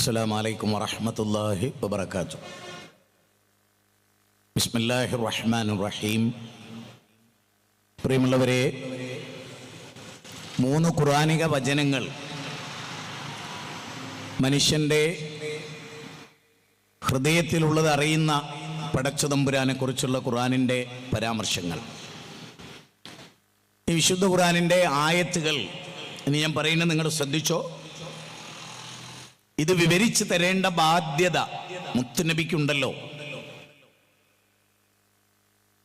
السلام عليكم ورحمة الله وبركاته. بسم الله الرحمن الرحيم. പ്രിയമുള്ളവരെ, 3 ഖുർആനിക വചനങ്ങൾ മനുഷ്യൻ്റെ ഹൃദയത്തിലുള്ളത് അറിയുന്ന പടച്ചതമ്പുരാനെ കുറിച്ചുള്ള ഖുർആനിൻ്റെ പരാമർശങ്ങൾ. ഈ വിശുദ്ധ ഖുർആനിൻ്റെ ആയത്തുകൾ ഇനി ഞാൻ പറയുന്നത് നിങ്ങൾ ശ്രദ്ധിച്ചോ. ഇത് വിവരിച്ചു തരേണ്ട ബാധ്യത മുത്തുനബിക്കുണ്ടല്ലോ.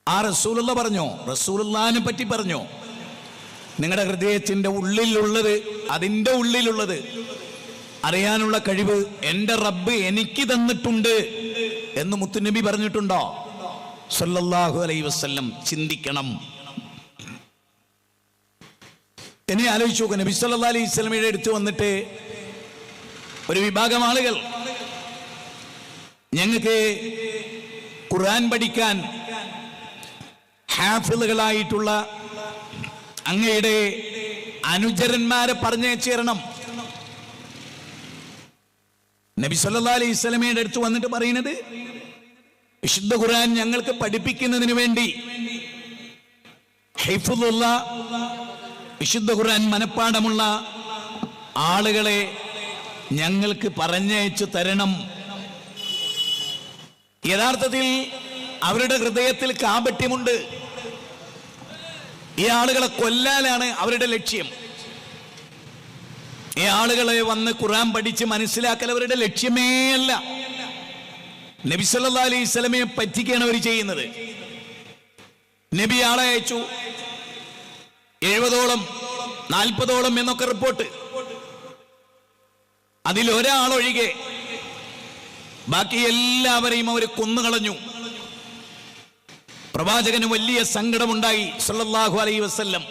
ആ റസൂലുള്ള പറഞ്ഞോ, റസൂലുള്ളാഹിനെ പറ്റി പറഞ്ഞോ, നിങ്ങളുടെ ഹൃദയത്തിൻ്റെ ഉള്ളിലുള്ളത്, അതിൻ്റെ ഉള്ളിലുള്ളത് അറിയാനുള്ള കഴിവ് എൻ്റെ റബ്ബ് എനിക്ക് തന്നിട്ടുണ്ട് എന്ന് മുത്തുനബി പറഞ്ഞിട്ടുണ്ടോ? സല്ലല്ലാഹു അലൈഹി വസല്ലം. ചിന്തിക്കണം. എന്നെ ആലോചിച്ച് നോക്കുക. നബി സല്ലല്ലാഹു അലൈഹി വസല്ലമയുടെ അടുത്ത് വന്നിട്ട് ഒരു വിഭാഗം ആളുകൾ, ഞങ്ങൾക്ക് ഖുർആൻ പഠിക്കാൻ ഹാഫിളുകളായിട്ടുള്ള അങ്ങയുടെ അനുചരന്മാരെ പറഞ്ഞയച്ചു തരണം. നബി സല്ലല്ലാഹു അലൈഹി വസല്ലമയുടെ അടുത്ത് വന്നിട്ട് പറയുന്നത്, വിശുദ്ധ ഖുർആൻ ഞങ്ങൾക്ക് പഠിപ്പിക്കുന്നതിന് വേണ്ടി ഹിഫ്ളുള്ള, വിശുദ്ധ ഖുർആൻ മനപ്പാഠമുള്ള ആളുകളെ ഞങ്ങൾക്ക് പറഞ്ഞയച്ചു തരണം. യഥാർത്ഥത്തിൽ അവരുടെ ഹൃദയത്തിൽ കാപട്യമുണ്ട്. ഈ ആളുകളെ കൊല്ലാനാണ് അവരുടെ ലക്ഷ്യം. ഈ ആളുകളെ വന്ന് ഖുർആൻ പഠിച്ച് മനസ്സിലാക്കൽ അവരുടെ ലക്ഷ്യമേ അല്ല. നബി സല്ലല്ലാഹു അലൈഹി വസല്ലമയെ പറ്റിക്കാണ് അവർ ചെയ്യുന്നത്. നബി ആളെ അയച്ചു, 70ഓളം 40ഓളം എന്നൊക്കെ റിപ്പോർട്ട്. അതിലൊരാളൊഴികെ ബാക്കി എല്ലാവരെയും അവർ കൊന്നുകളഞ്ഞു. പ്രവാചകന് വലിയ സങ്കടമുണ്ടായി സല്ലല്ലാഹു അലൈഹി വസല്ലം.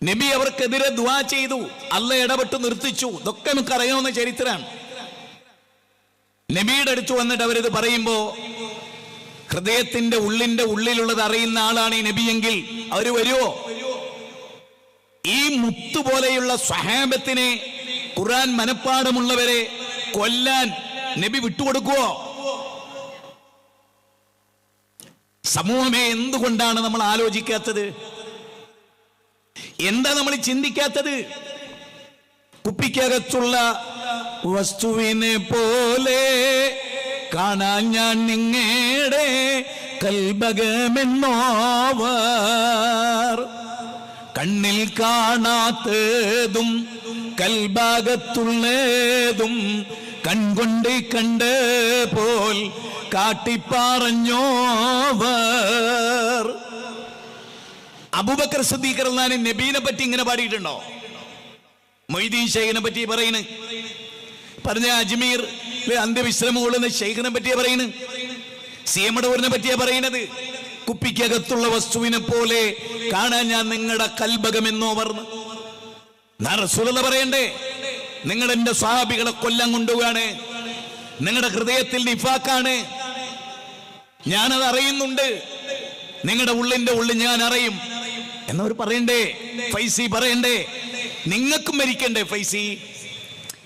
നബി അവർക്കെതിരെ ദുആ ചെയ്തു, അല്ലാഹ് ഇടപെട്ട് നിർത്തിച്ചു. ഇതൊക്കെ നമുക്ക് അറിയാവുന്ന ചരിത്രമാണ്. നബിയുടെ അടുത്ത് വന്നിട്ട് അവരിത് പറയുമ്പോ, ഹൃദയത്തിന്റെ ഉള്ളിലുള്ളത് അറിയുന്ന ആളാണ് ഈ നബിയെങ്കിൽ അവർ വരുമോ? ഈ മുത്തുപോലെയുള്ള സ്വഹാബത്തിനെ, ഖുർആൻ മനപ്പാഠമുള്ളവരെ കൊല്ലാൻ നബി വിട്ടുകൊടുക്കുവോ? സമൂഹമേ, എന്തുകൊണ്ടാണ് നമ്മൾ ആലോചിക്കാത്തത്? എന്താ നമ്മൾ ചിന്തിക്കാത്തത്? കുപ്പിക്കകത്തുള്ള വസ്തുവിനെ പോലെ കാണാൻ ഞാൻ നിങ്ങളുടെ കൽബകമെന്നോവർ, കണ്ണിൽ കാണാത്തതും കൽഭാഗത്തുള്ളതും കൺകൊണ്ട് കണ്ട് പോൽ കാട്ടിപ്പറഞ്ഞോവർ. അബൂബക്കർ സിദ്ദീഖ് റളിയല്ലാഹു അൻഹു നബീനെ പറ്റി ഇങ്ങനെ പാടിയിട്ടുണ്ടോ? മൊയ്തീൻ ശൈഖിനെ പറ്റി പറഞ്ഞ അജ്മീർ അന്ത്യവിശ്രമം കൊള്ളുന്ന ശൈഖിനെ പറ്റിയാ പറയുന്നത്. സീമടൂരിനെ പറ്റിയാ പറയുന്നത്. കുപ്പിക്കകത്തുള്ള വസ്തുവിനെ പോലെ കാണാൻ ഞാൻ നിങ്ങളുടെ കൽബകമെന്നോ പറഞ്ഞു. റസൂലുള്ളാഹി പറയണ്ടേ, നിങ്ങൾ എന്റെ സ്വഹാബികളെ കൊല്ലാൻ കൊണ്ടുപോവാണ്, നിങ്ങളുടെ ഹൃദയത്തിൽ നിഫാക്കാണ്, ഞാനത് അറിയുന്നുണ്ട്, നിങ്ങളുടെ ഉള്ളിൽ ഞാൻ അറിയും എന്നവർ പറയണ്ടേ? ഫൈസി പറയണ്ടേ? നിങ്ങൾക്കും മരിക്കണ്ടേ ഫൈസി?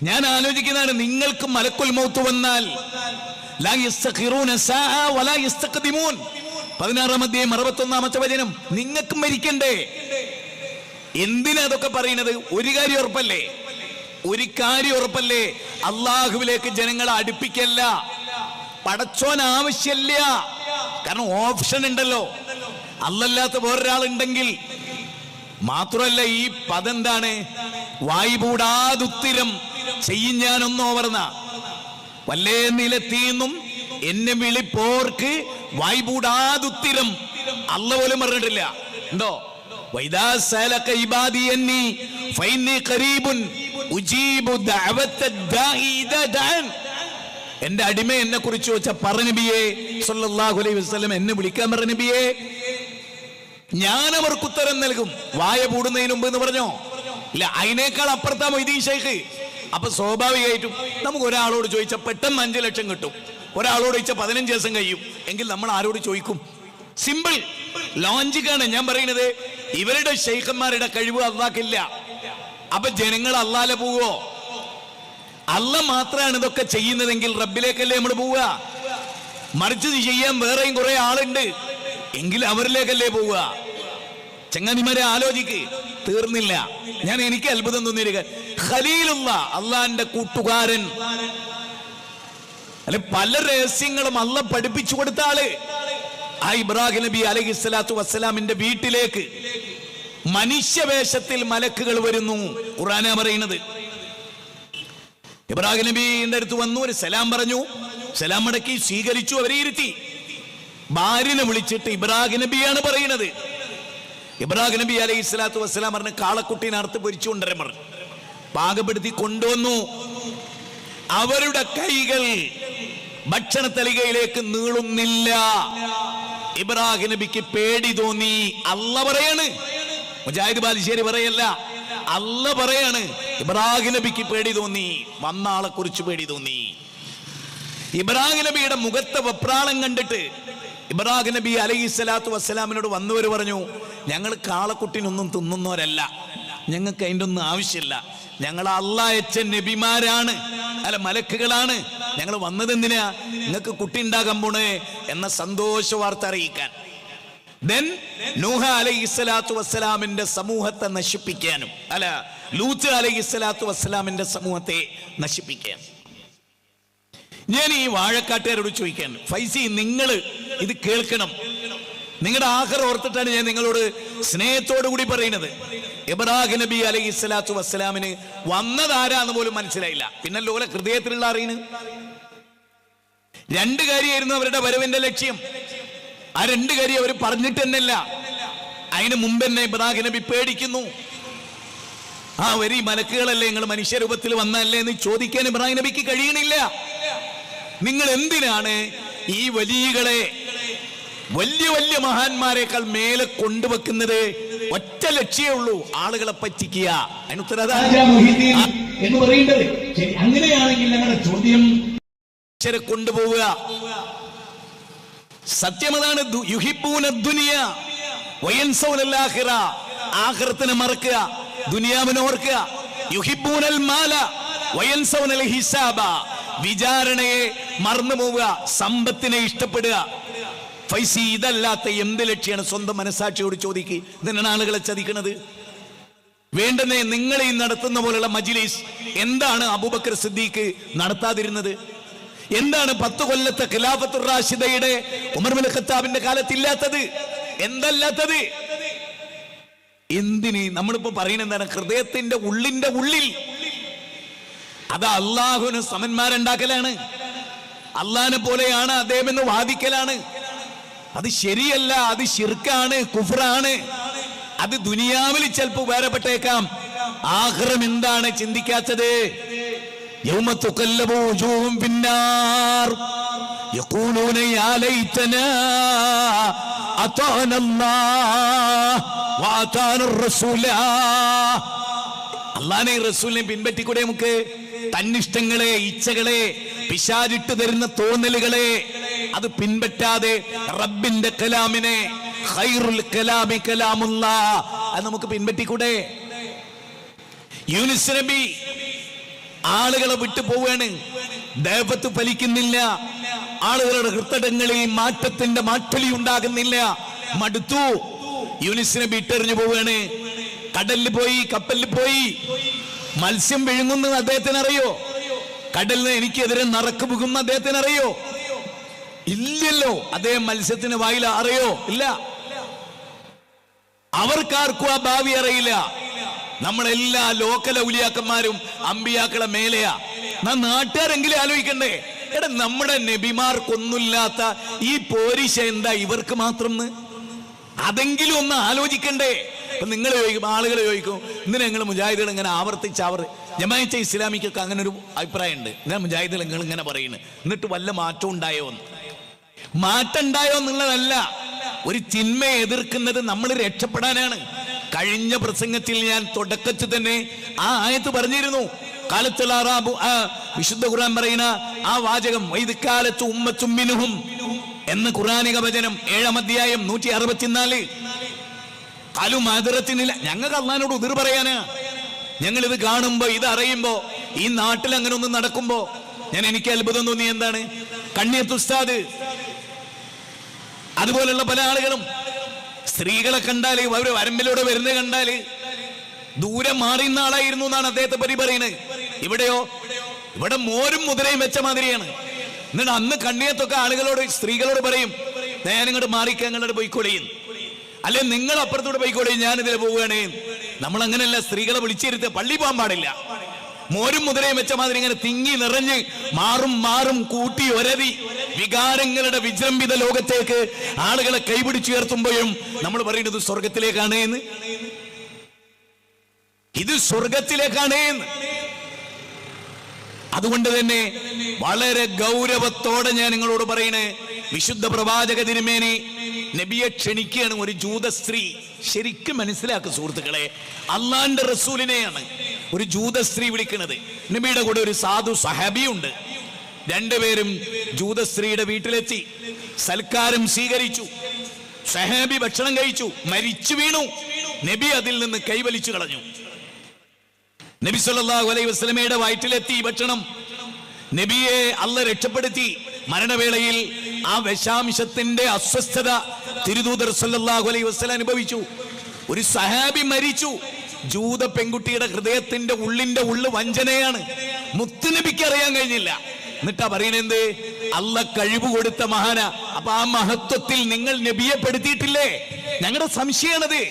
ഞാൻ ആലോചിക്കുന്നതാണ്, നിങ്ങൾക്ക് മലക്കുൽ മൗത്ത് വന്നാൽ ലാ യസ്തഖിറൂന സാഅ വലാ യസ്തഖദിമൂൻ, 16-ാം അധ്യായം 61-ാമത്തെ വചനം. നിങ്ങൾക്കും മരിക്കണ്ടേ? എന്തിനാ അതൊക്കെ പറയുന്നത്? ഒരു കാര്യം ഉറപ്പല്ലേ, അള്ളാഹുവിലേക്ക് ജനങ്ങളെ അടുപ്പിക്കല്ല. പടച്ചോൻ ആവശ്യമില്ല. കാരണം ഓപ്ഷൻ ഉണ്ടല്ലോ, അല്ലല്ലാത്ത വേറൊരാളുണ്ടെങ്കിൽ. മാത്രമല്ല, ഈ പദം എന്താണ്? വായ്പൂടാതുത്തിരം ചെയ്യും ഞാനൊന്നോ പറഞ്ഞ വല്ലേ നിലത്തീന്നും എന്നെ വിളിപ്പോർക്ക് വായ്പൂടാതുത്തിരം അല്ല പോലും പറഞ്ഞിട്ടില്ല. ഉണ്ടോ? വൈദാ സഅലക ഇബാദി അന്നി ഫഇന്നി ഖരീബുൻ ഉജീബു ദഅവത്തദ് ദാഇ ഇദാ ദഅൻ. എന്റെ അടിമ എന്നെ കുറിച്ച് വെച്ച പറ നബിയെ സല്ലല്ലാഹു അലൈഹി വസല്ലം, എന്നെ വിളിക്കാൻ പറ നബിയെ, ഞാൻ അവർക്ക് ഉത്തരം നൽകും. വായ പൂടുന്നതിന് മുമ്പ് എന്ന് പറഞ്ഞോ? ഇല്ല, അതിനേക്കാൾ അപ്പുറത്താ മൊയ്തീൻ ശൈഖ്. അപ്പൊ സ്വാഭാവികമായിട്ടും നമുക്ക് ഒരാളോട് ചോദിച്ചാൽ പെട്ടെന്ന് 5 ലക്ഷം കിട്ടും, ഒരാളോട് ചോദിച്ചാൽ 15 ദിവസം കഴിയും. എങ്കിൽ നമ്മൾ ആരോട് ചോദിക്കും? സിമ്പിൾ ലോജിക്കാണ് ഞാൻ പറയുന്നത്. ഇവരുടെ ശൈഖന്മാരുടെ കഴിവ് അള്ളാഹ്ക്കില്ല. അപ്പൊ ജനങ്ങൾ അള്ളാലെ പോവോ? അല്ല മാത്രമാണ് ഇതൊക്കെ ചെയ്യുന്നതെങ്കിൽ റബ്ബിലേക്കല്ലേ നമ്മൾ പോവുക. മറിച്ച് ചെയ്യാൻ വേറെയും കുറെ ആളുണ്ട് എങ്കിൽ അവരിലേക്കല്ലേ പോവുക. ചങ്ങാതിമാരെ ആലോചിക്ക്, തീർന്നില്ല. എനിക്ക് അത്ഭുതം തോന്നിയിരിക്കുക, ഖലീലുള്ള അള്ളാന്റെ കൂട്ടുകാരൻ, അല്ലെ പല രഹസ്യങ്ങളും അല്ല പഠിപ്പിച്ചു കൊടുത്ത ആള്. ആ ഇബ്രാഹിം നബി അലൈഹിസ്സലാത്തു വസ്സലാമിന്റെ വീട്ടിലേക്ക് മനുഷ്യവേഷത്തിൽ മലക്കുകൾ വരുന്നു. ഖുർആനാ പറയുന്നത്. ഇബ്രാഹിം നബിന്റെ അടുത്ത് വന്നു, ഒരു സലാം പറഞ്ഞു, സലാം മടക്കി സ്വീകരിച്ചു, അവരെ ഇരുത്തി. ഭാര്യനെ വിളിച്ചിട്ട് ഇബ്രാഹിം നബിയാണ് പറയുന്നത്. ഇബ്രാഹിം നബി അലൈഹി സ്വലാത്തു വസ്സലാം പറഞ്ഞ് കാളക്കുട്ടീനെ അറുത്ത് പൊരിച്ചു കൊണ്ടുവരാൻ പറഞ്ഞു. പാകപ്പെടുത്തി കൊണ്ടുവന്നു. അവരുടെ കൈകൾ ഭക്ഷണ തലികയിലേക്ക് നീളുന്നില്ല. ഇബ്രാഹിം നബിക്ക് പേടി തോന്നി. അല്ല പറയാണ്, മുജാഹിദ് ബാലുശ്ശേരി പറയല്ല, അല്ല പറയാണ്. ഇബ്രാഹിം നബിക്ക് പേടി തോന്നി, വന്ന ആളെ കുറിച്ച് പേടി തോന്നി. ഇബ്രാഹിം നബിയുടെ മുഖത്തെ വെപ്രാളം കണ്ടിട്ട് ഇബ്രാഹിം നബി അലൈഹി സ്വലാത്തു വസ്സലാമിനോട് വന്നവർ പറഞ്ഞു, ഞങ്ങൾ കാളക്കുട്ടിനൊന്നും തിന്നുന്നവരല്ല, ഞങ്ങൾക്ക് അതിൻ്റെ ഒന്നും ആവശ്യമില്ല, ഞങ്ങൾ അല്ലാഹ് അയച്ച നബിമാരാണ്, അല്ല മലക്കുകളാണ്, ഞങ്ങൾ വന്നതെന്തിനാ, നിങ്ങൾക്ക് കുട്ടി ഉണ്ടാകാൻ പോണേ എന്ന സന്തോഷ വാർത്ത അറിയിക്കാൻ. നൂഹ അലൈഹിസ്സലാത്തു വസ്സലാമിന്റെ സമൂഹത്തെ നശിപ്പിക്കാനും, അല്ല ലൂത്ത് അലൈഹിസ്സലാത്തു വസ്സലാമിന്റെ സമൂഹത്തെ നശിപ്പിക്കാൻ. ഞാൻ ഈ വാഴക്കാട്ടുകാരോട് ചോദിക്കാൻ, ഫൈസി നിങ്ങൾ ഇത് കേൾക്കണം, നിങ്ങളുടെ ആഖിർ ഓർത്തിട്ടാണ് ഞാൻ നിങ്ങളോട് സ്നേഹത്തോടു കൂടി പറയുന്നത്. ഇബ്രാഹിം നബി അലൈഹിസ്സലാത്തു വസ്സലാമിന് വന്നതാരാന്ന് പോലും മനസ്സിലായില്ല. പിന്നെ ലോല ഹൃദയത്തിലുള്ള അറിയുന്നത് രണ്ട് കാര്യമായിരുന്നു അവരുടെ വരവിന്റെ ലക്ഷ്യം. ആ രണ്ട് കാര്യം അവർ പറഞ്ഞിട്ട് തന്നെയല്ല, അതിന് മുമ്പ് തന്നെ ഇബ്രാഹിം നബി പേടിക്കുന്നു. ആ വരി മലക്കുകളല്ലേ, നിങ്ങൾ മനുഷ്യരൂപത്തിൽ വന്നല്ലേ എന്ന് ചോദിക്കാൻ ഇബ്രാഹിം നബിക്ക് കഴിയണില്ല. നിങ്ങൾ എന്തിനാണ് ഈ വലിയകളെ, വലിയ വലിയ മഹാന്മാരെക്കാൾ മേലെ കൊണ്ടുവെക്കുന്നത്? ഒറ്റ ലക്ഷ്യമേ ഉള്ളൂ, ആളുകളെ പറ്റിക്കുക. എന്ന് പറയുന്നത് അങ്ങനെയാണെങ്കിൽ ഞങ്ങളുടെ ചോദ്യം കൊണ്ടുപോവുക. സത്യമതാണ്, ആഖിറത്തിനെ മറക്കുക, ദുനിയാവിനെ ഓർക്കുക. യുഹിബ്ബൂനൽ മാല വയൻസൗനൽ ഹിസാബ, വിചാരണയെ മറന്നു പോവുക, സമ്പത്തിനെ ഇഷ്ടപ്പെടുക. ഫൈസി, ഇതല്ലാത്ത എന്ത് ലക്ഷ്യമാണ്? സ്വന്തം മനസാക്ഷിയോട് ചോദിക്കുക. ഇതിനാണ് ആളുകളെ ചതിക്കുന്നത്. വേണ്ടെന്നേ, നിങ്ങൾ ഈ നടത്തുന്ന പോലുള്ള മജ്ലിസ് എന്താണ് അബൂബക്കർ സിദ്ദീഖ് നടത്താതിരുന്നത്? എന്താണ് 10 കൊല്ലത്തെ ഖിലാഫത്തുർ റാഷിദയുടെ ഉമർ ഇബ്നുൽ ഖത്താബിന്റെ കാലത്തില്ലാത്തത്? എന്തല്ലാത്തത്? എന്തിന്? നമ്മളിപ്പോ പറയുന്നത് എന്താണ്? ഹൃദയത്തിന്റെ ഉള്ളിന്റെ ഉള്ളിൽ അത് അള്ളാഹുവിന് സമന്മാരുണ്ടാക്കലാണ്, അള്ളാഹിനെ പോലെയാണ് അദ്ദേഹം എന്ന് വാദിക്കലാണ്. അത് ശരിയല്ല, അത് ശിർക്കാണ്, കുഫ്റാണ്. അത് ദുനിയാവിൽ ചിലപ്പോൾ വേറെപ്പെട്ടേക്കാം. ആഖിറം എന്താണ് ചിന്തിക്കാത്തത്? യൗമ തുഖല്ലബു വജൂഹും ഫിന്നാർ യഖൂലൂന യാ ലൈതനാ അതാന അല്ലാഹ് വഅതാന റസൂലാ. അല്ലാഹുവിനെ റസൂലിനെ പിൻപറ്റിക്കൂടെ നമുക്ക്? തന്നിഷ്ടങ്ങളെ, ഇച്ഛകളെ, പിശാചിട്ട് തരുന്ന തോന്നലുകളെ അത് പിൻപറ്റാതെ റബ്ബിന്റെ കലാമിനെ, ഖൈറുൽ കലാമി കലാമുല്ലാഹ്, അത് നമുക്ക് പിൻപറ്റിക്കൂടെ? യൂനുസ് നബി ആളുകളെ വിട്ടു പോവാണ്, ദഅവത്ത് ഫലിക്കുന്നില്ല, ആളുകളുടെ ഹൃദയങ്ങളിൽ മാറ്റത്തിന്റെ മാറ്റൊലി ഉണ്ടാകുന്നില്ല, മടുത്തു. യൂനുസ് നബി ഇട്ടെറിഞ്ഞു പോവാണ്. കടലിൽ പോയി, കപ്പലിൽ പോയി, മത്സ്യം വിഴുങ്ങുന്നത് അദ്ദേഹത്തിന് അറിയോ? കടലിന് എനിക്കെതിരെ നറക്ക് പുകുന്ന അദ്ദേഹത്തിന് അറിയോ? ഇല്ലല്ലോ. അദ്ദേഹം മത്സ്യത്തിന് വായില അറിയോ? ഇല്ല. അവർക്കാർക്കും ആ ഭാവി അറിയില്ല. നമ്മളെല്ലാ ലോക്കൽ ഔലിയാക്കന്മാരും അമ്പിയാക്കളെ മേലെയാ. നാട്ടുകാരെങ്കിലും ആലോചിക്കണ്ടേ, എടാ നമ്മുടെ നബിമാർക്കൊന്നുമില്ലാത്ത ഈ പോരിശ എന്താ ഇവർക്ക് മാത്രം? അതെങ്കിലും ഒന്ന് ആലോചിക്കണ്ടേ? നിങ്ങൾ ചോദിക്കും, ആളുകൾ ചോദിക്കും, ഇന്ന് ഞങ്ങൾ മുജാഹിദുകൾ ഇങ്ങനെ ആവർത്തിച്ച് ജമാഅത്തെ ഇസ്ലാമിക്കൊക്കെ അങ്ങനെ ഒരു അഭിപ്രായം ഉണ്ട്, ഞാൻ മുജാഹിദുകൾ നിങ്ങൾ ഇങ്ങനെ പറയുന്നത്, എന്നിട്ട് വല്ല മാറ്റം ഉണ്ടായോ എന്ന്. മാറ്റം ഉണ്ടായോ എന്നുള്ളതല്ല, ഒരു തിന്മയെ എതിർക്കുന്നത് നമ്മൾ രക്ഷപ്പെടാനാണ്. കഴിഞ്ഞ പ്രസംഗത്തിൽ ഞാൻ തുടക്കത്തിൽ തന്നെ ആ ആയത്ത് പറഞ്ഞിരുന്നു. കാലത്തുൽ അറാബു, വിശുദ്ധ ഖുർആൻ പറയുന്ന ആ വാചകം, വൈദ്കാലത്ത് ഉമ്മത്തും മിൻഹും എന്ന ഖുർആനിക വചനം 7-ാം അധ്യായം 164. കാലും ആദരത്തിനില്ല. ഞങ്ങൾക്ക് അള്ളാഹിനോട് ഉദിർ പറയാനാ. ഞങ്ങൾ ഇത് കാണുമ്പോ, ഇത് അറിയുമ്പോ ഈ നാട്ടിൽ അങ്ങനെ ഒന്നും നടക്കുമ്പോ എനിക്ക് അത്ഭുതം തോന്നി. എന്താണ്? കണ്ണിയത്ത് ഉസ്താദ് അതുപോലുള്ള പല ആളുകളും സ്ത്രീകളെ കണ്ടാല്, അവര് വരമ്പിലൂടെ വരുന്നത് കണ്ടാല് ദൂരെ മാറിയുന്ന ആളായിരുന്നു എന്നാണ് അദ്ദേഹത്തെ പറ്റി പറയുന്നത്. ഇവിടെയോ, ഇവിടെ മോരും മുതിരയും വെച്ച മാതിരിയാണ്. എന്നിട്ട് അന്ന് കണ്ണിയത്തൊക്കെ ആളുകളോട്, സ്ത്രീകളോട് പറയും, ഞാൻ ഇങ്ങോട്ട് മാറിക്കാൻ അങ്ങോട്ട് പോയിക്കോളിയും, അല്ലെ നിങ്ങൾ അപ്പുറത്തോട്ട് പോയിക്കോളിയും, ഞാനിതിൽ പോവുകയാണ്. നമ്മൾ അങ്ങനെയല്ല, സ്ത്രീകളെ വിളിച്ചിരുത്ത് പള്ളി പോകാൻ പാടില്ല. മോരും മുതിരയും വെച്ച മാതിരി ഇങ്ങനെ തിങ്ങി നിറഞ്ഞ് മാറും കൂട്ടി ഒരതി വികാരങ്ങളുടെ വിജൃംഭിത ലോകത്തേക്ക് ആളുകളെ കൈപിടിച്ചുയർത്തുമ്പോഴും നമ്മൾ പറയുന്നത് സ്വർഗത്തിലേക്കാണ് എന്ന്. ഇത് സ്വർഗത്തിലേക്കാണ് എന്ന്. അതുകൊണ്ട് തന്നെ വളരെ ഗൗരവത്തോടെ ഞാൻ നിങ്ങളോട് പറയണേ, വിശുദ്ധ പ്രവാചക തിരുമേനി നബിയെ ക്ഷണിക്കുകയാണ്. ഒരു ജൂത സ്ത്രീ, ശരിക്കും മനസ്സിലാക്കുക സുഹൃത്തുക്കളെ, അള്ളാന്റെ റസൂലിനെയാണ് ഒരു ജൂത സ്ത്രീ വിളിക്കുന്നത്. നബിയുടെ കൂടെ ഒരു സാധു സഹാബിയുണ്ട്. രണ്ടുപേരും ജൂത സ്ത്രീയുടെ വീട്ടിലെത്തി, സൽക്കാരം സ്വീകരിച്ചു. സഹാബി ഭക്ഷണം കഴിച്ചു, മരിച്ചു വീണു. നബി അതിൽ നിന്ന് കൈവലിച്ചു കളഞ്ഞു. നബി സല്ലല്ലാഹു അലൈഹി വസല്ലമയുടെ വയറ്റിലെത്തി ഭക്ഷണം. നബിയെ അള്ളാഹ് രക്ഷപ്പെടുത്തി. മരണവേളയിൽ ആ വിഷാംശത്തിന്റെ അസ്വസ്ഥത തിരുദൂതർ സല്ലല്ലാഹു അലൈഹി വസല്ലം അനുഭവിച്ചു. ഒരു സഹാബി മരിച്ചു. ജൂത പെൺകുട്ടിയുടെ ഹൃദയത്തിന്റെ ഉള്ള് വഞ്ചനയാണ്. മുത്തുനബിക്ക് അറിയാൻ കഴിഞ്ഞില്ല. എന്നിട്ടാ പറയണെന്ത്? അള്ളാഹ് കഴിവ് കൊടുത്ത മഹാന. അപ്പൊ ആ മഹത്വത്തിൽ നിങ്ങൾ നബിയെ പെടുത്തിയിട്ടില്ലേ? ഞങ്ങളുടെ സംശയമാണത്.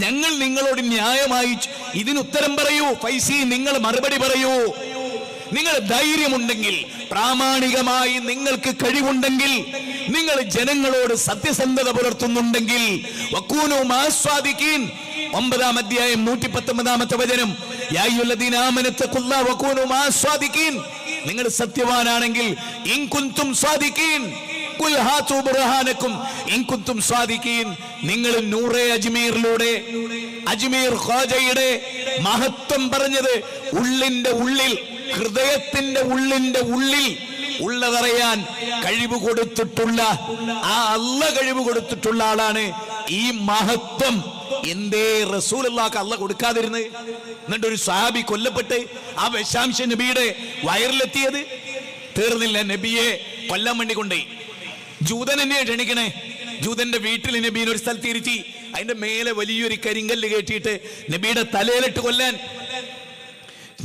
ഞങ്ങൾ നിങ്ങളോട് ന്യായമായി ഇതിനുത്തരം പറയൂ. ഫൈസി, നിങ്ങൾ മറുപടി പറയൂ. നിങ്ങൾ ധൈര്യമുണ്ടെങ്കിൽ, പ്രാമാണികമായി നിങ്ങൾക്ക് കഴിവുണ്ടെങ്കിൽ, നിങ്ങൾ ജനങ്ങളോട് സത്യസന്ധത പുലർത്തുന്നുണ്ടെങ്കിൽ, വകൂനു മാസ്വാദിഖീൻ 9-ാം അധ്യായം 119-ാമത്തെ വചനം, യാ അയ്യുഹല്ലദീന ആമനു തഖുല്ലാഹ വകൂനു മാസ്വാദിഖീൻ, നിങ്ങൾ സത്യവാനാണെങ്കിൽ, ഇൻ കുൻതും സ്വാദിഖീൻ ഖുൽ ഹാതു ബുർഹാനകും ഇൻ കുൻതും സ്വാദിഖീൻ, നിങ്ങൾ നൂറെ അജ്മീറിലൂടെ, അജ്മീർ ഖാജയുടെ മഹത്വം പറഞ്ഞത് ഉള്ളിന്റെ ഉള്ളിൽ, ഹൃദയത്തിന്റെ ഉള്ളിന്റെ ഉള്ളിൽ ഉള്ളതറിയാൻ കഴിവ് കൊടുത്തിട്ടുള്ള ആ അള്ളാഹ് കഴിവ് കൊടുത്തിട്ടുള്ള ആളാണ്. ഈ മഹത്വം എന്തേ റസൂലുള്ളാഹിക്ക് അള്ളാഹ് കൊടുക്കാതിരുന്നത്? എന്നിട്ട് ഒരു സ്വഹാബി കൊല്ലപ്പെട്ട് ആ വിഷാംശ നബിയുടെ വയറിലെത്തിയത് തീർന്നില്ല. നബിയെ കൊല്ലാൻ വേണ്ടി കൊണ്ടേ ജൂതൻ എന്നെയാ ക്ഷണിക്കണേ. ജൂതന്റെ വീട്ടിൽ നബീനെ ഒരു സ്ഥലത്ത് ഇരുത്തി, അതിന്റെ മേലെ വലിയൊരു കരിങ്കല്ല് കെട്ടിയിട്ട് നബിയുടെ തലയിലിട്ട് കൊല്ലാൻ.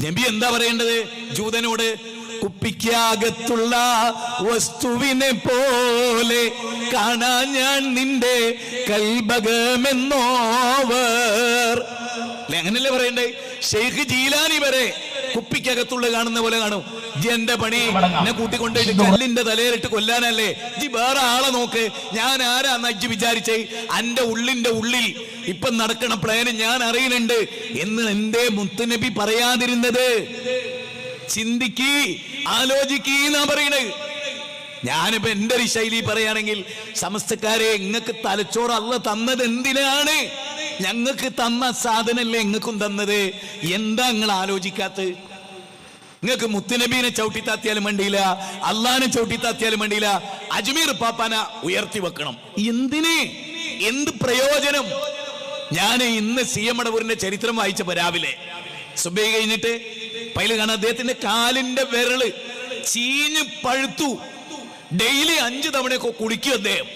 നബി എന്താ പറയേണ്ടത് ജൂതനോട്? കുപ്പിക്കകത്തുള്ള വസ്തുവിനെ പോലെ കാണാൻ ഞാൻ നിന്റെ കൽബകമെന്നോവർ. അങ്ങനല്ലേ പറയണ്ടേ? ഷെയ്ഖ് ജീലാനി വരെ കുപ്പിക്കകത്തുള്ള കാണുന്ന പോലെ കാണും. ജി എന്റെ പണി എന്നെ കൂട്ടിക്കൊണ്ടിട്ട് കല്ലിന്റെ തലയിലിട്ട് കൊല്ലാനല്ലേ? ജി വേറെ ആളെ നോക്ക്. ഞാൻ ആരാന്ന് അജ്ജി വിചാരിച്ചേ? എന്റെ ഉള്ളിന്റെ ഉള്ളിൽ ഇപ്പൊ നടക്കണ പ്ലാന് ഞാൻ അറിയുന്നുണ്ട് എന്ന് എന്തേ മുത്തുനബി പറയാതിരുന്നത്? ചിന്തിക്ക്, ആലോചിക്കീന്നാ പറയണത്. ഞാനിപ്പോ എന്റെ ഒരു ശൈലി പറയുകയാണെങ്കിൽ, സമസ്തക്കാരെ, ഇങ്ങക്ക് തലച്ചോറ് അള്ളാഹ് തന്നത് എന്തിനാണ്? ഞങ്ങൾക്ക് തന്ന സാധനല്ലേ ഇങ്ങക്കും തന്നത്. എന്താ നിങ്ങൾ ആലോചിക്കാത്തത്? നിങ്ങൾക്ക് മുത്തുനബീനെ ചവിട്ടിത്താത്തിയാലും വേണ്ടിയില്ല, അള്ളാഹിനെ ചവിട്ടിത്താത്തിയാലും വേണ്ടിയില്ല, അജ്മീർ പാപ്പാന ഉയർത്തി വെക്കണം. എന്തിന്? എന്ത് പ്രയോജനം? ഞാൻ ഇന്ന് CM മടവൂരിന്റെ ചരിത്രം വായിച്ചപ്പോ രാവിലെ സുബഹി കഴിഞ്ഞിട്ട് പൈല് കാണാൻ അദ്ദേഹത്തിന്റെ കാലിന്റെ വിരല് ചീഞ്ഞ് പഴുത്തു. ഡെയിലി 5 തവണയൊക്കെ കുടിക്കും അദ്ദേഹം.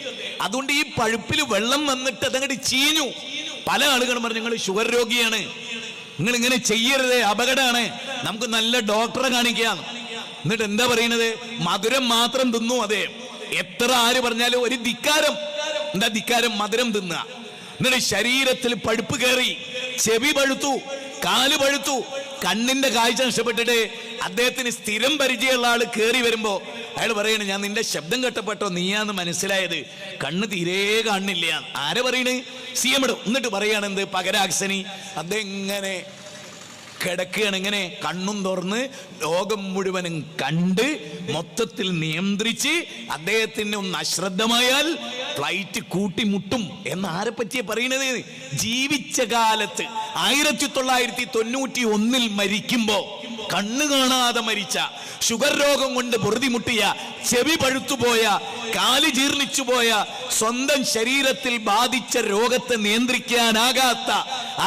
അതുകൊണ്ട് ഈ പഴുപ്പിൽ വെള്ളം വന്നിട്ട് അതങ്ങോട്ട് ചീഞ്ഞു. പല ആളുകളും പറഞ്ഞു, നിങ്ങൾ ഷുഗർ രോഗിയാണ്, നിങ്ങൾ ഇങ്ങനെ ചെയ്യരുത്, അപകടമാണ്, നമുക്ക് നല്ല ഡോക്ടറെ കാണിക്കാം. എന്നിട്ട് എന്താ പറയുന്നത്? മധുരം മാത്രം തിന്നു അദ്ദേഹം. എത്ര ആര് പറഞ്ഞാലും ഒരു ധിക്കാരം. എന്താ ധിക്കാരം? മധുരം തിന്നുക. എന്നിട്ട് ശരീരത്തിൽ പഴുപ്പ് കയറി, ചെവി പഴുത്തു, കാല് പഴുത്തു, കണ്ണിന്റെ കാഴ്ച നഷ്ടപ്പെട്ടിട്ട് അദ്ദേഹത്തിന് സ്ഥിരം പരിചയമുള്ള ആള് കയറി വരുമ്പോ അയാൾ പറയണ, ഞാൻ നിന്റെ ശബ്ദം കേട്ടപ്പെട്ടോ നീയാന്ന് മനസ്സിലായത്, കണ്ണ് തീരെ കാണില്ല. ആരെ പറയണ്? CM. എന്നിട്ട് പറയാണ് എന്ത്? പകരാക്സനി. അതെങ്ങനെ കിടക്കുകയാണ്, ഇങ്ങനെ കണ്ണും തുറന്ന് ലോകം മുഴുവനും കണ്ട് മൊത്തത്തിൽ നിയന്ത്രിച്ച് അദ്ദേഹത്തിന് ഒന്ന് അശ്രദ്ധമായാൽ ഫ്ലൈറ്റ് കൂട്ടിമുട്ടും എന്ന് ആരെ പറ്റിയ പറയുന്നത്? ജീവിച്ച കാലത്ത് 1991 മരിക്കുമ്പോ കണ്ണ് കാണാതെ മരിച്ച, ഷുഗർ രോഗം കൊണ്ട് പൊറുതിമുട്ടിയ, ചെവി പഴുത്തുപോയ, കാല് ജീർണിച്ചുപോയ, സ്വന്തം ശരീരത്തിൽ ബാധിച്ച രോഗത്തെ നിയന്ത്രിക്കാനാകാത്ത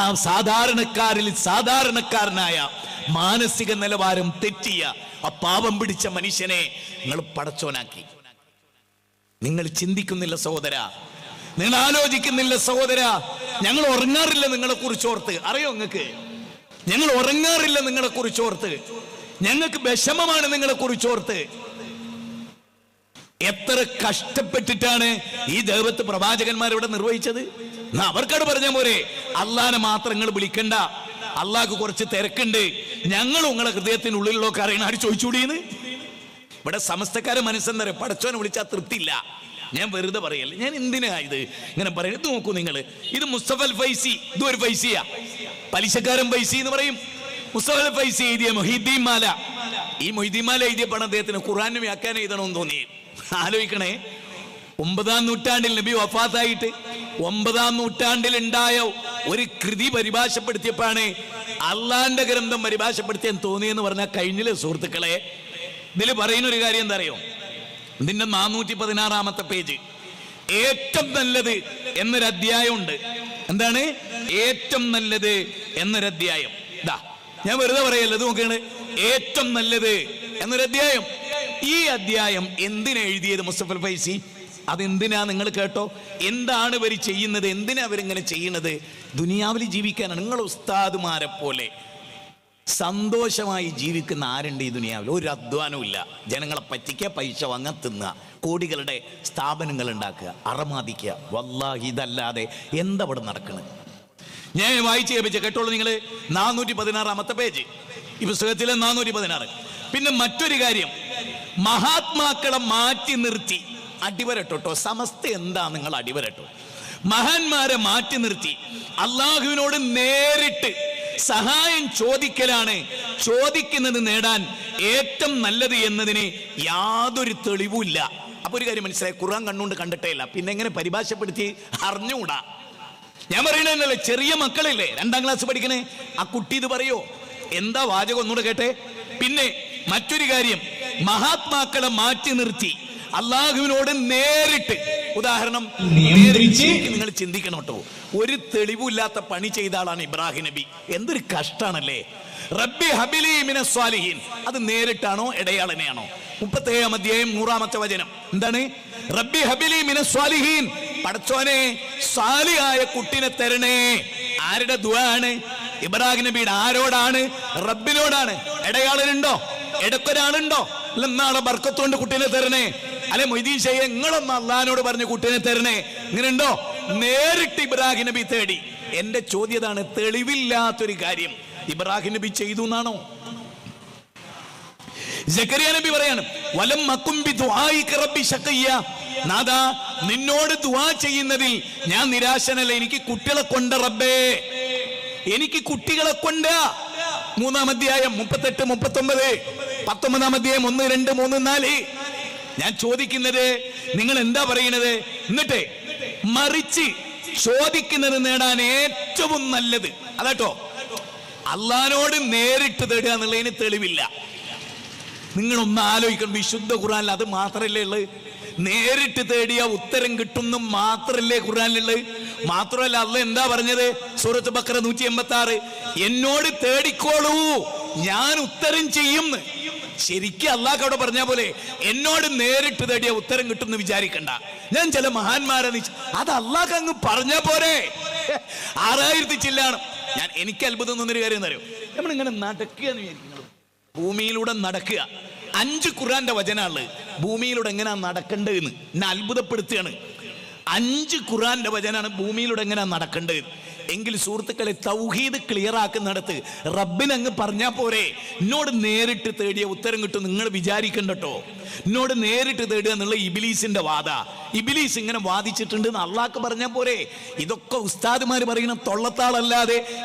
ആ സാധാരണക്കാരിൽ സാധാരണക്കാരനായ മാനസിക നിലവാരം തെറ്റിയ ആ പാപം പിടിച്ച മനുഷ്യനെ നിങ്ങൾ പടച്ചോനാക്കി. നിങ്ങൾ ചിന്തിക്കുന്നില്ല സഹോദര, നിങ്ങൾ ആലോചിക്കുന്നില്ല സഹോദര. ഞങ്ങൾ ഉറങ്ങാറില്ല നിങ്ങളെ കുറിച്ച് ഓർത്ത്. അറിയോ നിങ്ങൾക്ക്? ഞങ്ങൾ ഉറങ്ങാറില്ല നിങ്ങളെ കുറിച്ച് ഓർത്ത്. ഞങ്ങൾക്ക് വിഷമമാണ് നിങ്ങളെ കുറിച്ച് ഓർത്ത്. എത്ര കഷ്ടപ്പെട്ടിട്ടാണ് ഈ ദൈവത്ത് പ്രവാചകന്മാർ ഇവിടെ നിർവഹിച്ചത്. അവർക്കത് പറഞ്ഞ പോരെ, അള്ളാനെ മാത്രം നിങ്ങൾ വിളിക്കണ്ട, അള്ളാഹ്ക്ക് കുറച്ച് തിരക്കുണ്ട്, ഞങ്ങൾ നിങ്ങളെ ഹൃദയത്തിനുള്ളിലുള്ളൊക്കെ അറിയണം. ആര് ചോദിച്ചുകൂടിയെന്ന്? ഇവിടെ സമസ്തക്കാരെ മനസ്സെന്നറിയ പടച്ചോനെ വിളിച്ചാൽ തൃപ്തിയില്ല. ഞാൻ വെറുതെ പറയല്ല, ഞാൻ എന്തിനാ ഇത് ഇങ്ങനെ പറയുന്നത്? ഇത് നോക്കൂ നിങ്ങൾ, ഇത് മുസ്തഫൽ ഫൈസി, ഇതും ഒരു ഫൈസിയാ, പലിശക്കാരൻ ഫൈസി എന്ന് പറയും. മുസ്തഫൽ ഫൈസി എഴുതിയ മൊഹീദ്ദീൻ മാല, ഈ മൊഹീദ്ദീൻ മാല എഴുതിയ പണം അദ്ദേഹത്തിന് ഖുർആൻ വ്യാഖ്യാനം എഴുതണമെന്ന് തോന്നി. ആലോചിക്കണേ, 9-ാം നൂറ്റാണ്ടിൽ നബി വഫാത്തായിട്ട് 9-ാം നൂറ്റാണ്ടിൽ ഉണ്ടായ ഒരു കൃതി പരിഭാഷപ്പെടുത്തിയപ്പോഴാണ് അള്ളാന്റെ ഗ്രന്ഥം പരിഭാഷപ്പെടുത്തിയാൻ തോന്നിയെന്ന് പറഞ്ഞാൽ കഴിഞ്ഞില്ലേ സുഹൃത്തുക്കളെ? ഇതിൽ പറയുന്ന ഒരു കാര്യം എന്താ അറിയോ? ഇതിന്റെ 416-ാമത്തെ പേജ്, ഏറ്റവും നല്ലത് എന്നൊരു അധ്യായം ഉണ്ട്. എന്താണ് ഏറ്റവും നല്ലത് എന്നൊരു അധ്യായം? ഇതാ, ഞാൻ വെറുതെ പറയല്ല, ഇത് നോക്കുകയാണ്, ഏറ്റവും നല്ലത് എന്നൊരു അധ്യായം. ഈ അധ്യായം എന്തിനാ എഴുതിയത് മുസ്തഫൽ ഫൈസി? അതെന്തിനാ നിങ്ങൾ കേട്ടോ? എന്താണ് ഇവർ ചെയ്യുന്നത്? എന്തിനാ അവരിങ്ങനെ ചെയ്യുന്നത്? ദുനിയാവിൽ ജീവിക്കാനാണ്. നിങ്ങൾ ഉസ്താദുമാരെ പോലെ സന്തോഷമായി ജീവിക്കുന്ന ആരുണ്ട് ഈ ദുനിയാവിൽ? ഒരു അധ്വാനവും ഇല്ല. ജനങ്ങളെ പറ്റിക്കുക, പൈസ വാങ്ങാൻ, തിന്നുക, കോടികളുടെ സ്ഥാപനങ്ങൾ ഉണ്ടാക്കുക, അറമാദിക്കുക. വല്ലാഹി ഇതല്ലാതെ എന്താ ഇവിടെ നടക്കുന്നത്? ഞാൻ വായിച്ച് കേൾപ്പിച്ച കേട്ടോളൂ നിങ്ങൾ. 416-ാമത്തെ പേജ് ഈ പുസ്തകത്തിലെ 416. പിന്നെ മറ്റൊരു കാര്യം, മഹാത്മാക്കളെ മാറ്റി നിർത്തി അടിവരട്ടോ. സമസ്ത എന്താ നിങ്ങൾ അടിവരട്ടോ? മഹാന്മാരെ മാറ്റി നിർത്തി അള്ളാഹുവിനോട് നേരിട്ട് സഹായം ചോദിക്കലാണ് ചോദിക്കുന്നത് നേടാൻ ഏറ്റവും നല്ലത് എന്നതിന് യാതൊരു തെളിവുമില്ല. അപ്പൊ ഒരു കാര്യം മനസ്സിലായി, ഖുർആൻ കണ്ണുകൊണ്ട് കണ്ടിട്ടേ ഇല്ല, പിന്നെ എങ്ങനെ പരിഭാഷപ്പെടുത്തി അറിഞ്ഞുകൂടാ? ഞാൻ പറയണല്ലേ, ചെറിയ മക്കളില്ലേ 2-ാം ക്ലാസ് പഠിക്കണേ, ആ കുട്ടി ഇത് പറയോ? എന്താ വാചകം ഒന്നുകൂടെ കേട്ടെ. പിന്നെ മറ്റൊരു കാര്യം, മഹാത്മാക്കളെ മാറ്റി നിർത്തി അള്ളാഹുവിനോട് നേരിട്ട്, ഉദാഹരണം നിങ്ങൾ ചിന്തിക്കണം കേട്ടോ, ഒരു തെളിവില്ലാത്ത പണി ചെയ്ത ആളാണ് ഇബ്രാഹിം നബി. എന്തൊരു കഷ്ടാണല്ലേ. റബ്ബി ഹബിലി മിനസ് സ്വാലിഹീൻ, അത് നേരിട്ടാണോ ഇടയാളനെയാണോ? 37-ാം അധ്യായം 100-ാമത്തെ വചനം എന്താണ്? റബ്ബി ഹബിലി മിനസ് സ്വാലിഹീൻ, പടച്ചോനെ സാലിഹായ കുട്ടിനെ തരണേ. ആരുടെ ദുആ ആണ്? ഇബ്രാഹിം നബിയുടെ. ആരോടാണ്? റബ്ബിനോടാണ്. ഇടയാളനുണ്ടോ? ഇടക്കൊരാളുണ്ടോ? നാളെ ബർക്കത്തോണ്ട് കുട്ടീനെ തരണേ. അല്ലെ മൊയ്തീൻ ഷെയ്ഖ് നിങ്ങളൊന്ന് അള്ളഹാനോട് പറഞ്ഞ് കുട്ടീനെ തരണേ, ഇങ്ങനെ ഉണ്ടോ? നേരിട്ട് ഇബ്രാഹിം നബി തേടി. എന്റെ ചോദ്യതാണ്, തെളിവില്ലാത്തൊരു കാര്യം ഇബ്രാഹിം നബി ചെയ്തു എന്നാണോ? സക്കരിയ നബി പറയാണ്, വലം മകും ബി ദുആഇക റബ്ബി ശഖിയ, നാദാ നിന്നോട് ദുആ ചെയ്യുന്നതിൽ ഞാൻ നിരാശനല്ല, എനിക്ക് കുട്ടികളെ കൊണ്ട് റബ്ബേ, എനിക്ക് കുട്ടികളെ കൊണ്ട്. 3-ാം അധ്യായം 38, 39, 19-ാം അധ്യായം 1, 2, 3, 4. ഞാൻ ചോദിക്കുന്നത് നിങ്ങൾ എന്താ പറയുന്നത്? എന്നിട്ട് മറിച്ച് ചോദിക്കുന്നത് നേടാൻ ഏറ്റവും നല്ലത് അതാട്ടോ, അള്ളഹാനോട് നേരിട്ട് തേടുക എന്നുള്ളതിന് തെളിവില്ല. നിങ്ങളൊന്ന് ആലോചിക്കണം, വിശുദ്ധ ഖുർആനിൽ അത് മാത്രല്ലേ ഉള്ളത്? നേരിട്ട് തേടിയ ഉത്തരം കിട്ടുന്നു മാത്രല്ലേ ഖുർആനിലുള്ളത്? മാത്രമല്ല അള്ളാഹ് എന്താ പറഞ്ഞത്? സൂറത്ത് ബഖറ 186, എന്നോട് തേടിക്കോളൂ ഞാൻ ഉത്തരം ചെയ്യും. ശരിക്കും അള്ളാഹ് അവിടെ പറഞ്ഞ പോലെ എന്നോട് നേരിട്ട് തേടിയ ഉത്തരം കിട്ടുമെന്ന് വിചാരിക്കണ്ട. ഞാൻ ചില മഹാന്മാരെ അത് അള്ളാഹ് അങ്ങ് പറഞ്ഞ പോരെ. 6000 ചില്ലാണ്. എനിക്ക് അത്ഭുതം തോന്നിയൊരു കാര്യം എന്നറിയോ? നമ്മളിങ്ങനെ നടക്കുക എന്ന് വിചാരിക്കുന്നത്, ഭൂമിയിലൂടെ നടക്കുക. 5 ഖുർആന്റെ വചനമാണ് ഭൂമിയിലൂടെ എങ്ങനെയാ നടക്കേണ്ടതെന്ന് എന്നെ അത്ഭുതപ്പെടുത്തുകയാണ്. 5 ഖുർആന്റെ വചനാണ് ഭൂമിയിലൂടെ എങ്ങനെയാ നടക്കേണ്ടത്. എങ്കിൽ സുഹൃത്തുക്കളെ, തൗഹീദ് ക്ലിയർ ആക്കുന്നിടത്ത് റബ്ബിനങ്ങ് പറഞ്ഞാ പോരെ. എന്നോട് നേരിട്ട് തേടിയ ഉത്തരം കിട്ടും നിങ്ങൾ വിചാരിക്കണ്ടോ? എന്നോട് നേരിട്ട് തേടുക എന്നുള്ള ഇബിലീസിന്റെ വാദ. ഇബിലീസ് ഇങ്ങനെ വാദിച്ചിട്ടുണ്ട് എന്ന് അള്ളാഹ് പറഞ്ഞാ പോരെ. ഇതൊക്കെ ഉസ്താദുമാര് പറയുന്ന തൊള്ളത്താളല്ലാതെ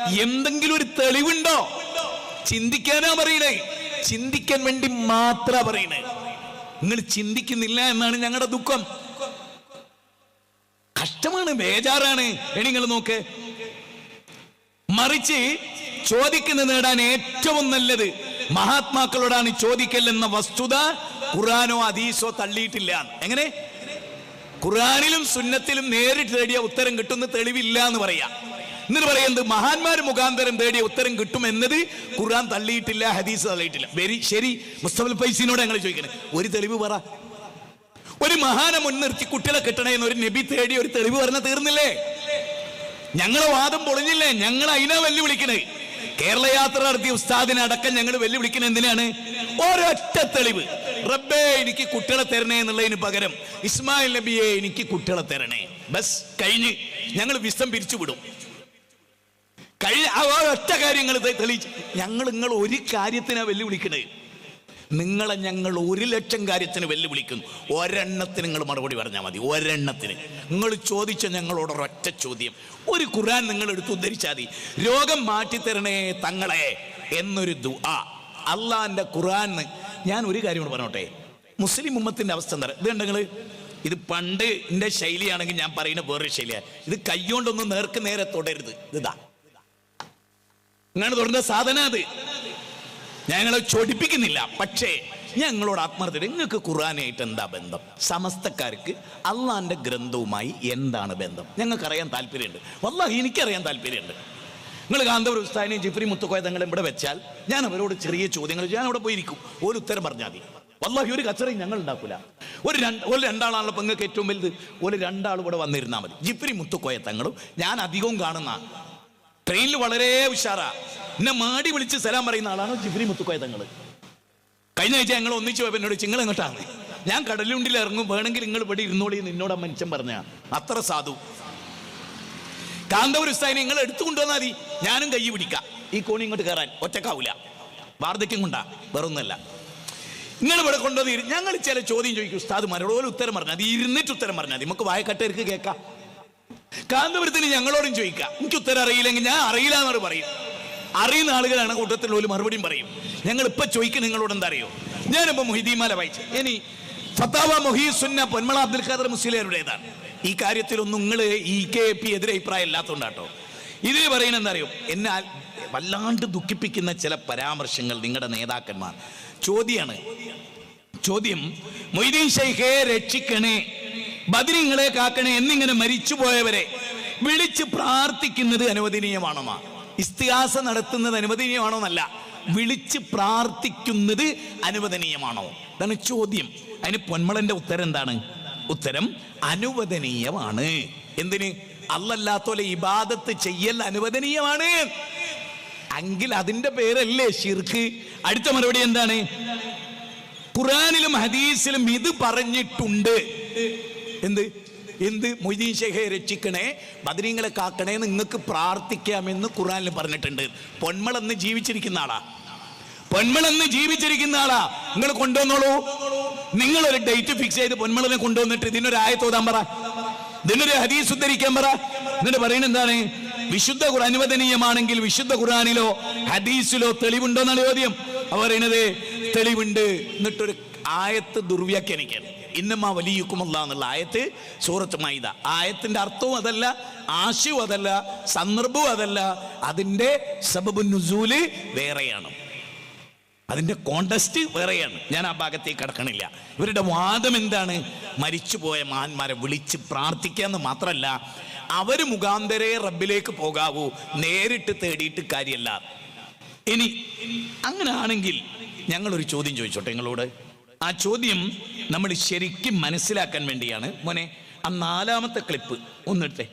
എന്തെങ്കിലും ഒരു തെളിവുണ്ടോ? ചിന്തിക്കാനാ പറയണേ, ചിന്തിക്കാൻ വേണ്ടി മാത്രാ പറയണേ. നിങ്ങൾ ചിന്തിക്കുന്നില്ല എന്നാണ് ഞങ്ങളുടെ ദുഃഖം. കഷ്ടമാണ്, ബേജാറാണ്. നിങ്ങൾ നോക്ക്, മറിച്ച് ചോദിക്കുന്നത് നേടാൻ ഏറ്റവും നല്ലത് മഹാത്മാക്കളോടാണ് ചോദിക്കൽ എന്ന വസ്തുത ഖുർആനോ ഹദീസോ തള്ളിയിട്ടില്ല. എങ്ങനെ? ഖുർആനിലും സുന്നത്തിലും നേരിട്ട് തേടിയ ഉത്തരം കിട്ടുന്ന തെളിവില്ല എന്ന് പറയാ. എന്നിട്ട് പറയുന്നത് മഹാന്മാർ മുഖാന്തരം തേടിയ ഉത്തരം കിട്ടും എന്നത് ഖുർആൻ തള്ളിയിട്ടില്ല, ഹദീസ് തള്ളിയിട്ടില്ല. ശരി, മുസ്തഫൽ ഫൈസിനോട് ഞങ്ങൾ ചോദിക്കണേ, ഒരു തെളിവ് പറ. ഒരു മഹാനെ മുൻനിർത്തി കുട്ടികളെ കിട്ടണേ എന്ന് ഒരു നബി തേടി ഒരു തെളിവ് പറഞ്ഞ തീർന്നില്ലേ? ഞങ്ങളെ വാദം പൊളിഞ്ഞില്ലേ? ഞങ്ങൾ അതിനാ വെല്ലുവിളിക്കണേ. കേരള യാത്ര നടത്തിയ ഉസ്താദിനെ അടക്കം ഞങ്ങൾ വെല്ലുവിളിക്കുന്നത് എന്തിനാണ്? ഒരൊറ്റ തെളിവ്, റബ്ബേ എനിക്ക് കുട്ടികളെ തരണേ എന്നുള്ളതിന് പകരം ഇസ്മായിൽ നബിയെ എനിക്ക് കുട്ടികളെ തരണേ, ബസ് കഴിഞ്ഞ് ഞങ്ങൾ വിസം പിരിച്ചുവിടും. ഒറ്റ കാര്യങ്ങൾ തെളിയിച്ച് നിങ്ങൾ ഒരു കാര്യത്തിനാ വെല്ലുവിളിക്കണേ. നിങ്ങളെ ഞങ്ങൾ 1,00,000 കാര്യത്തിന് വെല്ലുവിളിക്കുന്നു. ഒരെണ്ണത്തിന് നിങ്ങൾ മറുപടി പറഞ്ഞാൽ മതി. ഒരെണ്ണത്തിന് നിങ്ങൾ ചോദിച്ച ഞങ്ങളോട് ഒരൊറ്റ ചോദ്യം, ഒരു ഖുർആൻ നിങ്ങൾ എടുത്ത് ഉദ്ധരിച്ചാൽ മതി. രോഗം മാറ്റിത്തരണേ തങ്ങളെ എന്നൊരു ദുആ അള്ളാന്റെ ഖുർആൻ. ഞാൻ ഒരു കാര്യം കൂടെ പറഞ്ഞോട്ടെ, മുസ്ലിം ഉമ്മത്തിന്റെ അവസ്ഥ എന്താ? ഇത് കണ്ടെങ്കിൽ ഇത് പണ്ട് എൻ്റെ ശൈലിയാണെങ്കിൽ ഞാൻ പറയുന്ന വേറൊരു ശൈലിയാണ്. ഇത് കൈകൊണ്ടൊന്നും നേർക്ക് നേരെ തൊടരുത്. ഇതാ ഇങ്ങനെ തൊടേണ്ട സാധനം അത്. ഞങ്ങളെ ചൊടിപ്പിക്കുന്നില്ല, പക്ഷേ ഞങ്ങളോട് ആത്മാർത്ഥത, നിങ്ങൾക്ക് ഖുർആനായിട്ട് എന്താ ബന്ധം? സമസ്തക്കാർക്ക് അള്ളാന്റെ ഗ്രന്ഥവുമായി എന്താണ് ബന്ധം? ഞങ്ങൾക്കറിയാൻ താല്പര്യമുണ്ട്. വല്ലാഹി എനിക്കറിയാൻ താല്പര്യമുണ്ട്. നിങ്ങൾ കാന്തപുരം ഉസ്താദിനെയും ജിഫ്രി മുത്തുക്കോയ തങ്ങളെയും ഇവിടെ വെച്ചാൽ ഞാൻ അവരോട് ചെറിയ ചോദ്യങ്ങൾ, ഞാൻ അവിടെ പോയിരിക്കും, ഒരു ഉത്തരം പറഞ്ഞാൽ മതി. വല്ലാഹി ഒരു കച്ചറയും ഞങ്ങൾ ഉണ്ടാക്കൂല. ഒരു രണ്ടാളാണല്ലോ നിങ്ങൾക്ക് ഏറ്റവും വലുത്. ഒരു 2 ആൾ ഇവിടെ വന്നിരുന്നാൽ മതി. ജിഫ്രി മുത്തുക്കോയ തങ്ങളും ഞാൻ അധികവും കാണുന്ന, ട്രെയിനിൽ വളരെ ഉഷാറാ, എന്നെ മാടി വിളിച്ച് സലാം പറയുന്ന ആളാണ് ജിഫ്രി മുത്തുക്കോയ തങ്ങൾ. കഴിഞ്ഞ ആഴ്ച ഞങ്ങൾ ഒന്നിച്ചു പോയപ്പോൾ എന്നോട് നിങ്ങൾ എങ്ങോട്ടാണ്? ഞാൻ കടലുണ്ടിൽ ഇറങ്ങും, വേണമെങ്കിൽ നിങ്ങൾ ഇവിടെ ഇരുന്നോളി നിന്നോട് ആ മനുഷ്യൻ പറഞ്ഞ അത്ര സാധു. കാന്തപുരം ഉസ്താദിനെ നിങ്ങൾ എടുത്തുകൊണ്ടുവന്നാൽ മതി, ഞാനും കൈ പിടിക്കാം. ഈ കോണി ഇങ്ങോട്ട് കയറാൻ ഒറ്റക്കാവൂല, വാർദ്ധക്യം കൊണ്ടാ, വേറൊന്നല്ല. നിങ്ങൾ ഇവിടെ കൊണ്ടുവന്ന് ഞങ്ങൾ ചില ചോദ്യം ചോദിക്കും ഉസ്താദ്മാരോട്, ഒരു ഉത്തരം പറഞ്ഞാൽ മതി, ഇരുന്നിട്ട് ഉത്തരം പറഞ്ഞാൽ മതി, നമുക്ക് വായക്കട്ടേർക്ക് കേൾക്കാം. കാന്തപുരത്തിന് ഞങ്ങളോടും ചോദിക്കാം. എനിക്ക് ഉത്തരം അറിയില്ലെങ്കിൽ ഞാൻ അറിയില്ല എന്നോട് പറയും. അറിയുന്ന ആളുകളാണ് കൂട്ടത്തിൽ ഒരു മറുപടിയും പറയും. ഞങ്ങൾ ഇപ്പൊ ചോദിക്കും നിങ്ങളോട് എന്താ അറിയോ? ഞാനിപ്പോ മൊഹീദ്ദീമാല വായിച്ചു. ഇനി ഫത്താവ മൊഹീസുന്ന പൊന്മള അബ്ദുൽ ഖാദർ മുസ്ലിയാരുടേതാണ്. ഈ കാര്യത്തിലൊന്നും നിങ്ങൾ EKP എതിരെ അഭിപ്രായം ഇല്ലാത്തതുകൊണ്ടാട്ടോ. ഇതിൽ പറയുന്നത് എന്താ അറിയോ? എന്നെ വല്ലാണ്ട് ദുഃഖിപ്പിക്കുന്ന ചില പരാമർശങ്ങൾ നിങ്ങളുടെ നേതാക്കന്മാർ. ചോദ്യം, മൊയ്തീൻ ശൈഖേ രക്ഷിക്കണേ, ബദരീങ്ങളെ കാക്കണേ എന്നിങ്ങനെ മരിച്ചുപോയവരെ വിളിച്ച് പ്രാർത്ഥിക്കുന്നത് അനുവദനീയമാണോ? ഇസ്തിഹാസ നടത്തുന്നത് അനുവദനീയമാണോ എന്നല്ല, വിളിച്ച് പ്രാർത്ഥിക്കുന്നത് അനുവദനീയമാണോ? ഇതാണ് ചോദ്യം. അതിന് പൊന്മളന്റെ ഉത്തരം എന്താണ്? ഉത്തരം അനുവദനീയമാണ്. എന്തിന്? അല്ലല്ലാത്തോലെ ഇബാദത്ത് ചെയ്യൽ അനുവദനീയമാണ്. എങ്കിൽ അതിന്റെ പേരല്ലേ ശിർക്ക്? അടുത്ത മറുപടി എന്താണ്? ഖുർആനിലും ഹദീസിലും ഇത് പറഞ്ഞിട്ടുണ്ട്. എന്ത് മൊയ്തീൻ ശൈഖെ രക്ഷിക്കണേ, ബദരീങ്ങളെ കാക്കണേ, നിങ്ങൾക്ക് പ്രാർത്ഥിക്കാമെന്ന് ഖുർആനിൽ പറഞ്ഞിട്ടുണ്ട്. പൊന്മളന്ന് ജീവിച്ചിരിക്കുന്ന ആളാ, നിങ്ങൾ കൊണ്ടുവന്നോളൂ. നിങ്ങളൊരു ഡേറ്റ് ഫിക്സ് ചെയ്ത് പൊന്മളനെ കൊണ്ടുവന്നിട്ട് ഇതിനൊരു ആയത്ത് ഓതാൻ പറ, ഇതിനൊരു ഹദീസ് ഉദ്ധരിക്കാൻ പറ. എന്നിട്ട് പറയുന്നത് എന്താണ്? വിശുദ്ധ ഖുർആൻ അനുവദനീയമാണെങ്കിൽ വിശുദ്ധ ഖുർആനിലോ ഹദീസിലോ തെളിവുണ്ടോ എന്നാണ് ചോദ്യം. അവർ പറയുന്നത് തെളിവുണ്ട്. എന്നിട്ടൊരു ആയത്ത് ദുർവ്യാഖ്യാനിക്കണം. ഇന്നമാ വലിയുക്കുമല്ലാ എന്നുള്ള ആയത്ത് സൂറത്ത് മാഇദ. ആയത്തിന്റെ അർത്ഥവും അതല്ല, ആശയവും അതല്ല, സന്ദർഭവും അതല്ല, അതിന്റെ സബബുൻ നുസൂല് വേറെയാണ്, അതിന്റെ കോണ്ടസ്റ്റ് വേറെയാണ്. ഞാൻ ആ ഭാഗത്തേക്ക് കടക്കണില്ല. ഇവരുടെ വാദം എന്താണ്? മരിച്ചുപോയ മഹാന്മാരെ വിളിച്ച് പ്രാർത്ഥിക്കാന്ന് മാത്രമല്ല, അവര് മുഖാന്തരേ റബ്ബിലേക്ക് പോകാവൂ, നേരിട്ട് തേടിയിട്ട് കാര്യമല്ല. ഇനി അങ്ങനെ ആണെങ്കിൽ ഞങ്ങളൊരു ചോദ്യം ചോദിച്ചോട്ടെ നിങ്ങളോട്. ആ ചോദ്യം നമ്മൾ ശരിക്കും മനസ്സിലാക്കാൻ വേണ്ടിയാണ്. മോനെ, ആ 4ാമത്തെ ക്ലിപ്പ് ഒന്നിട്ടെ.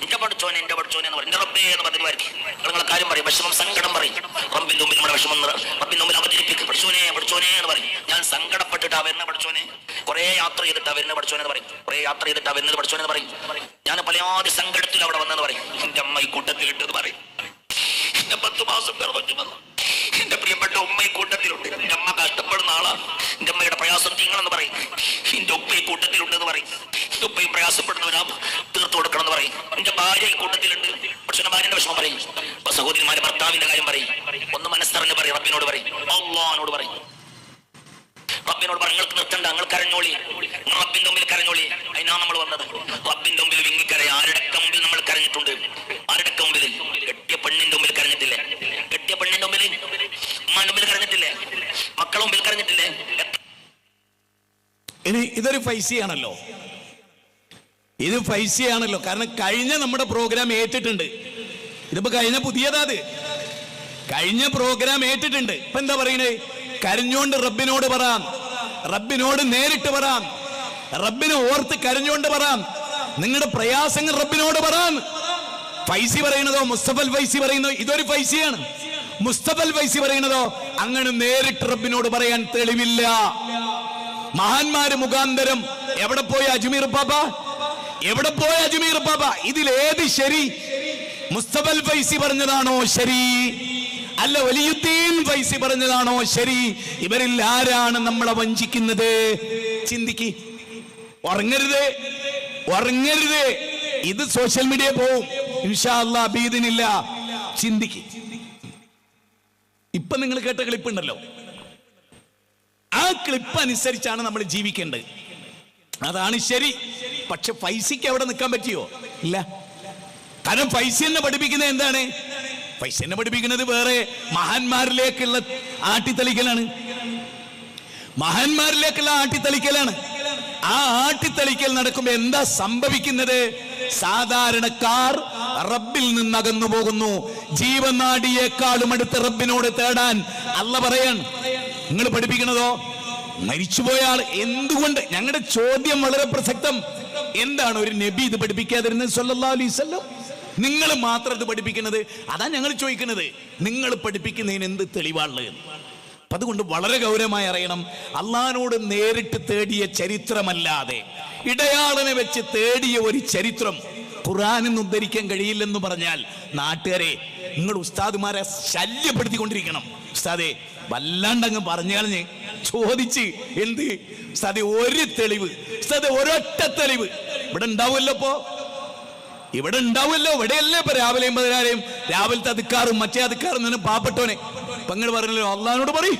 എന്റെ പഠിച്ചോനെ എന്ന് പറയും, റബ്ബേ എന്ന് പറഞ്ഞിരിക്കും. നിങ്ങളെ കാര്യം പറയും, വിഷമം സങ്കടം പറയും. റബ്ബിന്റെ മുമ്പിൽ നമ്മുടെ വിഷമം റബ്ബിന്റെ മുമ്പിൽ അവതരിപ്പിക്കും. പഠിച്ചോനെ എന്ന് പറയും. ഞാൻ സങ്കടപ്പെട്ടിട്ടാ വരുന്ന പഠിച്ചോനെ, കുറെ യാത്ര ചെയ്തിട്ടാ വരുന്ന പഠിച്ചോനെ എന്ന് പറയും. കുറെ യാത്ര ചെയ്തിട്ടാ വരുന്നത് പഠിച്ചോനെ എന്ന് പറയും. ഞാൻ പലയാതി സങ്കടത്തിൽ അവിടെ വന്നെന്ന് പറയും. എന്റെ അമ്മ ഈ കൂട്ടത്തിലുണ്ടെന്ന് പറയും. എന്റെ 10 മാസം പിറന്നു വന്നു. എന്റെ പ്രിയപ്പെട്ട ഉമ്മ ഈ കൂട്ടത്തിലുണ്ട്. എന്റെ അമ്മ കഷ്ടപ്പെടുന്ന ആളാണ്. എന്റെ അമ്മയുടെ പ്രയാസം തീങ്ങണമെന്ന് പറയും. എന്റെ ഉപ്പ ഈ കൂട്ടത്തിലുണ്ടെന്ന് പറയും. എന്റെ ഉപ്പയും പ്രയാസപ്പെടുന്നവരാ, തീർത്തു കൊടുക്കണം എന്ന് പറയും. എന്റെ ഭാര്യ ഈ കൂട്ടത്തിലുണ്ട്. പക്ഷെ ഭാര്യന്റെ വിഷമം പറയും. സഹോദരിമാരെ ഭർത്താവിന്റെ കാര്യം പറയും. ഒന്ന് മനസ്സറിഞ്ഞ് പറയും. റബ്ബിനോട് പറയും, അല്ലാഹുവിനോട് പറയും. റബ്ബിനോട് പറയും, നിങ്ങൾക്ക് നിർത്തണ്ട, നിങ്ങൾ കരഞ്ഞോളി, റബ്ബിന്റെ മുമ്പിൽ കരഞ്ഞോളി. അതിനാ നമ്മൾ വന്നത്. റബ്ബിന്റെ മുമ്പിൽ വിങ്ങിക്കര. ആരുടെയൊക്കെ മുമ്പിൽ നമ്മൾ കരഞ്ഞിട്ടുണ്ട്? ആരുടെയൊക്കെ മുമ്പിൽ? കെട്ടിയ പെണ്ണിന്റെ മുമ്പിൽ കരഞ്ഞിട്ടില്ലേ? കെട്ടിയ പെണ്ണിന്റെ മുമ്പിൽ ഇനി ഇതൊരു ഫൈസിയാണല്ലോ, ഇത് ഫൈസിയാണല്ലോ. കാരണം കഴിഞ്ഞ നമ്മുടെ പ്രോഗ്രാം ഏറ്റിട്ടുണ്ട്. ഇതിപ്പോ കഴിഞ്ഞ പുതിയതാ, അത് കഴിഞ്ഞ പ്രോഗ്രാം ഏറ്റിട്ടുണ്ട്. ഇപ്പൊ എന്താ പറയണേ? കരഞ്ഞോണ്ട് റബ്ബിനോട് പറയാം, റബ്ബിനോട് നേരിട്ട് പറയാം, റബ്ബിനെ ഓർത്ത് കരഞ്ഞോണ്ട് പറയാം, നിങ്ങളുടെ പ്രയാസങ്ങൾ റബ്ബിനോട് പറയാം. ഫൈസി പറയുന്നതോ, മുസ്തഫൽ ഫൈസി പറയുന്നതോ ഇതൊരു ഫൈസിയാണ്. മുസ്തഫൽ ഫൈസി പറയുന്നതോ അങ്ങനെ നേരിട്ട് റബ്ബിനോട് പറയാൻ തെളിവില്ല. മഹാന്മാര് മുഖാന്തരം എവിടെ പോയ അജ്മീർ പാപ്പ, എവിടെ പോയ അജ്മീർ പാപ്പ? ഇതിലേത് ശരി? മുസ്തഫൽ ഫൈസി പറഞ്ഞതാണോ ശരി, അല്ല വലിയുദ്ദീൻ ഫൈസി പറഞ്ഞതാണോ ശരി? ഇവരിൽ ആരാണ് നമ്മളെ വഞ്ചിക്കുന്നത്? ചിന്തിക്ക്. ഉറങ്ങരുത്, ഉറങ്ങരുത്. ഇത് സോഷ്യൽ മീഡിയ പോവും ഇൻഷാ അല്ലാഹ് ബീദിനില്ല. ചിന്തിക്ക്. ഇപ്പൊ നിങ്ങൾ കേട്ട ക്ലിപ്പ് ഉണ്ടല്ലോ, ആ ക്ലിപ്പ് അനുസരിച്ചാണ് നമ്മൾ ജീവിക്കേണ്ടത്. അതാണ് ശരി. പക്ഷെ ഫൈസിക്ക് അവിടെ നിൽക്കാൻ പറ്റിയോ? ഇല്ല. കാരണം ഫൈസി എന്നെ പഠിപ്പിക്കുന്നത് എന്താണ്? ഫൈസി എന്നെ പഠിപ്പിക്കുന്നത് വേറെ മഹാന്മാരിലേക്കുള്ള ആട്ടിത്തെളിക്കലാണ്, മഹാന്മാരിലേക്കുള്ള ആട്ടിത്തെളിക്കലാണ്. ആ ആട്ടിത്തെളിക്കൽ നടക്കുമ്പോ എന്താ സംഭവിക്കുന്നത്? സാധാരണക്കാർ റബ്ബിൽ നിന്ന് അകന്നു പോകുന്നു. ജീവനാടിയേക്കാളും അടുത്ത് റബ്ബിനോട് തേടാൻ അല്ല പറയാൻ. നിങ്ങൾ പഠിപ്പിക്കണതോ മരിച്ചുപോയ ആൾ. എന്തുകൊണ്ട്? ഞങ്ങളുടെ ചോദ്യം വളരെ പ്രസക്തം. എന്താണ് ഒരു നബി ഇത് പഠിപ്പിക്കാതിരുന്നത് സല്ലല്ലാഹു അലൈഹി വസല്ലം? നിങ്ങൾ മാത്രം ഇത് പഠിപ്പിക്കുന്നത്? അതാ ഞങ്ങൾ ചോദിക്കുന്നത്. നിങ്ങൾ പഠിപ്പിക്കുന്നതിന് എന്ത് തെളിവാണുള്ളത്? അപ്പൊ അതുകൊണ്ട് വളരെ ഗൗരവമായി അറിയണം. അള്ളാഹിനോട് നേരിട്ട് തേടിയ ചരിത്രമല്ലാതെ ഇടയാളനെ വെച്ച് തേടിയ ഒരു ചരിത്രം ഖുർആനിൽ ഉദ്ധരിക്കാൻ കഴിയില്ലെന്ന് പറഞ്ഞാൽ, നാട്ടുകാരെ നിങ്ങൾ ഉസ്താദുമാരെ ശല്യപ്പെടുത്തിക്കൊണ്ടിരിക്കണം. ഉസ്താദെ വല്ലാണ്ടങ്ങ് പറഞ്ഞു കളഞ്ഞ് ചോദിച്ച് എന്ത് ഉസ്താദെ ഒരു തെളിവ്, ഉസ്താദെ ഒരൊറ്റ തെളിവ് ഇവിടെ ഉണ്ടാവുമല്ലോ. ഇപ്പോ ഇവിടെ ഉണ്ടാവുമല്ലോ, ഇവിടെയല്ലേ ഇപ്പൊ രാവിലെയും 14 രാവിലത്തെ അതുക്കാറും മറ്റേ അതുക്കാറും തന്നെ പാവപ്പെട്ടോനെ. ഇപ്പൊ നിങ്ങൾ പറഞ്ഞല്ലോ അള്ളാഹിനോട് പറയും.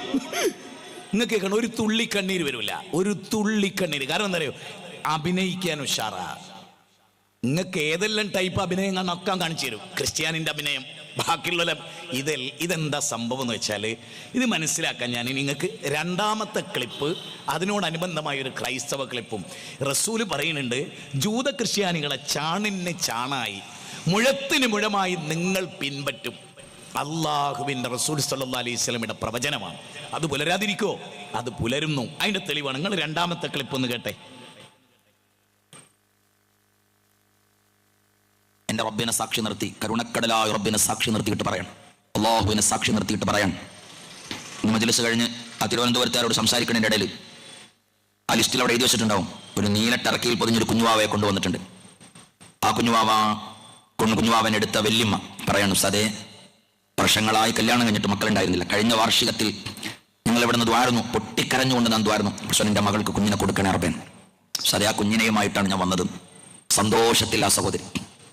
നിങ്ങൾക്ക് കേൾക്കണം, ഒരു തുള്ളി കണ്ണീര് വരില്ല, ഒരു തുള്ളി കണ്ണീര്. കാരണം എന്താ അറിയോ? അഭിനയിക്കാൻ ഉഷാറാ. നിങ്ങൾക്ക് ഏതെല്ലാം ടൈപ്പ് അഭിനയം ഒക്കെ കാണിച്ചു തരും. ക്രിസ്ത്യാനിന്റെ അഭിനയം, ബാക്കിയുള്ള ഇതെന്താ സംഭവം എന്ന് വെച്ചാൽ, ഇത് മനസ്സിലാക്കാൻ ഞാൻ നിങ്ങൾക്ക് രണ്ടാമത്തെ ക്ലിപ്പ്, അതിനോടനുബന്ധമായ ഒരു ക്രൈസ്തവ ക്ലിപ്പും. റസൂല് പറയുന്നുണ്ട്, ജൂത ക്രിസ്ത്യാനികളെ ചാണിന് ചാണായി മുഴത്തിന് മുഴമായി നിങ്ങൾ പിൻപറ്റും. അള്ളാഹുവിൻ്റെ റസൂൽ സല്ലല്ലാഹു അലൈഹി വസല്ലമയുടെ പ്രവചനമാണ്. അത് പുലരാതിരിക്കോ? അത് പുലരുന്നു. അതിന്റെ തെളിവാണ്. നിങ്ങൾ രണ്ടാമത്തെ ക്ലിപ്പ് ഒന്ന് കേട്ടെ. എന്റെ റബ്ബിനെ സാക്ഷി നിർത്തി, കരുണക്കടലായ റബ്ബിനെ സാക്ഷി നിർത്തിയിട്ട് പറയണം, അള്ളാഹുവിനെ സാക്ഷി നിർത്തിയിട്ട് പറയാൻ. ഇന്ന് മജ്‌ലിസ് കഴിഞ്ഞ് ആ തിരുവനന്തപുരത്തുകാരോട് സംസാരിക്കുന്നതിൻ്റെ ഇടയിൽ ആ ലിസ്റ്റിൽ അവിടെ എഴുതി വെച്ചിട്ടുണ്ടാവും, ഒരു നീല ടർക്കിയിൽ പൊതിഞ്ഞൊരു കുഞ്ഞുവാവയെ കൊണ്ടുവന്നിട്ടുണ്ട്. ആ കുഞ്ഞുവാവൻ എടുത്ത വല്യമ്മ പറയണം, ഉസ്താദേ വർഷങ്ങളായി കല്യാണം കഴിഞ്ഞിട്ട് മക്കളുണ്ടായിരുന്നില്ല. കഴിഞ്ഞ വാർഷികത്തിൽ ഞങ്ങൾ ഇവിടെ നിന്ന് ദ്വാരുന്നു, പൊട്ടിക്കരഞ്ഞുകൊണ്ട് ഞാൻ ദ്വാരുന്നു, പക്ഷേ എൻ്റെ മകൾക്ക് കുഞ്ഞിനെ കൊടുക്കണേ റബ്ബേ. ഉസ്താദേ ആ കുഞ്ഞിനെയുമായിട്ടാണ് ഞാൻ വന്നത്. സന്തോഷത്തിൽ ആ സഹോദരി.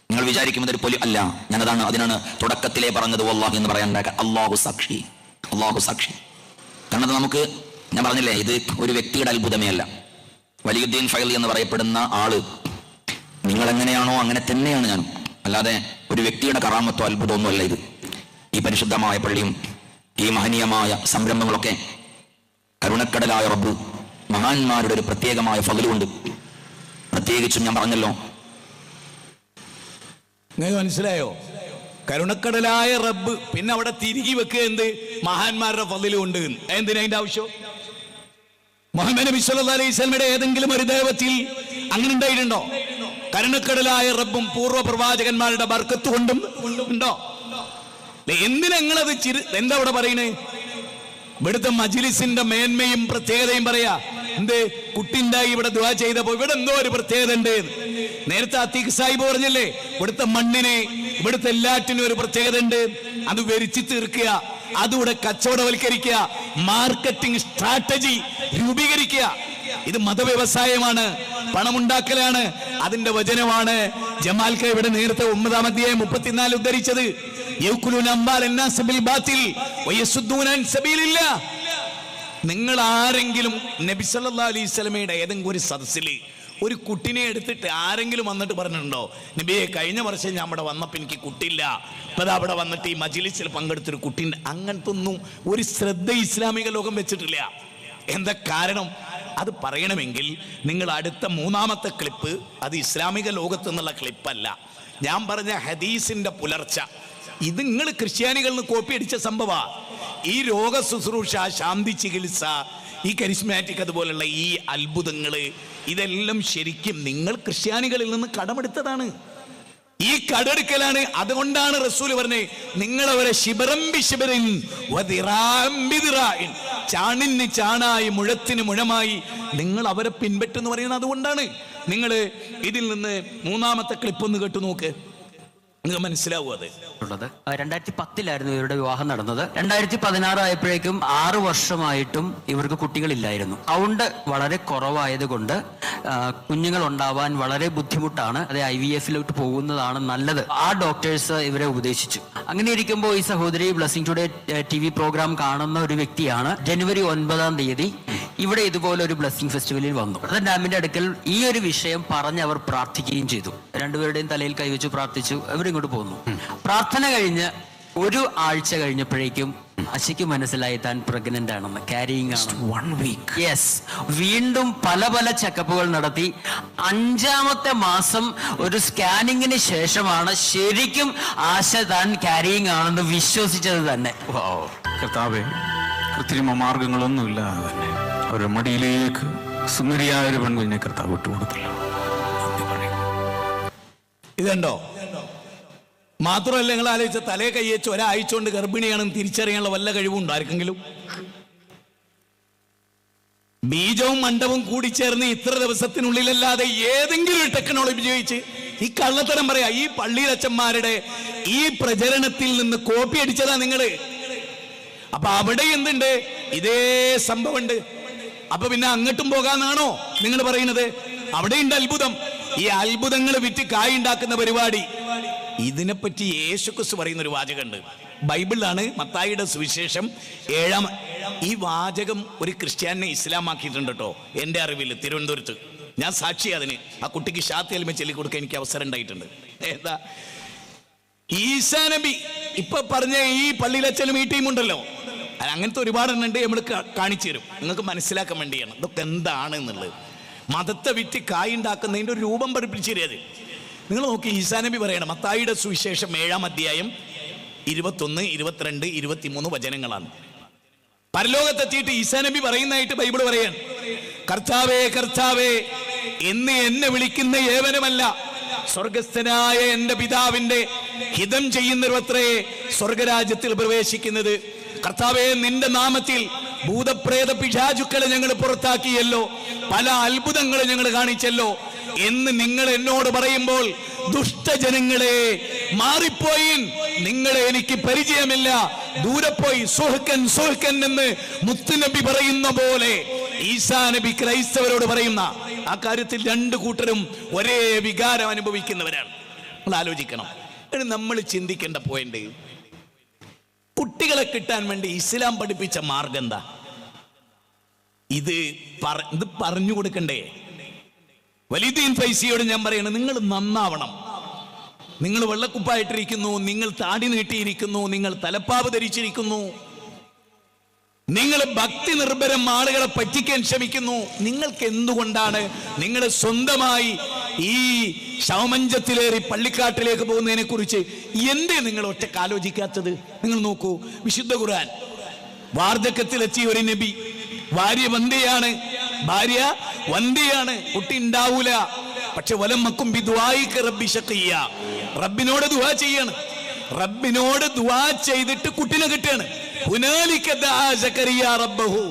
നിങ്ങൾ വിചാരിക്കുന്നത് ഒരു പൊലി അല്ല, ഞാനതാണ് അതിനാണ് തുടക്കത്തിലേ പറഞ്ഞത് വല്ലാഹി എന്ന് പറയാൻ. അള്ളാഹു സാക്ഷി, അള്ളാഹു സാക്ഷി. കാരണം നമുക്ക്, ഞാൻ പറഞ്ഞില്ലേ, ഇത് ഒരു വ്യക്തിയുടെ അത്ഭുതമേ അല്ല. വലിയുദ്ദീൻ ഫൈലി എന്ന് പറയപ്പെടുന്ന ആള് നിങ്ങൾ എങ്ങനെയാണോ അങ്ങനെ തന്നെയാണ് ഞാനും. അല്ലാതെ ഒരു വ്യക്തിയുടെ കറാമത്തോ അത്ഭുതമൊന്നും അല്ല ഇത്. ഈ പരിശുദ്ധമായ പള്ളിയും ഈ മഹനീയമായ സംരംഭങ്ങളൊക്കെ കരുണക്കടലായ റബ്ബ് മഹാന്മാരുടെ ഒരു പ്രത്യേകമായ ഫضലുണ്ട്. പ്രത്യേകിച്ചും ഞാൻ പറഞ്ഞല്ലോ, നിങ്ങൾക്ക് മനസ്സിലായോ? കരുണക്കടലായ റബ്ബ്. പിന്നെ അവിടെ തിരികെ വെക്കുക എന്ത്? മഹാന്മാരുടെ ഫضലും ഉണ്ട്. എന്തിനാ അതിന്റെ ആവശ്യം? മുഹമ്മദ് നബി സല്ലല്ലാഹു അലൈഹി വസല്ലമയുടെ ഏതെങ്കിലും ഒരു ദൈവത്തിൽ അങ്ങനെ ഉണ്ടായിട്ടുണ്ടോ? കരുണക്കടലായ റബ്ബും പൂർവ്വ പ്രവാചകന്മാരുടെ ബർക്കത്ത് കൊണ്ടും ഉണ്ടോ? എന്തിനങ്ങളത് എന്താ അവിടെ പറയണേ? ഇവിടുത്തെ മജ്‌ലിസിന്റെ മേന്മയും പ്രത്യേകതയും പറയാ. എന്ത് കുട്ടിണ്ടായി ഇവിടെ ദുആ ചെയ്തപ്പോ ഇവിടെ എന്തോ ഒരു പ്രത്യേകത ഉണ്ട്. നേരത്തെ അത്തീഖ് സാഹിബ് പറഞ്ഞില്ലേ, ഇവിടുത്തെ മണ്ണിനെ, ഇവിടുത്തെ എല്ലാറ്റിനും ഒരു പ്രത്യേകത ഉണ്ട്. അത് വരിച്ചു തീർക്കുക, അതുകൂടെ കച്ചവടവൽക്കരിക്കുക, മാർക്കറ്റിംഗ് സ്ട്രാറ്റജി രൂപീകരിക്കുക. ഇത് മതവ്യവസായമാണ്, പണമുണ്ടാക്കലാണ്. അതിന്റെ വചനമാണ് ജമാൽക്ക ഇവിടെ നേരത്തെ 9-ാം അധ്യായം 34 ഉദ്ധരിച്ചത്. നിങ്ങൾ ആരെങ്കിലും നബി സല്ലല്ലാഹു അലൈഹി വസല്ലമയുടെ ഏതെങ്കിലും ഒരു സദസ്സിൽ ഒരു കുട്ടിനെ എടുത്തിട്ട് ആരെങ്കിലും വന്നിട്ട് പറഞ്ഞിട്ടുണ്ടോ, നബിയെ കഴിഞ്ഞ വർഷം ഞാൻ അവിടെ വന്നപ്പോൾ എനിക്ക് കുട്ടിയില്ല, ഇപ്പം അവിടെ വന്നിട്ട് ഈ മജ്‌ലിസിൽ പങ്കെടുത്തൊരു കുട്ടീൻ്റെ? അങ്ങനത്തെ ഒന്നും ഒരു ശ്രദ്ധ ഇസ്ലാമിക ലോകം വെച്ചിട്ടില്ല. എന്താ കാരണം? അത് പറയണമെങ്കിൽ നിങ്ങൾ അടുത്ത മൂന്നാമത്തെ ക്ലിപ്പ് അത് ഇസ്ലാമിക ലോകത്ത് നിന്നുള്ള ക്ലിപ്പല്ല, ഞാൻ പറഞ്ഞ ഹദീസിന്റെ പുലർച്ച. ഇത് നിങ്ങൾ ക്രിസ്ത്യാനികളിൽ നിന്ന് കോപ്പി അടിച്ച സംഭവ. ഈ രോഗ ശുശ്രൂഷ, ശാന്തി ചികിത്സ, ഈ കരിസ്മാറ്റിക്, അതുപോലുള്ള ഈ അത്ഭുതങ്ങള്, ഇതെല്ലാം ശരിക്കും നിങ്ങൾ ക്രിസ്ത്യാനികളിൽ നിന്ന് കടമെടുത്തതാണ്. ഈ കടെടുക്കലാണ്. അതുകൊണ്ടാണ് റസൂൽ പറഞ്ഞത്, നിങ്ങളവരെ ശിബറംബി ശിബറിൻ ചാണിന് ചാണായി മുഴത്തിന് മുഴമായി നിങ്ങൾ അവരെ പിൻപറ്റെന്ന് പറയുന്നത് അതുകൊണ്ടാണ്. നിങ്ങൾ ഇതിൽ നിന്ന് മൂന്നാമത്തെ ക്ലിപ്പ് ഒന്ന് കേട്ടു നോക്ക്, നിങ്ങൾക്ക് മനസ്സിലാവും. അത് 2010 ഇവരുടെ വിവാഹം നടന്നത്. 2016 ആയപ്പോഴേക്കും 6 വർഷമായിട്ടും ഇവർക്ക് കുട്ടികളില്ലായിരുന്നു. കൗണ്ട് വളരെ കുറവായത് കൊണ്ട് കുഞ്ഞുങ്ങൾ ഉണ്ടാവാൻ വളരെ ബുദ്ധിമുട്ടാണ്. അത് IVF-ലോട്ട് പോകുന്നതാണ് നല്ലത്. ആ ഡോക്ടേഴ്സ് ഇവരെ ഉപദേശിച്ചു. അങ്ങനെ ഇരിക്കുമ്പോൾ ഈ സഹോദരി ബ്ലെസ്സിംഗ് ടുഡേ TV പ്രോഗ്രാം കാണുന്ന ഒരു വ്യക്തിയാണ്. ജനുവരി 9 ഇവിടെ ഇതുപോലെ ഒരു ബ്ലെസ്സിംഗ് ഫെസ്റ്റിവലിൽ വന്നു. ഡാമിന്റെ അടുക്കൽ ഈ ഒരു വിഷയം പറഞ്ഞ് അവർ പ്രാർത്ഥിക്കുകയും ചെയ്തു. രണ്ടുപേരുടെയും തലയിൽ കൈവച്ചു പ്രാർത്ഥിച്ചു. അവരിങ്ങോട്ട് പോന്നു. പ്രാർത്ഥന കഴിഞ്ഞ് 1 ആഴ്ച കഴിഞ്ഞപ്പോഴേക്കും അശയ്ക്ക് മനസ്സിലായി താൻ പ്രഗ്നന്റ് ആണെന്ന്, ക്യാരിയിങ് ആണ്. 1 week. യെസ്. വീണ്ടും പല ചെക്കപ്പുകൾ നടത്തി 5ാമത്തെ മാസം ഒരു സ്കാനിങ്ങിന് ശേഷമാണ് ശരിക്കും ആശ താൻ ക്യാരിയിങ് ആണെന്ന് വിശ്വസിച്ചത് തന്നെ. കർത്താവേ, കൃത്രിമ മാർഗങ്ങളൊന്നുമില്ലാതെ തന്നെ അവരുടെ മടിയിലേക്ക് സുന്ദരിയായ ഒരു പെൺകുഞ്ഞിനെ കർത്താവ് വിട്ടുകൊടുത്തല്ലോ. ഇതുണ്ടോ? മാത്രമല്ല, നിങ്ങൾ ആലോചിച്ച തലേ കയ്യേച്ച് ഒരാഴ്ച കൊണ്ട് ഗർഭിണിയാണെന്ന് തിരിച്ചറിയാനുള്ള വല്ല കഴിവുണ്ടോ ആർക്കെങ്കിലും? ബീജവും മണ്ഡവും കൂടി ചേർന്ന് ഇത്ര ദിവസത്തിനുള്ളിലല്ലാതെ ഏതെങ്കിലും ഒരു ടെക്നോളജി ഉപയോഗിച്ച് ഈ കള്ളത്തരം പറയാ. ഈ പള്ളിയിലച്ചന്മാരുടെ ഈ പ്രചരണത്തിൽ നിന്ന് കോപ്പി അടിച്ചതാ നിങ്ങള്. അപ്പൊ അവിടെ എന്തുണ്ട്? ഇതേ സംഭവം ഉണ്ട്. അപ്പൊ പിന്നെ അങ്ങോട്ടും പോകാന്നാണോ നിങ്ങൾ പറയുന്നത്? അവിടെയുണ്ട് അത്ഭുതം. ഈ അത്ഭുതങ്ങൾ വിറ്റ് കായുണ്ടാക്കുന്ന പരിപാടി. ഇതിനെപ്പറ്റി യേശുക്രിസ്തു പറയുന്ന ഒരു വാചകമുണ്ട്, ബൈബിളിലാണ്, മത്തായിയുടെ സുവിശേഷം 7. ഈ വാചകം ഒരു ക്രിസ്ത്യാനിനെ ഇസ്ലാമാക്കിയിട്ടുണ്ട് കേട്ടോ, എൻ്റെ അറിവിൽ തിരുവനന്തപുരത്ത്. ഞാൻ സാക്ഷി അതിന്. ആ കുട്ടിക്ക് ഷാത്തി എൽമ ചൊല്ലിക്കൊടുക്കാൻ എനിക്ക് അവസരം ഉണ്ടായിട്ടുണ്ട്. ഏതാ? ഈസാ നബി ഇപ്പൊ പറഞ്ഞ ഈ പള്ളിയിലച്ചലും ഈ ടീമുണ്ടല്ലോ, അങ്ങനത്തെ ഒരുപാടെണ്ണുണ്ട്. നമ്മൾ കാണിച്ചു തരും, നിങ്ങൾക്ക് മനസ്സിലാക്കാൻ വേണ്ടിയാണ് ഇതൊക്കെ എന്താണ് എന്നുള്ളത്. മതത്തെ വിറ്റ് കായുണ്ടാക്കുന്നതിൻ്റെ ഒരു രൂപം പഠിപ്പിച്ചു തരിക. നിങ്ങൾ നോക്കി, ഈസാ നബി പറയണം, മത്തായിയുടെ സുവിശേഷം 7-ാം അധ്യായം 21, 22, 23 വചനങ്ങളാണ്. പരലോകത്തെത്തിയിട്ട് ഈസാ നബി പറയുന്നതായിട്ട് ബൈബിൾ പറയാൻ, കർത്താവേ കർത്താവേ എന്ന് എന്നെ വിളിക്കുന്ന ഏവനുമല്ല സ്വർഗസ്ഥനായ എന്റെ പിതാവിന്റെ ഹിതം ചെയ്യുന്നവരത്രേ സ്വർഗരാജ്യത്തിൽ പ്രവേശിക്കുന്നത്. കർത്താവേ, നിന്റെ നാമത്തിൽ ഭൂതപ്രേത പിശാചുക്കളെ ഞങ്ങൾ പുറത്താക്കിയല്ലോ, പല അത്ഭുതങ്ങൾ ഞങ്ങൾ കാണിച്ചല്ലോ എന്ന് നിങ്ങൾ എന്നോട് പറയുമ്പോൾ, ദുഷ്ടജനങ്ങളെ മാറിപ്പോയി, നിങ്ങളെ എനിക്ക് പരിചയമില്ല, ദൂരെ പോയി സുഹ്കൻ സുഹ്കൻ എന്ന് മുത്തുനബി പറയുന്ന പോലെ ഈസാ നബി ക്രൈസ്തവരോട് പറയുന്ന ആ കാര്യത്തിൽ 2 കൂട്ടരും ഒരേ വികാരം അനുഭവിക്കുന്നവരാണ്. നമ്മൾ ആലോചിക്കണം. നമ്മൾ ചിന്തിക്കേണ്ട പോയിന്റ്, കുട്ടികളെ കിട്ടാൻ വേണ്ടി ഇസ്ലാം പഠിപ്പിച്ച മാർഗം എന്താ? ഇത് പറഞ്ഞു കൊടുക്കണ്ടേ? വലീദ്ദീൻ ഫൈസിയോട് ഞാൻ പറയണം, നിങ്ങൾ നന്നാവണം. നിങ്ങൾ വെള്ളക്കുപ്പായിട്ടിരിക്കുന്നു, നിങ്ങൾ താടി നീട്ടിയിരിക്കുന്നു, നിങ്ങൾ തലപ്പാവ് ധരിച്ചിരിക്കുന്നു, നിങ്ങൾ ഭക്തി നിർഭരം ആളുകളെ പറ്റിക്കാൻ ശ്രമിക്കുന്നു. നിങ്ങൾക്ക് എന്തുകൊണ്ടാണ് നിങ്ങൾ സ്വന്തമായി ഈ ശവമഞ്ചത്തിലേറി പള്ളിക്കാട്ടിലേക്ക് പോകുന്നതിനെ കുറിച്ച് എന്തേ നിങ്ങൾ ഒറ്റക്ക് ആലോചിക്കാത്തത്? നിങ്ങൾ നോക്കൂ, വിശുദ്ധ ഖുർആൻ, വാർദ്ധക്യത്തിലെത്തിയ ഒരു നബി, ഭാര്യ വന്ധ്യയാണ്, കുട്ടി ഉണ്ടാവൂല. പക്ഷെ വലമ്മക്കും റബ്ബി ശഖിയ്യ, റബ്ബിനോട് ദുആ ചെയ്യാണ്. റബ്ബിനോട് ദുആ ചെയ്തിട്ട് കുട്ടിനെ കിട്ടുകയാണ്. ഹുനാലിക ദഅ സക്കരിയ റബ്ബഹു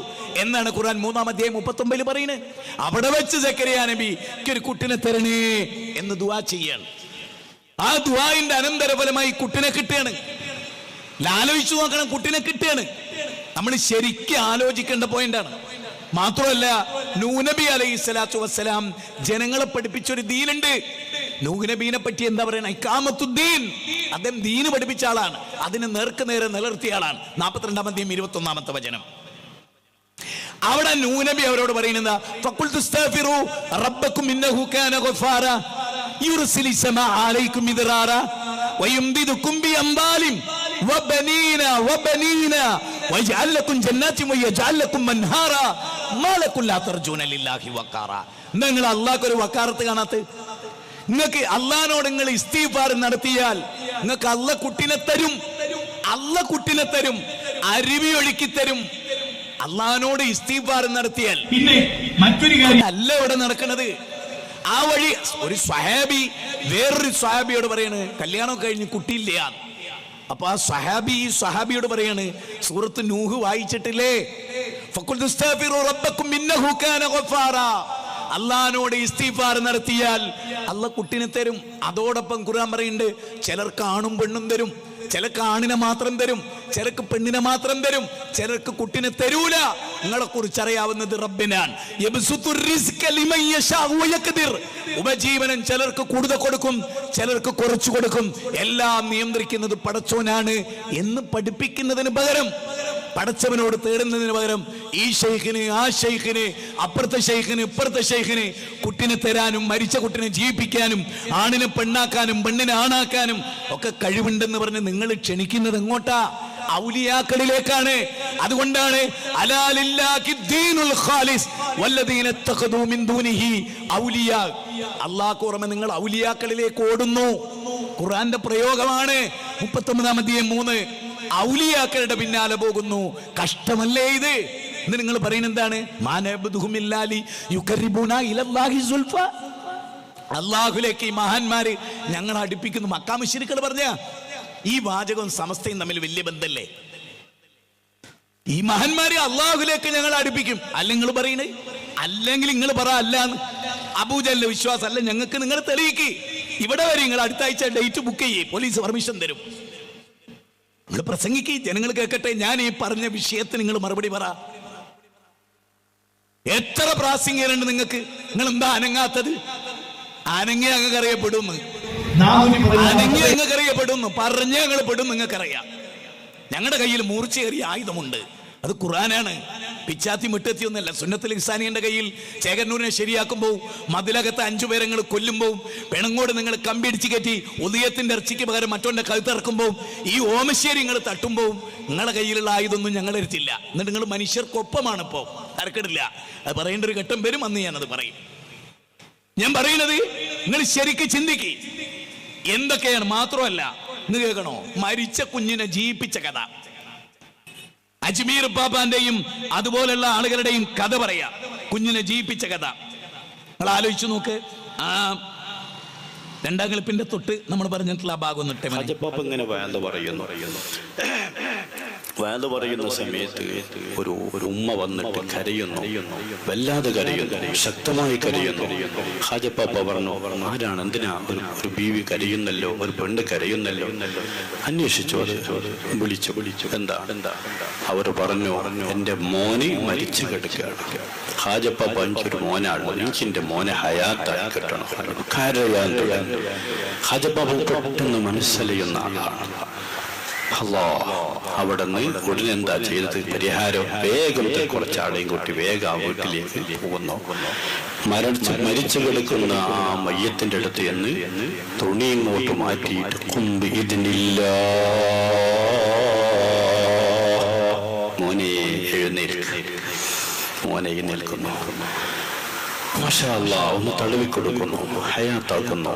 എന്നാണ് ഖുർആൻ 3-ാം അധ്യായം 39 പറയുന്നത്. അവിടെ വെച്ച് സക്കരിയ നബി ഒരു കുട്ടിനെ തരണേ എന്ന് ദുആ ചെയ്യാണ്. ആ ദുആന്റെ അനന്തരഫലമായി കുട്ടിനെ കിട്ടുകയാണ്. ആലോചിച്ചു നോക്കണം, കുട്ടിനെ കിട്ടുകയാണ്. നമ്മൾ ശരിക്കും ആലോചിക്കേണ്ട പോയിന്റാണ്. മാത്രമല്ല, നൂഹ് നബി അലൈഹിസ്സലാത്തു വസ്സലാം ജനങ്ങളെ പഠിപ്പിച്ചൊരു ദീനുണ്ട്. നൂഹ് നബീനെ പറ്റി എന്താ പറയുക? ഇഖാമത്തുദ്ദീൻ. അദ്ദേഹം ദീന് പഠിപ്പിച്ച ആളാണ്, അതിന് നേരെ നിലനിർത്തിയ ആളാണ്. 42-ാം അധ്യായം 21-ാമത്തെ വചനം. അവിടെ നൂഹ് നബി അവരോട് പറയുന്നത്, ഫഖുൽതു ഇസ്തഗ്ഫിറൂ റബ്ബക്കും ഇന്നഹു കാന ഗഫാറ യുർസിലി സമാഅ അലൈക്കും മിദ്റാറ വയുംദിദുക്കും ബിഅംവാലിൻ വബനീന വബനീന വയജഅൽ ലക്കും ജന്നാത്തിൻ വയജഅൽ ലക്കും അൻഹാറ മാ ലക്കും ലാ തർജൂന ലില്ലാഹി വഖാറ. നിങ്ങൾ അല്ലാഹുവിന് ഒരു വക്കാറത്ത് കാണാത്ത? നിങ്ങൾക്ക് അള്ളാഹിനോട് നിങ്ങൾ ഇസ്തിഗ്ഫാർ നടത്തിയാൽ നിങ്ങൾക്ക് അല്ലാഹ് കുട്ടിനെ തരും. അല്ലാഹ് കുട്ടിനെ തരും, അരുവി ഒഴുക്കി തരും. അള്ളാഹിനോട് ഇസ്തിഗ്ഫാർ നടത്തിയാൽ. പിന്നെ മറ്റൊരു കാര്യം അല്ല ഇവിടെ നടക്കുന്നത്. ആ വഴി ഒരു സ്വഹാബി വേറൊരു സ്വഹാബിയോട് പറയാണ് കല്യാണം കഴിഞ്ഞ് കുട്ടിയില്ല. അപ്പൊ ആ സ്വഹാബിയോട് പറയാണ് സൂറത്ത് നൂഹ് വായിച്ചിട്ടില്ലേ? ഫഖുൽതുസ്തഗ്ഫിറൂ റബ്ബക്കും ഇന്നഹു കാന ഗഫാറാ. അള്ളാഹിനോട് ഇസ്തിഗ്ഫാർ നടത്തിയാൽ അള്ളാഹ് കുട്ടിനെ തരും. അതോടൊപ്പം ഖുർആൻ പറയുന്നുണ്ട് ചിലർക്ക് ആണും പെണ്ണും തരും, ചിലർക്ക് ആണിനെ മാത്രം തരും, ചിലർക്ക് പെണ്ണിനെ മാത്രം തരും, ചിലർക്ക് കുട്ടിനെ തരൂല. നിങ്ങളെ കുറിച്ച് അറിയാവുന്നത് റബ്ബിനാണ്. ഉപജീവനം ചിലർക്ക് കൂടുതൽ കൊടുക്കും, ചിലർക്ക് കുറച്ചു കൊടുക്കും. എല്ലാം നിയന്ത്രിക്കുന്നത് പടച്ചോനാണ് എന്ന് പഠിപ്പിക്കുന്നതിന് പകരം, പടച്ചവനോട് തേടുന്നതിന് പകരം ഈ ഷെയ്ഖിന് ആ ഷെയ്ഖിന് അപ്പുറത്തെ ഷെയ്ഖിന് ഇപ്പുറത്തെ ഷെയ്ഖിന് കുട്ടിനെ തരാനും മരിച്ച കുട്ടിനെ ജീവിപ്പിക്കാനും ആണിനെ പെണ്ണാക്കാനും പെണ്ണിനെ ആണാക്കാനും ഒക്കെ കഴിവുണ്ടെന്ന് പറഞ്ഞ് നിങ്ങൾ ക്ഷണിക്കുന്നത് എങ്ങോട്ടാ? ഔലിയാക്കളിലേക്കാണ്. അതുകൊണ്ടാണ് അലാലില്ലാഹി ദീനുൽ ഖാലിസ് വല്ലദീന തഖദൂ മിൻ ദൂനിഹി ഔലിയാ. അല്ലാഹു പുറമെ നിങ്ങൾ ഔലിയാക്കളിലേക്ക് ഓടുന്നു. ഖുർആന്റെ പ്രയോഗമാണ് 39-3. ഔലിയാക്കളുടെ പിന്നാലെ പോകുന്നു. കഷ്ടമല്ലേ ഇത്? ഇന്ന് നിങ്ങൾ പറയുന്നത് എന്താണ്? മാനബുദുഹുമില്ലാലി യുഖരിബൂന ഇലല്ലാഹി സുൽഫ. അല്ലാഹുവിലേക്ക് ഈ മഹാന്മാര് ഞങ്ങൾ അടുപ്പിക്കുന്നു. മക്കാ മുശ്രിക്കുകൾ പറഞ്ഞ ഈ വാചകവും സമസ്തയും തമ്മിൽ വലിയ ബന്ധല്ലേ? ഈ മഹാന്മാര് അല്ലാഹുവിലേക്ക് ഞങ്ങൾ അടുപ്പിക്കും. അല്ലെങ്കിൽ നിങ്ങൾ പറയണേ, അല്ലെങ്കിൽ നിങ്ങൾ പറ അല്ലാന്ന്. അബൂജഹലിന്റെ വിശ്വാസം അല്ല ഞങ്ങൾക്ക്, നിങ്ങൾ തെളിയിക്ക്. ഇവിടെ വരെ നിങ്ങൾ അടുത്ത ആഴ്ച ഡേറ്റ് ബുക്ക് ചെയ്യേ, പോലീസ് പെർമിഷൻ തരും. നിങ്ങൾ പ്രസംഗിക്ക്, ജനങ്ങൾ കേൾക്കട്ടെ. ഞാൻ ഈ പറഞ്ഞ വിഷയത്തിന് നിങ്ങൾ മറുപടി പറ. എത്ര പ്രാസംഗികരുണ്ട് നിങ്ങൾക്ക്? നിങ്ങൾ എന്താ അനങ്ങാത്തത്? അനങ്ങി അങ്ങ് അറിയപ്പെടുന്നു, അനങ്ങി അങ്ങ് അറിയപ്പെടുന്നു, പറഞ്ഞ ഞങ്ങൾ പെടും. നിങ്ങൾക്കറിയാം ഞങ്ങളുടെ കയ്യിൽ മൂർച്ചയേറിയ ആയുധമുണ്ട്. അത് ഖുർആനാണ്. പിച്ചാത്തി മുട്ടെത്തിയൊന്നല്ല. സുന്നത്തുൽ ഇഹ്സാനിയുടെ കയ്യിൽ ചേകന്നൂരിനെ ശരിയാക്കുമ്പോൾ, മതിലകത്ത് 5 പേരെ നിങ്ങൾ കൊല്ലുമ്പോൾ, പെണങ്ങോട് നിങ്ങൾ കമ്പിടിച്ച് കയറ്റി ഉദയത്തിന്റെ ഇറച്ചിക്ക് പകരം മറ്റോന്റെ കഴുത്തിറക്കുമ്പോൾ, ഈ ഓമശ്ശേരി നിങ്ങൾ തട്ടുമ്പോൾ നിങ്ങളുടെ കയ്യിലുള്ള ആയുധമൊന്നും ഞങ്ങൾ എടുത്തില്ല. എന്നിട്ട് നിങ്ങൾ മനുഷ്യർക്കൊപ്പമാണ്. ഇപ്പോൾ തരക്കിടില്ല. അത് പറയേണ്ട ഒരു ഘട്ടം വരും, അന്ന് ഞാനത് പറയും. ഞാൻ പറയുന്നത് നിങ്ങൾ ശരിക്ക് ചിന്തിക്ക്. എന്തൊക്കെയാണ്? മാത്രമല്ല ഇന്ന് കേൾക്കണോ, മരിച്ച കുഞ്ഞിനെ ജീവിപ്പിച്ച കഥ. അജ്മീർ ബാബാന്റെയും അതുപോലുള്ള ആളുകളുടെയും കഥ പറയാ. കുഞ്ഞിനെ ജീവിപ്പിച്ച കഥ നിങ്ങൾ ആലോചിച്ചു നോക്ക്. ആ 2ാം ക്ലിപ്പിന്റെ തൊട്ട് നമ്മൾ പറഞ്ഞിട്ടുള്ള ആ ഭാഗം ഒന്നിട്ടെ. ഇങ്ങനെ വേദ പറയുന്ന സമയത്ത് ഒരു ഉമ്മ വന്നിട്ട് കരയുന്നു, വല്ലാതെ കരയുന്നു, ശക്തമായി കരയുന്നു. ഹാജപ്പാപ്പ പറഞ്ഞു, ആരാണ്, എന്തിനാ ഒരു ബീവി കരയുന്നല്ലോ, ഒരു പെണ്ണ് കരയുന്നല്ലോ. അന്വേഷിച്ചു, അത് വിളിച്ചു. എന്താ? അവർ പറഞ്ഞു, എന്റെ മോനെ മരിച്ചു കിടക്കുകയാണ്. ഹാജപ്പാപ്പ എനിക്കൊരു മോനാണ്, എനിക്കെന്റെ മോനെ ഹയാത്തായി കിട്ടണം. കരയാൻ തുടങ്ങി. ഹാജപ്പാപ്പ പെട്ടെന്ന് മനസ്സിലായുന്ന ആളാണ്. അവിടെ നിന്ന് ഉടനെ എന്താ ചെയ്തത്? പരിഹാരം വേഗം കുറച്ചാളെയും കൂട്ടി വേഗം ആ വീട്ടിലേക്ക് പോകുന്നു. മരിച്ചു കിടക്കുന്ന ആ മയ്യത്തിന്റെ അടുത്ത് എന്ന് തുണി ഇങ്ങോട്ട് മാറ്റിയിട്ട് കുമ്പ് ഇതിനില്ല, മോനെ എഴുന്നേൽക്ക്. മോനെ എഴുന്നേൽക്കുന്നു. മാഷാ അല്ലാഹ്, ഒന്ന് തടവിക്കൊടുക്കുന്നു, ഹയാത്താക്കുന്നു.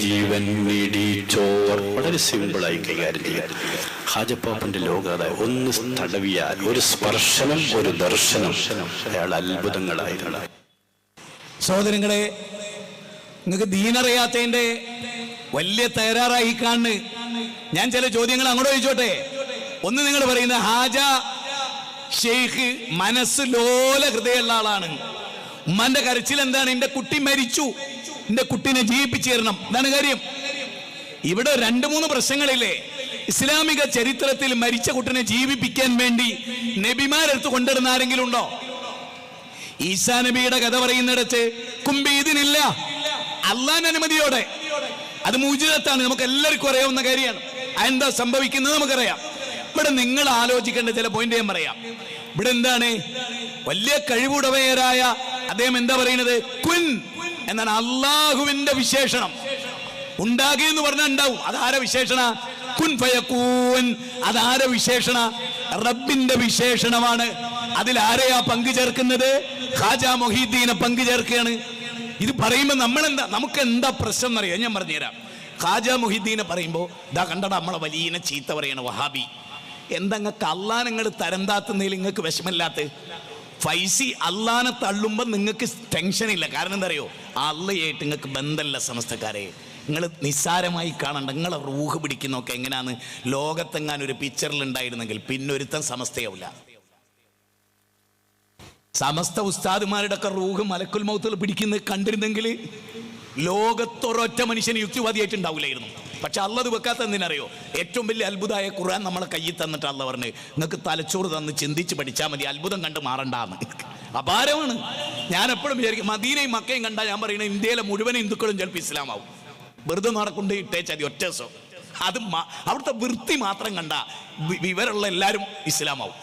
ജീവൻ നീടിച്ചോർ. വളരെ സിമ്പിളായി കൈകാര്യം ചെയ്യാൻ ഹാജപ്പാപ്പന്റെ ലോകത. ഒന്ന് തടവിയാൽ, ഒരു സ്പർശനം, ഒരു ദർശനം, അയാൾ അത്ഭുതങ്ങളായിരുന്നു. സഹോദരങ്ങളെ, നിങ്ങൾക്ക് ദീനറിയാത്തതിന്റെ വലിയ തയ്യാറായി കാണുന്നു. ഞാൻ ചില ചോദ്യങ്ങൾ അങ്ങോട്ട് ചോദിച്ചോട്ടെ. ഒന്ന്, നിങ്ങൾ പറയുന്ന ഹാജ ഷെയ്ഖ് മനസ്സ് ലോല ഹൃദയമുള്ള ആളാണ്. ഉമ്മാന്റെ കരച്ചിൽ എന്താണ്? എന്റെ കുട്ടി മരിച്ചു, എന്റെ കുട്ടീനെ ജീവിപ്പിച്ചു തരണം. എന്താണ് കാര്യം? ഇവിടെ 2-3 പ്രശ്നങ്ങളില്ലേ? ഇസ്ലാമിക ചരിത്രത്തിൽ മരിച്ച കുട്ടിനെ ജീവിപ്പിക്കാൻ വേണ്ടി നബിമാരെടുത്ത് കൊണ്ടുവരുന്ന ആരെങ്കിലും ഉണ്ടോ? ഈസാ നബിയുടെ കഥ പറയുന്നിടത്ത് കുമ്പീതിനില്ല, അള്ളാന്റെ അനുമതിയോടെ. അത് മുഅ്ജിസത്താണ്, നമുക്ക് എല്ലാവർക്കും അറിയാവുന്ന കാര്യമാണ്. അതെന്താ സംഭവിക്കുന്നത് നമുക്കറിയാം. ഇവിടെ നിങ്ങൾ ആലോചിക്കേണ്ട ചില പോയിന്റ് ഞാൻ പറയാം. ഇവിടെ എന്താണ്? വലിയ കഴിവുടവയരായ അദ്ദേഹം എന്താ പറയുന്നത്? കുൻ എന്നാണ് അള്ളാഹുവിന്റെ വിശേഷണം. ഉണ്ടാകുക എന്ന് പറഞ്ഞാൽ ഉണ്ടാവും. അതാര വിശേഷണ? കുൻ ഫയകൂൻ. അതാര വിശേഷണ? റബ്ബിന്റെ വിശേഷണമാണ്. അതിൽ ആരെയാ പങ്കു ചേർക്കുന്നത്? ഖാജ മൊഹീദ്ദീനെ പങ്കു ചേർക്കുകയാണ്. ഇത് പറയുമ്പോൾ നമുക്ക് എന്താ പ്രശ്നം എന്നറിയാം. ഞാൻ പറഞ്ഞുതരാം. ഖാജ മൊഹീദ്ദീനെ പറയുമ്പോൾ ഇതാ കണ്ടട നമ്മളെ വലിയ ചീത്ത പറയണ വഹാബി. എന്താ നിങ്ങൾക്ക് അള്ളാനെ നിങ്ങൾ തരംതാത്തുന്നതിൽ നിങ്ങൾക്ക് വിഷമമില്ലാത്ത? ഫൈസി അള്ളാനെ തള്ളുമ്പോൾ നിങ്ങൾക്ക് ടെൻഷനില്ല. കാരണം എന്താ അറിയോ? അള്ളയായിട്ട് നിങ്ങൾക്ക് ബന്ധമല്ല. സമസ്തക്കാരെ നിങ്ങൾ നിസ്സാരമായി കാണണ്ട. നിങ്ങളെ റൂഹ് പിടിക്കുന്നൊക്കെ എങ്ങനെയാന്ന് ലോകത്തെങ്ങാൻ ഒരു പിക്ചറിൽ ഉണ്ടായിരുന്നെങ്കിൽ പിന്നൊരുത്തൻ സമസ്തയാവില്ല. സമസ്ത ഉസ്താദുമാരുടെ ഒക്കെ റൂഹ് മലക്കുൽ മൗത്തിൽ പിടിക്കുന്നത് കണ്ടിരുന്നെങ്കിൽ ലോകത്തൊരൊറ്റ മനുഷ്യന് യുക്തിവാദിയായിട്ടുണ്ടാവില്ലായിരുന്നു. പക്ഷെ അള്ളത് വെക്കാത്ത എന്തിനറിയോ? ഏറ്റവും വലിയ അത്ഭുതമായ ഖുർആൻ നമ്മളെ കയ്യിൽ തന്നിട്ട് അള്ള പറഞ്ഞ് നിങ്ങൾക്ക് തലച്ചോറ് തന്ന് ചിന്തിച്ച് പഠിച്ചാൽ മതി, അത്ഭുതം കണ്ട് മാറണ്ടാന്ന്. അപാരമാണ്. ഞാൻ എപ്പോഴും വിചാരിക്കും മദീനയും മക്കയും കണ്ടാൽ ഞാൻ പറയുന്നത് ഇന്ത്യയിലെ മുഴുവൻ ഹിന്ദുക്കളും ചിലപ്പോൾ ഇസ്ലാമാവും. വെറുതെ നടക്കൊണ്ട് ഇട്ടേച്ചാൽ ഒറ്റ ദിവസം അത് അവിടുത്തെ വൃത്തി മാത്രം കണ്ട വിവരമുള്ള എല്ലാവരും ഇസ്ലാമാവും.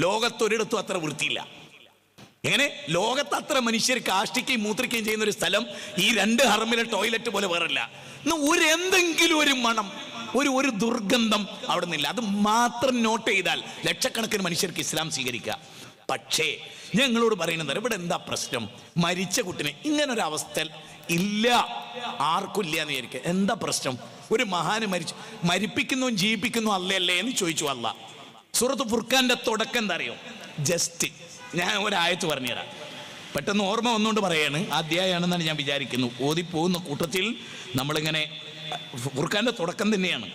ലോകത്തൊരിടത്തും അത്ര വൃത്തിയില്ല. എങ്ങനെ? ലോകത്ത് അത്ര മനുഷ്യർ കാഷ്ടിക്കുകയും മൂത്രിക്കുകയും ചെയ്യുന്ന ഒരു സ്ഥലം ഈ 2 ഹറമിലെ ടോയ്ലറ്റ് പോലെ വേറല്ല. എന്തെങ്കിലും ഒരു മണം, ഒരു ദുർഗന്ധം അവിടെ നിന്നില്ല. അത് മാത്രം നോട്ട് ചെയ്താൽ ലക്ഷക്കണക്കിന് മനുഷ്യർക്ക് ഇസ്ലാം സ്വീകരിക്കുക. പക്ഷേ ഞങ്ങളോട് പറയുന്നത് ഇവിടെ എന്താ പ്രശ്നം? മരിച്ച കുട്ടിനെ ഇങ്ങനൊരവസ്ഥ ഇല്ല, ആർക്കും ഇല്ല എന്ന് വിചാരിക്കുക. എന്താ പ്രശ്നം? ഒരു മഹാന് മരിപ്പിക്കുന്നു ജീവിപ്പിക്കുന്നു അല്ലല്ലേ എന്ന് ചോദിച്ചു അല്ല. സൂറത്ത് ഫുർഖാന്റെ തുടക്കം എന്താ അറിയോ? ജസ്റ്റ് ഞാൻ ഒരായത്ത് പറഞ്ഞുതരാം. പെട്ടെന്ന് ഓർമ്മ വന്നുകൊണ്ട് പറയാണ്. അധ്യായമാണെന്നാണ് ഞാൻ വിചാരിക്കുന്നു. ഓതിപ്പോകുന്ന കൂട്ടത്തിൽ നമ്മളിങ്ങനെ ഫുർഖാന്റെ തുടക്കം തന്നെയാണ്.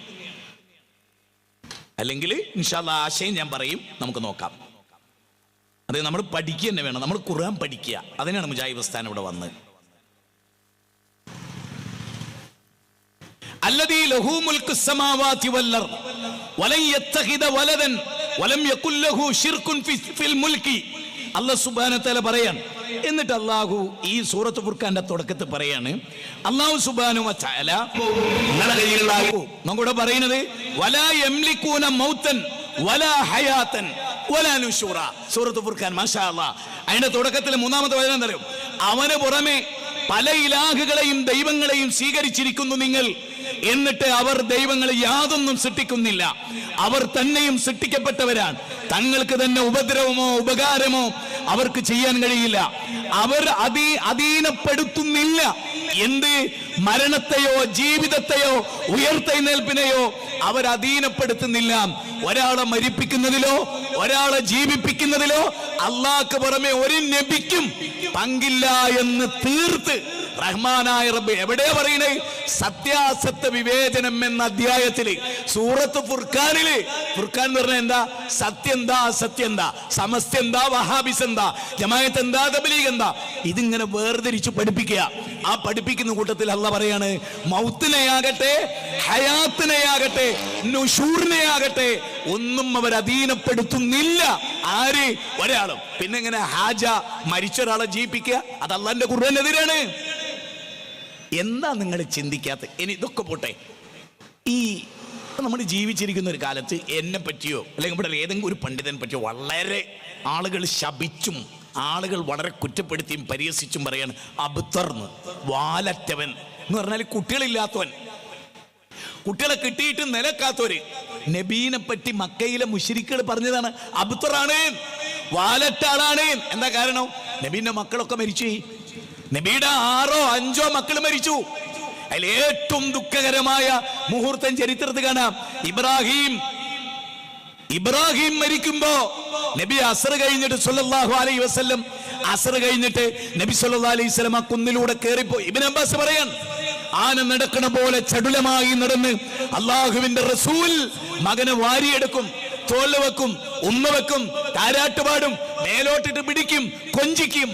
അല്ലെങ്കിൽ ഇൻഷാ അല്ലാഹ് ആശയം ഞാൻ പറയും, നമുക്ക് നോക്കാം. അത് നമ്മൾ പഠിക്കുക തന്നെ വേണം. നമ്മൾ ഖുർആൻ പഠിക്കുക. അതിനാണ് മുജാഹിദ് പ്രസ്ഥാനം ഇവിടെ വന്നത്. അല്ലദീ ലഹു മുൽക്കു സ്സമാവാതി വൽ അർദ് വലൻ യത്തഖിദ വലദൻ വലം യകുൽ ലഹു ശിർകുൻ ഫിൽ മുൽക്കി. അല്ലാഹു സുബ്ഹാനഹു വ തആല പറയാണ്. എന്നിട്ട് അല്ലാഹു ഈ സൂറത്ത് ഫുർഖാന്റെ തുടക്കത്തിൽ പറയാണ്, അല്ലാഹു സുബ്ഹാനഹു വ തആല നിങ്ങളുടെ കയ്യിലുള്ള നമ്മൂടെ പറയുന്നത് വലാ യംലികൂന മൗതൻ വലാ ഹയാതൻ വലാ നുശൂറ. സൂറത്ത് ഫുർഖാൻ മാഷാ അല്ലാഹ്. അതിന്റെ തുടക്കത്തിൽ 3-ാമത്തെ വചനം എന്താ അറിയോ? അവന് പുറമെ പല ഇലാഹുകളെയും ദൈവങ്ങളെയും സ്വീകരിച്ചിരിക്കുന്നു നിങ്ങൾ, എന്നിട്ട് അവർ ദൈവങ്ങളെ യാതൊന്നും സൃഷ്ടിക്കുന്നില്ല. അവർ തന്നെയും സൃഷ്ടിക്കപ്പെട്ടവരാണ്. തങ്ങൾക്ക് തന്നെ ഉപദ്രവമോ ഉപകാരമോ അവർക്ക് ചെയ്യാൻ കഴിയില്ല. അവർ അധീനപ്പെടുത്തുന്നില്ല. എന്ത്? മരണത്തെയോ ജീവിതത്തെയോ ഉയർത്തെഴുന്നേൽപ്പിനെയോ അവർ അധീനപ്പെടുത്തുന്നില്ല. ഒരാളെ മരിപ്പിക്കുന്നതിലോ ഒരാളെ ജീവിപ്പിക്കുന്നതിലോ അള്ളാഹ്ക്ക് പുറമെ ഒരു നബിക്കും പങ്കില്ല എന്ന് തീർത്ത് റഹ്മാനായ റബ്ബ് എവിടെ പറയണേ? സത്യാസത്യ വിവേചനം എന്ന അധ്യായത്തില് സൂറത്ത് ഫുർഖാനില്. ഫുർഖാൻ എന്ന് പറഞ്ഞാൽ എന്താ? സത്യം എന്താ അസത്യം എന്താ, സമസ്ത എന്താ വഹാബിസ് എന്താ, ജമാഅത്ത് എന്താ തബ്ലീഗ് എന്താ, ഇതിങ്ങനെ വേർതിരിച്ച് പഠിപ്പിക്കുക. ആ പഠിപ്പിക്കുന്ന കൂട്ടത്തിൽ അള്ളാഹ് പറയാണ് മൗത്തിനെയാകട്ടെ ഹയാത്തിനെയാകട്ടെ നുശൂറിനെയാകട്ടെ ഒന്നും അവർ അധീനപ്പെടുത്തുന്നില്ല. ആര്? ഒരാളും. പിന്നെ എങ്ങനെ ഹാജ മരിച്ച ഒരാളെ ജീവിപ്പിക്കുക? അത് അള്ളാന്റെ ഖുർആനെതിരാണ്. എന്താ നിങ്ങൾ ചിന്തിക്കാത്ത? ഇനി ഇതൊക്കെ പോട്ടെ, ഈ നമ്മൾ ജീവിച്ചിരിക്കുന്ന ഒരു കാലത്ത് എന്നെ പറ്റിയോ അല്ലെങ്കിൽ ഇവിടെ ഏതെങ്കിലും ഒരു പണ്ഡിതനെ പറ്റിയോ വളരെ ആളുകൾ ശപിച്ചും ആളുകൾ വളരെ കുറ്റപ്പെടുത്തിയും പരിഹസിച്ചും പറയാണ് അബ്തർന്ന്, വാലറ്റവൻ എന്ന് പറഞ്ഞാൽ കുട്ടികളില്ലാത്തവൻ, കുട്ടികളെ കിട്ടിയിട്ട് നിലക്കാത്തവര്. നബീനെ പറ്റി മക്കയിലെ മുശ്രിക്കുകൾ പറഞ്ഞതാണ് അബ്തറാണ്, വാലറ്റാളാണ്. എന്താ കാരണം? നബീന്റെ മക്കളൊക്കെ മരിച്ചു. നബിയുടെ 6 or 5 മക്കൾ മരിച്ചു. അതിൽ ഏറ്റവും ദുഃഖകരമായ മുഹൂർത്തം ചരിത്രത്തിൽ കാണാം. ഇബ്രാഹിം മരിക്കുമ്പോ നബി അസ്ർ കഴിഞ്ഞിട്ട് സല്ലല്ലാഹു അലൈഹി വസല്ലം അസ്ർ കഴിഞ്ഞിട്ട് നബി സല്ലല്ലാഹു അലൈഹി വസല്ലം ആ കുന്നിലൂടെ കയറിപ്പോയി. ഇബ്നു അബ്ബാസ് പറയാൻ ആന നടക്കണ പോലെ ചടുലമായി നടന്ന് അള്ളാഹുവിന്റെ റസൂൽ മകനെ വാരിയെടുക്കും, തോല് വെക്കും, ഉമ്മ വെക്കും, താരാട്ടുപാടും, മേലോട്ടിട്ട് പിടിക്കും, കൊഞ്ചിക്കും.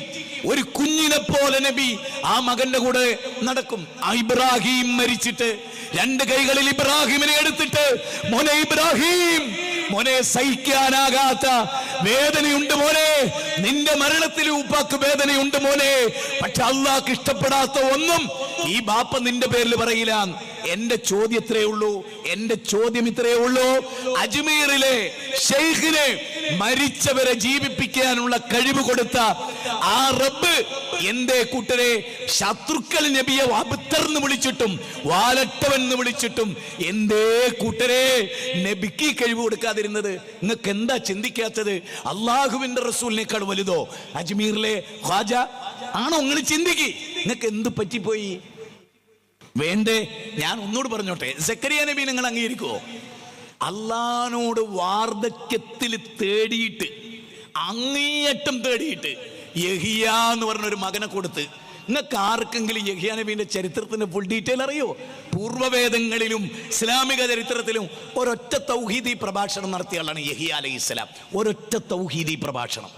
ഒരു കുഞ്ഞിനെ പോലെ നബി ആ മകന്റെ കൂടെ നടക്കും. ആ ഇബ്രാഹിം മരിച്ചിട്ട് 2 കൈകളിൽ ഇബ്രാഹിമിനെ എടുത്തിട്ട് മോനെ ഇബ്രാഹിം, മോനെ സഹിക്കാനാകാത്ത വേദനയുണ്ട് മോനെ, നിന്റെ മരണത്തിൽ ഉപ്പാക്ക് വേദനയുണ്ട് മോനെ, പക്ഷെ അള്ളാഹ്ക്ക് ഇഷ്ടപ്പെടാത്ത ഒന്നും ഈ ബാപ്പ നിന്റെ പേരിൽ പറയില്ല. എന്റെ ചോദ്യം ഇത്രയേ ഉള്ളൂ, എന്റെ ചോദ്യം ഇത്രയേ ഉള്ളൂ. അജ്മീറിലെ ഷെയ്ഖിനെ മരിച്ചവരെ ജീവിപ്പിക്കാനുള്ള കഴിവ് കൊടുത്ത ആ റബ്ബ് എന്തേ കൂട്ടരെ ശത്രുക്കൾ നബിയെ അബുത്തർന്ന് വിളിച്ചിട്ടും വാലട്ടവെന്ന് വിളിച്ചിട്ടും എന്തേ കൂട്ടരെ നബിക്ക് കഴിവ് കൊടുക്കാതിരുന്നത്? നിങ്ങൾക്ക് എന്താ ചിന്തിക്കാത്തത്? അള്ളാഹുവിന്റെ റസൂലിനേക്കാൾ വലുതോ അജ്മീറിലെ ഖ്വാജ ആണോ? നിങ്ങൾ ചിന്തിക്ക്, നിങ്ങൾക്ക് എന്ത് പറ്റിപ്പോയി? വേണ്ടേ? ഞാൻ ഒന്നുകൂടി പറഞ്ഞോട്ടെ, സക്കരിയ നബി നിങ്ങൾ അംഗീകരിക്കുവോ? അള്ളാഹിനോട് വാർദ്ധക്യത്തിൽ തേടിയിട്ട്, അങ്ങേയറ്റം തേടിയിട്ട് യഹിയ എന്ന് പറഞ്ഞൊരു മകനെ കൊടുത്ത്. നിങ്ങൾക്ക് ആർക്കെങ്കിലും യഹിയ നബീന്റെ ചരിത്രത്തിന്റെ ഫുൾ ഡീറ്റെയിൽ അറിയോ? പൂർവ്വവേദങ്ങളിലും ഇസ്ലാമിക ചരിത്രത്തിലും ഒരൊറ്റ തൗഹീദി പ്രഭാഷണം നടത്തിയ ആളാണ് യഹിയ അലൈഹിസ്സലാം. ഒരൊറ്റ തൗഹീദി പ്രഭാഷണം.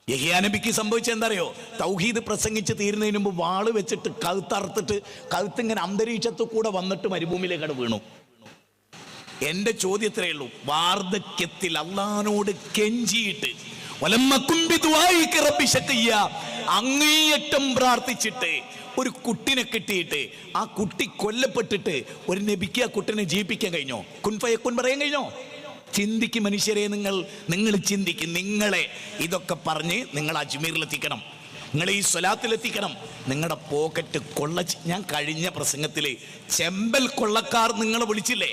യഹിയ നബിക്ക് സംഭവിച്ചത് എന്താ അറിയോ? തൗഹീദ് പ്രസംഗിച്ച് തീരുന്നതിന് മുമ്പ് വാള് വെച്ചിട്ട് കഴുത്തറുത്തിട്ട് കഴുത്തിങ്ങനെ അന്തരീക്ഷത്തിൽ കൂടെ വന്നിട്ട് മരുഭൂമിയിലേക്കാണ് വീണു. എന്റെ ചോദ്യത്രേ ഉള്ളൂ, വാർദ്ധക്യത്തിൽ അള്ളാഹിനോട് കെഞ്ചിയിട്ട് അങ്ങേയറ്റം പ്രാർത്ഥിച്ചിട്ട് ഒരു കുട്ടിനെ കിട്ടിയിട്ട് ആ കുട്ടി കൊല്ലപ്പെട്ടിട്ട് ഒരു നബിക്ക് ആ കുട്ടിനെ ജീവിപ്പിക്കാൻ കഴിഞ്ഞോ? കുൻഫയക്കുൻ പറയാൻ കഴിഞ്ഞോ? ചിന്തിക്കും മനുഷ്യരെ, നിങ്ങൾ ചിന്തിക്കും. നിങ്ങളെ ഇതൊക്കെ പറഞ്ഞ് നിങ്ങൾ അജ്മീറിലെത്തിക്കണം, നിങ്ങൾ ഈ സ്വലാത്തിലെത്തിക്കണം. നിങ്ങളുടെ പോക്കറ്റ് ഞാൻ കഴിഞ്ഞ പ്രസംഗത്തിൽ ചെമ്പൽ കൊള്ളക്കാർ നിങ്ങളെ വിളിച്ചില്ലേ?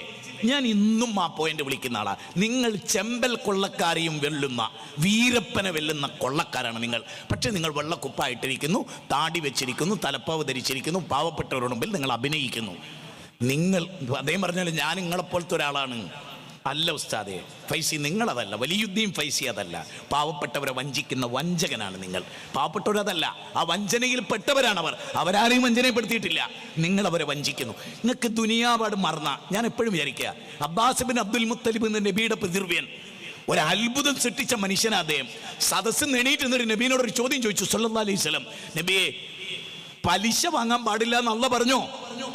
ഞാൻ ഇന്നും ആ പോയിന്റ് വിളിക്കുന്ന ആളാ. നിങ്ങൾ ചെമ്പൽ കൊള്ളക്കാരെയും വെല്ലുന്ന, വീരപ്പനെ വെല്ലുന്ന കൊള്ളക്കാരാണ് നിങ്ങൾ. പക്ഷെ നിങ്ങൾ വെള്ളക്കുപ്പായിട്ടിരിക്കുന്നു, താടി വെച്ചിരിക്കുന്നു, തലപ്പാവ് ധരിച്ചിരിക്കുന്നു, പാവപ്പെട്ടവരുടെ മുമ്പിൽ നിങ്ങൾ അഭിനയിക്കുന്നു. നിങ്ങൾ അദ്ദേഹം പറഞ്ഞാൽ ഞാൻ നിങ്ങളെപ്പോലത്തെ ഒരാളാണ്. അല്ല ഉസ്താദേ, ഫൈസി നിങ്ങളതല്ല, വലിയുദ്ദീൻ ഫൈസി അതല്ല. പാവപ്പെട്ടവരെ വഞ്ചിക്കുന്ന വഞ്ചകനാണ് നിങ്ങൾ. പാവപ്പെട്ടവരതല്ല, ആ വഞ്ചനയിൽ പെട്ടവരാണ് അവർ. അവരാരെയും വഞ്ചനപ്പെടുത്തിയിട്ടില്ല, നിങ്ങൾ അവരെ വഞ്ചിക്കുന്നു. നിങ്ങൾക്ക് ദുനിയാവാട് മറന്ന, ഞാൻ എപ്പോഴും വിചാരിക്കുക, അബ്ബാസ് ബിൻ അബ്ദുൽ മുത്തലിബ് എന്ന നബിയുടെ പിതൃവ്യൻ, ഒരു അത്ഭുതം സൃഷ്ടിച്ച മനുഷ്യനാ അദ്ദേഹം. സദസ്സ് നെണീറ്റ് നിന്നൊരു നബീനോട് ഒരു ചോദ്യം ചോദിച്ചു സല്ലല്ലാഹു അലൈഹി വസല്ലം, നബിയെ പലിശ വാങ്ങാൻ പാടില്ല എന്ന് അല്ലാഹ്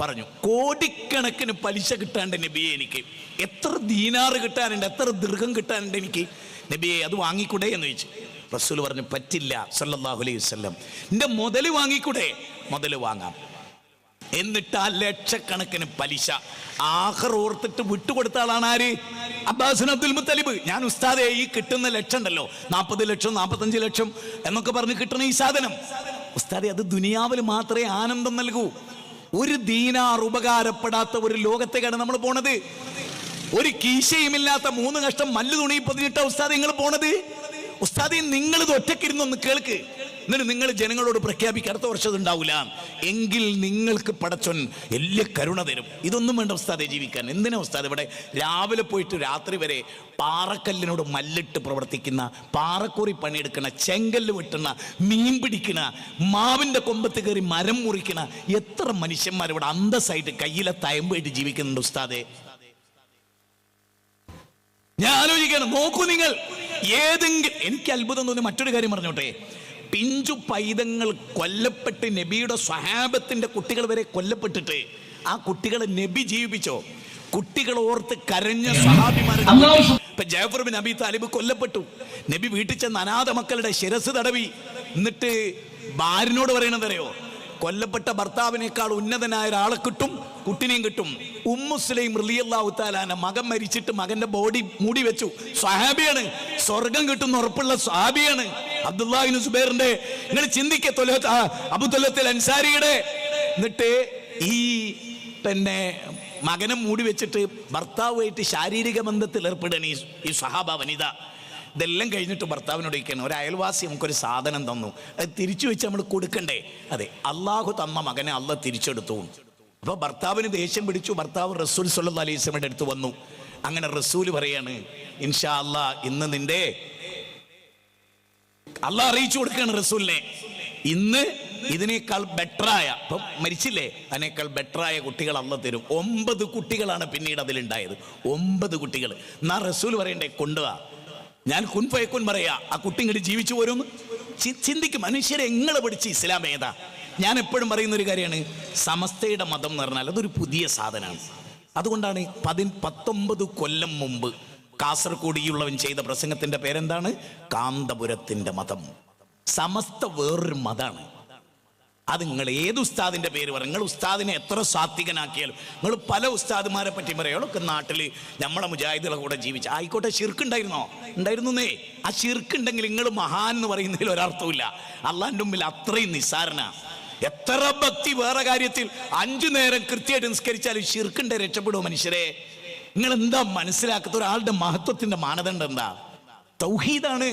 പറഞ്ഞു. കോടിക്കണക്കിന് പലിശ കിട്ടാണ്ട് നബിയെ, എനിക്ക് എത്ര ദീനാറ് കിട്ടാനുണ്ട്, എത്ര ദീർഘം കിട്ടാനുണ്ട് എനിക്ക് നബിയെ, അത് വാങ്ങിക്കൂടെ എന്ന് ചോദിച്ചു. റസൂൽ പറഞ്ഞു പറ്റില്ല സല്ലല്ലാഹു അലൈഹി വസല്ലം, എൻ്റെ മുതൽ വാങ്ങിക്കൂടെ? മുതൽ വാങ്ങാം. എന്നിട്ട് ആ ലക്ഷക്കണക്കിന് പലിശ ആഖിർ ഓർത്തിട്ട് വിട്ടുകൊടുത്ത ആളാണ് ആര്? Abbas bin Abdul Muthalib. ഞാൻ ഉസ്താദേ, ഈ കിട്ടുന്ന ലക്ഷം ഉണ്ടല്ലോ, 40 ലക്ഷം 45 ലക്ഷം എന്നൊക്കെ പറഞ്ഞ് കിട്ടണ ഈ സാധനം, ഉസ്താദേ അത് ദുനിയാവിൽ മാത്രമേ ആനന്ദം നൽകൂ. ഒരു ദീനാർ ഉപകാരപ്പെടാത്ത ഒരു ലോകത്തേക്കാണ് നമ്മൾ പോണത്. ഒരു കീശയുമില്ലാത്ത 3 കഷ്ടം മല്ലു തുണി പൊതിഞ്ഞിട്ട ഉസ്താദ് നിങ്ങൾ പോണത്. ഉസ്താദെ നിങ്ങൾ ഇത് ഒറ്റക്കിരുന്നൊന്ന് കേൾക്ക്, എന്നിട്ട് നിങ്ങൾ ജനങ്ങളോട് പ്രഖ്യാപിക്കുക അടുത്ത വർഷം ഉണ്ടാവില്ല എങ്കിൽ നിങ്ങൾക്ക് പടച്ചോൻ വലിയ കരുണ തരും. ഇതൊന്നും വേണ്ട ഉസ്താദെ ജീവിക്കാൻ. എന്തിനാ ഉസ്താദ് ഇവിടെ രാവിലെ പോയിട്ട് രാത്രി വരെ പാറക്കല്ലിനോട് മല്ലിട്ട് പ്രവർത്തിക്കുന്ന, പാറക്കോറി പണിയെടുക്കുന്ന, ചെങ്കല്ല് വെട്ടുന്ന, മീൻ പിടിക്കുന്ന, മാവിന്റെ കൊമ്പത്ത് കയറി മരം മുറിക്കുന്ന എത്ര മനുഷ്യന്മാർ ഇവിടെ അന്തസ്സായിട്ട് കയ്യിലെ തയമ്പായിട്ട് ജീവിക്കുന്നുണ്ട് ഉസ്താദെ. ഞാൻ ആലോചിക്കണം, നോക്കൂ നിങ്ങൾ. ഏതെങ്കിലും എനിക്ക് അത്ഭുതം തോന്നി മറ്റൊരു കാര്യം പറഞ്ഞോട്ടെ, പിഞ്ചു പൈതങ്ങൾ കൊല്ലപ്പെട്ട് നബിയുടെ സ്വഹാബത്തിന്റെ കുട്ടികൾ വരെ കൊല്ലപ്പെട്ടിട്ട് ആ കുട്ടികളെ നബി ജീവിപ്പിച്ചോ? കുട്ടികൾ ഓർത്ത് കരഞ്ഞ സ്വഹാബിമാരെ. ഇപ്പൊ ജഅഫർ ബിൻ അബി താലിബ് കൊല്ലപ്പെട്ടു, നബി വീട്ടിൽ ചെന്ന് അനാഥ മക്കളുടെ ശിരസ് തടവി. എന്നിട്ട് ഭാര്യനോട് പറയണത് അറിയോ? കൊല്ലപ്പെട്ട ഭർത്താവിനേക്കാൾ ഉന്നതനായ ഒരാളെ കിട്ടും, കുട്ടിനെയും കിട്ടും. ഉമ്മു സുലൈം റളിയല്ലാഹു തആല അൻഹ മകൻ മരിച്ചിട്ട് മകന്റെ ബോഡി മൂടി വെച്ചു. സ്വഹാബിയാണ്, സ്വർഗം കിട്ടുന്ന ഉറപ്പുള്ള സ്വഹാബിയാണ്. അബ്ദുല്ലാഹി ഇബ്നു സുബൈറിന്റെ നിങ്ങൾ ചിന്തിക്ക, അബൂ ത്വലത്തുൽ അൻസാരിയുടെ. എന്നിട്ട് ഈ പിന്നെ മകനെ മൂടി വെച്ചിട്ട് ഭർത്താവുമായിട്ട് ശാരീരിക ബന്ധത്തിൽ ഏർപ്പെടാൻ ഈ സ്വഹാബ വനിത. ഇതെല്ലാം കഴിഞ്ഞിട്ട് ഭർത്താവിനോട് ചോദിക്കണം, ഒരു അയൽവാസി നമുക്കൊരു സാധനം തന്നു, അത് തിരിച്ചു വെച്ച് നമ്മൾ കൊടുക്കണ്ടേ? അതെ, അള്ളാഹു തന്ന മകനെ അള്ളാഹ് തിരിച്ചെടുത്തു. അപ്പൊ ഭർത്താവിന് ദേഷ്യം പിടിച്ചു. ഭർത്താവ് റസൂൽ സല്ലല്ലാഹു അലൈഹി വസല്ലമയുടെ അടുത്ത് വന്നു. അങ്ങനെ റസൂൽ പറയാണ്, ഇൻഷാ അല്ലാ ഇന്ന് നിന്റെ അള്ളാഹ് അറിയിച്ചു കൊടുക്കുകയാണ് റസൂലിനെ, ഇന്ന് ഇതിനേക്കാൾ ബെറ്ററായ, ഇപ്പം മരിച്ചില്ലേ, അതിനേക്കാൾ ബെറ്ററായ കുട്ടികൾ അള്ളാഹ് തരും. 9 കുട്ടികളാണ് പിന്നീട് അതിലുണ്ടായത്. 9 കുട്ടികൾ. എന്നാ റസൂൽ പറയണ്ടേ, കൊണ്ടുവാ, ഞാൻ കുൻ ഫയക്കുൻ പറയാ, ആ കുട്ടി ഇങ്ങോട്ട് ജീവിച്ചു പോരും. ചിന്തിക്കും മനുഷ്യരെ, എങ്ങളെ പിടിച്ച് ഇസ്ലാം ഏതാ? ഞാൻ എപ്പോഴും പറയുന്ന ഒരു കാര്യമാണ്, സമസ്തയുടെ മതം എന്ന് പറഞ്ഞാൽ അതൊരു പുതിയ സാധനമാണ്. അതുകൊണ്ടാണ് 19 കൊല്ലം മുമ്പ് കാസർഗോഡ് ഉള്ളവൻ ചെയ്ത പ്രസംഗത്തിന്റെ പേരെന്താണ്? കാന്തപുരത്തിന്റെ മതം. സമസ്ത വേറൊരു മതമാണ്. അത് നിങ്ങൾ ഏത് ഉസ്താദിന്റെ പേര് പറയും, നിങ്ങൾ ഉസ്താദിനെ എത്ര സാത്വികനാക്കിയാലും, നിങ്ങൾ പല ഉസ്താദുമാരെ പറ്റി പറയുകളൊക്കെ നാട്ടിൽ നമ്മളെ മുജാഹിദുകളെ കൂടെ ജീവിച്ച ആയിക്കോട്ടെ, ശിർക്കുണ്ടായിരുന്നോ? ഉണ്ടായിരുന്നേ. ആ ശിർക്കുണ്ടെങ്കിൽ നിങ്ങൾ മഹാൻ എന്ന് പറയുന്നതിൽ ഒരർത്ഥമില്ല. അള്ളാന്റെ മുമ്പിൽ അത്രയും നിസ്സാരനാ. എത്ര ഭക്തി വേറെ കാര്യത്തിൽ 5 നേരം കൃത്യമായിട്ട് നിസ്കരിച്ചാലും ശിർക്കുണ്ടെ രക്ഷപ്പെടുമോ മനുഷ്യരെ? നിങ്ങൾ എന്താ മനസ്സിലാക്കാത്ത? ഒരാളുടെ മഹത്വത്തിന്റെ മാനദണ്ഡം എന്താ? തൗഹീദാണ്.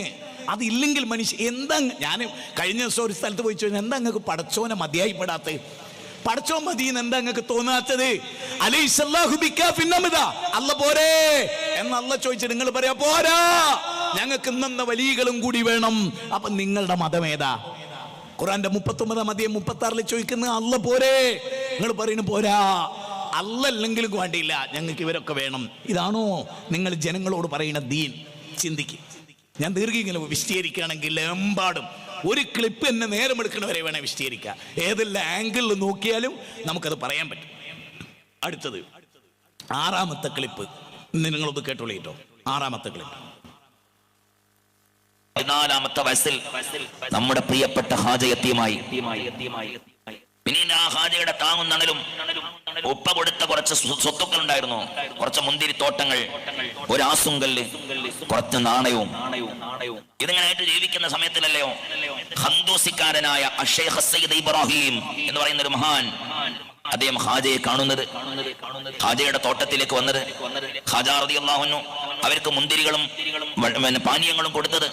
അതില്ലെങ്കിൽ മനുഷ്യ എന്താ? ഞാൻ കഴിഞ്ഞ ദിവസം ഒരു സ്ഥലത്ത് പോയി ചോദിച്ചു, എന്താ നിങ്ങൾക്ക് പടച്ചോനെ മതിയായിപ്പെടാത്ത? പടച്ചോൻ മതിയെന്ന് എന്താ നിങ്ങൾക്ക് തോന്നാത്തത്? അല്ല പോരേ എന്ന് അല്ല ചോദിച്ചിട്ട് നിങ്ങൾ പറയാ പോരാ, ഞങ്ങൾക്ക് ഇന്നെന്ന വലിയകളും കൂടി വേണം. അപ്പൊ നിങ്ങളുടെ മതം ഏതാ? ഖുറാന്റെ 39 അധ്യായം 36 ചോദിക്കുന്നത് അല്ല പോരേ, നിങ്ങൾ പറയുന്നു പോരാ. അല്ലല്ലെങ്കിലും വേണ്ടിയില്ല, ഞങ്ങൾക്ക് ഇവരൊക്കെ വേണം. ഇതാണോ നിങ്ങൾ ജനങ്ങളോട് പറയുന്ന ദീൻ? ചിന്തിക്കും. ഞാൻ ദീർഘിങ്ങനെ വിശദീകരിക്കുകയാണെങ്കിൽ എമ്പാടും ഒരു ക്ലിപ്പ് എന്നെ നേരമെടുക്കുന്നവരെ വേണേ വിശദീകരിക്കുക. ഏതെല്ലാം ആംഗിളിൽ നോക്കിയാലും നമുക്കത് പറയാൻ പറ്റും. അടുത്തത് 6ാമത്തെ ക്ലിപ്പ്. ഇന്ന് നിങ്ങളൊന്ന് കേട്ടോളൂ കേട്ടോ. 6ാമത്തെ ക്ലിപ്പ്. 14ാമത്തെ വയസ്സിൽ നമ്മുടെ പ്രിയപ്പെട്ട ഹാജ യതീമായി. പിന്നീട് ആ ഹാജയുടെ താങ്ങും നണലും ഉപ്പ കൊടുത്ത കുറച്ച് സ്വത്തുക്കൾ ഉണ്ടായിരുന്നു. കുറച്ച് മുന്തിരി തോട്ടങ്ങൾ, ഒരു ആസുങ്കല്ല്, കുറച്ച് നാണയവും. ഇതിങ്ങനായിട്ട് ജീവിക്കുന്ന സമയത്തിലല്ലയോ ഖന്ദൂസിക്കാരനായ അഷേഖ് സയ്യിദ് ഇബ്രാഹിം എന്ന് പറയുന്ന ഒരു മഹാൻ അദ്ദേഹം ഹാജയെ കാണുന്നത്, ഹാജയുടെ തോട്ടത്തിലേക്ക് വന്നത്. ഹാജ റളിയല്ലാഹു അൻഹു അവർക്ക് മുന്തിരികളും പാനീയങ്ങളും കൊടുത്തത്.